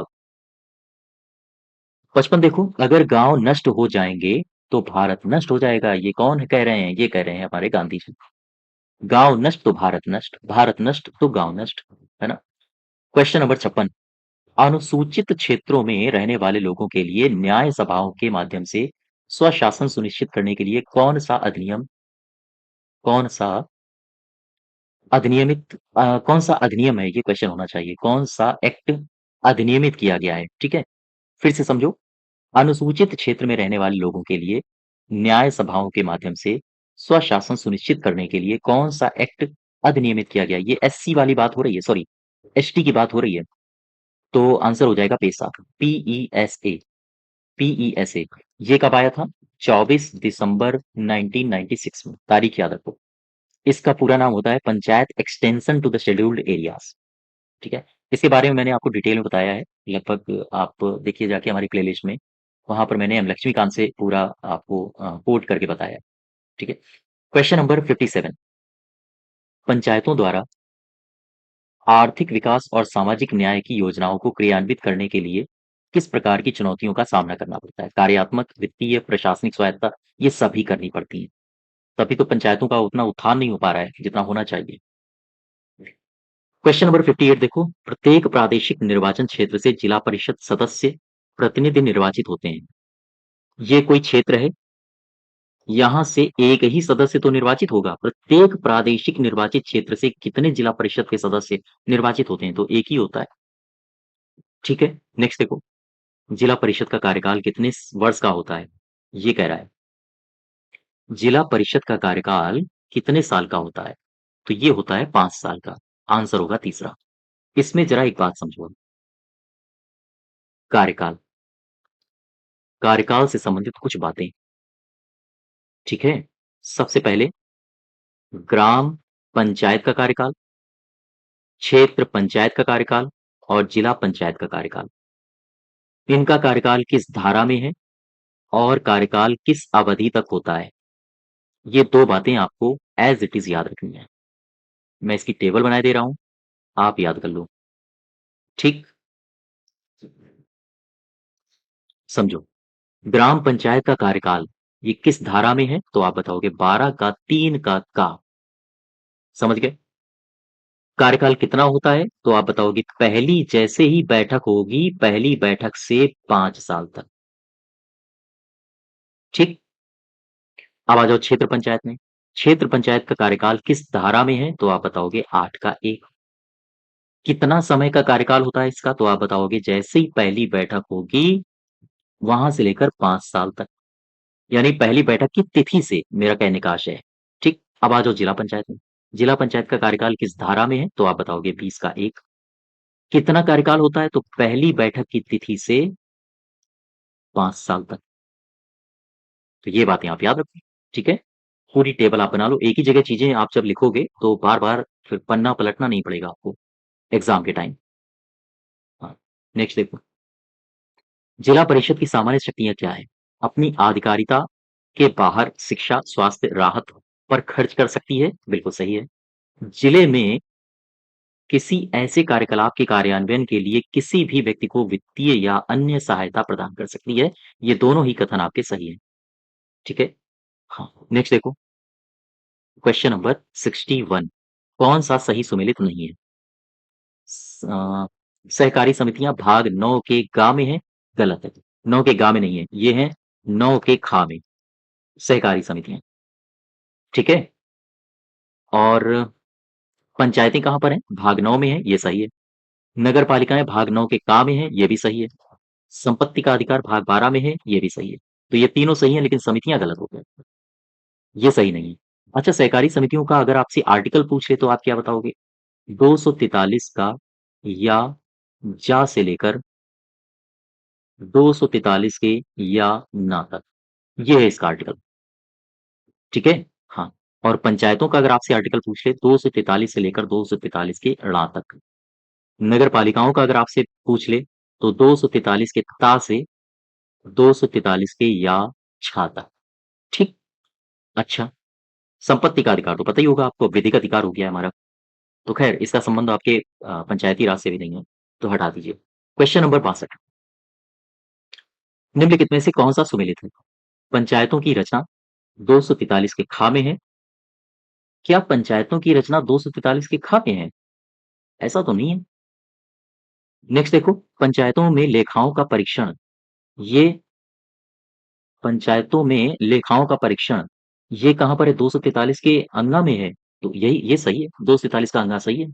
55 देखो अगर गांव नष्ट हो जाएंगे तो भारत नष्ट हो जाएगा। ये कौन कह रहे हैं? ये कह रहे हैं हमारे गांधी जी। गांव नष्ट तो भारत नष्ट तो गांव नष्ट, है ना। क्वेश्चन नंबर 56 अनुसूचित क्षेत्रों में रहने वाले लोगों के लिए न्याय सभाओं के माध्यम से स्वशासन सुनिश्चित करने के लिए कौन सा अधिनियम है? ये क्वेश्चन होना चाहिए। कौन सा एक्ट अधिनियमित किया गया है? ठीक है, फिर से समझो अनुसूचित क्षेत्र में रहने वाले लोगों के लिए न्याय सभाओं के माध्यम से स्वशासन सुनिश्चित करने के लिए कौन सा एक्ट अधिनियमित किया गया? ये एससी वाली बात हो रही है, सॉरी एसटी की बात हो रही है, तो आंसर हो जाएगा पेसा, पीईएसए। पीईएसए ये कब आया था? 24 दिसंबर 1996 में। तारीख याद रखो। इसका पूरा नाम होता है panchayat extension to the scheduled areas. ठीक है, इसके बारे में मैंने आपको डिटेल में बताया है। लगभग आप देखिए जाके हमारी प्लेलिस्ट में, वहां पर मैंने एम लक्ष्मीकांत से पूरा आपको कोट करके बताया है। ठीक है, क्वेश्चन नंबर 57 पंचायतों द्वारा आर्थिक विकास और सामाजिक न्याय की योजनाओं को क्रियान्वित करने के लिए किस प्रकार की चुनौतियों का सामना करना पड़ता है? कार्यात्मक, वित्तीय, प्रशासनिक स्वायत्ता, ये सभी करनी पड़ती है। तभी तो पंचायतों का उतना उत्थान नहीं हो पा रहा है जितना होना चाहिए। क्वेश्चन नंबर 58 देखो प्रत्येक प्रादेशिक निर्वाचन क्षेत्र से जिला परिषद सदस्य प्रतिनिधि निर्वाचित होते हैं। ये कोई क्षेत्र है, यहां से एक ही सदस्य तो निर्वाचित होगा। प्रत्येक प्रादेशिक निर्वाचित क्षेत्र से कितने जिला परिषद के सदस्य निर्वाचित होते हैं? तो एक ही होता है। ठीक है, नेक्स्ट देखो जिला परिषद का कार्यकाल कितने वर्ष का होता है? ये कह रहा है जिला परिषद का कार्यकाल कितने साल का होता है? तो ये होता है 5 साल का। आंसर होगा तीसरा। इसमें जरा एक बात समझो, कार्यकाल कार्यकाल से संबंधित कुछ बातें। ठीक है, सबसे पहले ग्राम पंचायत का कार्यकाल, क्षेत्र पंचायत का कार्यकाल और जिला पंचायत का कार्यकाल। इनका कार्यकाल किस धारा में है और कार्यकाल किस अवधि तक होता है? ये दो बातें आपको एज इट इज याद रखनी है। मैं इसकी टेबल बनाए दे रहा हूं, आप याद कर लो। ठीक, समझो ग्राम पंचायत का कार्यकाल ये किस धारा में है? तो आप बताओगे 12 का 3 का। समझ गए? कार्यकाल कितना होता है? तो आप बताओगे पहली जैसे ही बैठक होगी, पहली बैठक से 5 साल तक। ठीक, अब आ जाओ क्षेत्र पंचायत में। क्षेत्र पंचायत का कार्यकाल किस धारा में है? तो आप बताओगे 8 का 1। कितना समय का कार्यकाल होता है इसका? तो आप बताओगे जैसे ही पहली बैठक होगी वहां से लेकर 5 साल तक, यानी पहली बैठक की तिथि से, मेरा कहने का आशय है। ठीक, अब आ जाओ जिला पंचायत में। जिला पंचायत का कार्यकाल किस धारा में है? तो आप बताओगे 20 का 1। कितना कार्यकाल होता है? तो पहली बैठक की तिथि से 5 साल तक। तो ये बातें आप याद रखो। ठीक है, पूरी टेबल आप बना लो। एक ही जगह चीजें आप जब लिखोगे तो बार बार फिर पन्ना पलटना नहीं पड़ेगा आपको एग्जाम के टाइम। हाँ, नेक्स्ट देखो जिला परिषद की सामान्य शक्तियां क्या है? अपनी आधिकारिता के बाहर शिक्षा, स्वास्थ्य, राहत पर खर्च कर सकती है, बिल्कुल सही है। जिले में किसी ऐसे कार्यकलाप के कार्यान्वयन के लिए किसी भी व्यक्ति को वित्तीय या अन्य सहायता प्रदान कर सकती है। ये दोनों ही कथन आपके सही हैं। ठीक है? हाँ, नेक्स्ट देखो। क्वेश्चन नंबर 61 कौन-सा सही सुमेलित नहीं है? सहकारी समितियाँ भाग 9 के ग में हैं, गलत है। 9 के ग में नहीं है, ये हैं 9 के ख में, सहकारी समितियाँ। ठीक है? और पंचायतें कहाँ पर हैं? भाग 9 में है, ये सही है। नगर पालिकाएँ भाग 9 के क में है, ये भी सही है। संपत्ति का अधिकार भाग 12 में है, ये भी सही है। तो ये तीनों सही हैं, लेकिन समितियाँ गलत हो गए। ये सही नहीं है। अच्छा, सहकारी समितियों का अगर आपसे आर्टिकल पूछ ले तो आप क्या बताओगे? 243 का या जा से लेकर 243 के या ना तक, ये है इसका आर्टिकल। ठीक है? हाँ। और पंचायतों का अगर आपसे आर्टिकल पूछ ले 243 से लेकर 243 के ण तक। नगर पालिकाओं का अगर आपसे पूछ ले तो 243 के ता से 243 के या छ तक। ठीक? अच्छा, संपत्ति का अधिकार तो पता ही होगा आपको, विधिक अधिकार हो गया है हमारा। तो खैर इसका संबंध आपके पंचायती राज से भी नहीं है, तो हटा दीजिए। क्वेश्चन नंबर 62 निम्नलिखित में से कौन-सा सुमेलित है? पंचायतों की रचना 243 के ख में है। क्या पंचायतों की रचना 243 के ख में है? ऐसा तो नहीं है। नेक्स्ट देखो, पंचायतों में लेखाओं का परीक्षण, ये पंचायतों में लेखाओं का परीक्षण, ये कहाँ पर है? 243 के अंगा में है। तो यही ये सही है, 243 का अंगा सही है।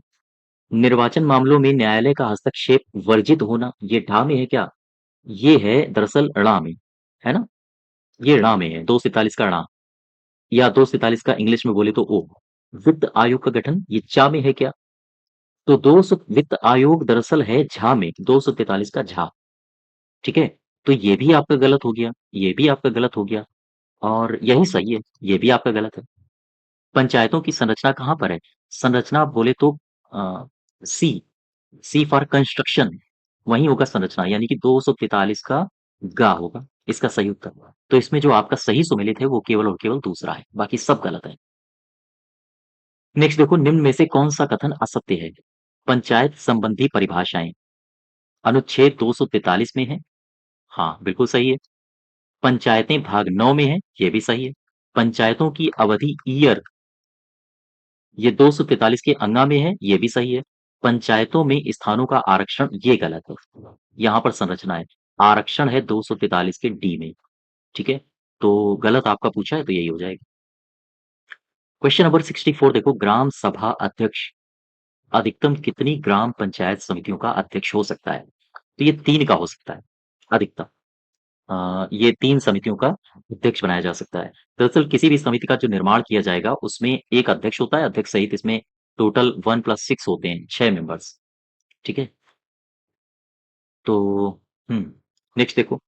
निर्वाचन मामलों में न्यायालय का हस्तक्षेप वर्जित होना, ये ढ में है क्या? ये है दरअसल ण में, है ना? ये ण में है, 243 का ण या 243 का इंग्लिश में बोले तो ओ। वित्त आयोग का गठन, ये च में है क्या? तो 200 वित्त आयोग दरअसल है झ में, 243 का झ। ठीक है? तो ये भी आपका गलत हो गया, ये भी आपका गलत हो गया और यही सही है, ये भी आपका गलत है। पंचायतों की संरचना कहाँ पर है? संरचना आप बोले तो सी, सी फॉर कंस्ट्रक्शन, वहीं होगा संरचना, यानी कि 243 का ग होगा इसका सही उत्तर। तो इसमें जो आपका सही सुमेलित है वो केवल और केवल दूसरा है, बाकी सब गलत है। नेक्स्ट देखो, निम्न में से कौन सा कथन असत्य है? पंचायत संबंधी परिभाषाएं अनुच्छेद 243 में है। हाँ, बिल्कुल सही है। पंचायतें भाग 9 में है, ये भी सही है। पंचायतों की अवधि ईयर, ये 243 के अंगा में है, ये भी सही है। पंचायतों में स्थानों का आरक्षण, ये गलत है। यहाँ पर संरचना है, आरक्षण है 243 के डी में। ठीक है? तो गलत आपका पूछा है तो यही हो जाएगा। क्वेश्चन नंबर 64 देखो, ग्राम सभा अध्यक्ष अधिकतम कितनी ग्राम पंचायत समितियों का अध्यक्ष हो सकता है? तो ये 3 का हो सकता है अधिकतम। ये 3 समितियों का अध्यक्ष बनाया जा सकता है। दरअसल किसी भी समिति का जो निर्माण किया जाएगा उसमें एक अध्यक्ष होता है, अध्यक्ष सहित इसमें टोटल 1 + 6 होते हैं, 6 मेंबर्स। ठीक है? तो हुँ, नेक्स्ट देखो,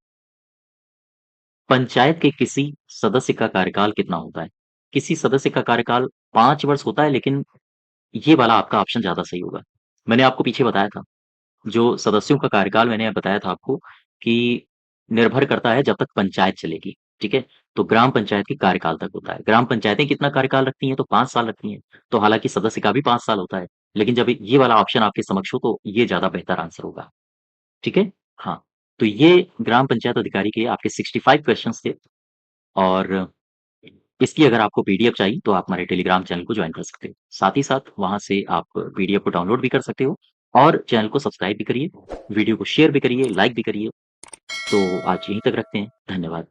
पंचायत के किसी सदस्य का कार्यकाल कितना होता है? किसी सदस्य का कार्यकाल 5 वर्ष होता है, लेकिन ये वाला आपका ऑप्शन ज़्यादा सही होगा। मैंने आपको पीछे बताया था, जो सदस्यों का कार्यकाल मैंने बताया था आपको कि निर्भर करता है जब तक पंचायत चलेगी, ठीक है? तो ग्राम पंचायत के कार्यकाल तक होता है। ग्राम पंचायतें कितना कार्यकाल रखती हैं? तो 5 साल रखती हैं। तो हालाँकि सदस्य का भी 5 साल होता है, लेकिन जब ये वाला ऑप्शन आपके समक्ष हो तो ये ज़्यादा बेहतर आंसर होगा। ठीक है? हाँ, तो ये ग्राम पंचायत अधिकारी के आपके 65 क्वेश्चन्स थे और इसकी अगर आपको पीडीएफ चाहिए तो आप हमारे टेलीग्राम चैनल को जॉइन कर सकते हो। साथ ही साथ वहाँ से आप पीडीएफ को डाउनलोड भी कर सकते हो और चैनल को सब्सक्राइब भी करिए, वीडियो को शेयर भी करिए, लाइक भी करिए। तो आज यहीं तक रखते हैं। धन्यवाद।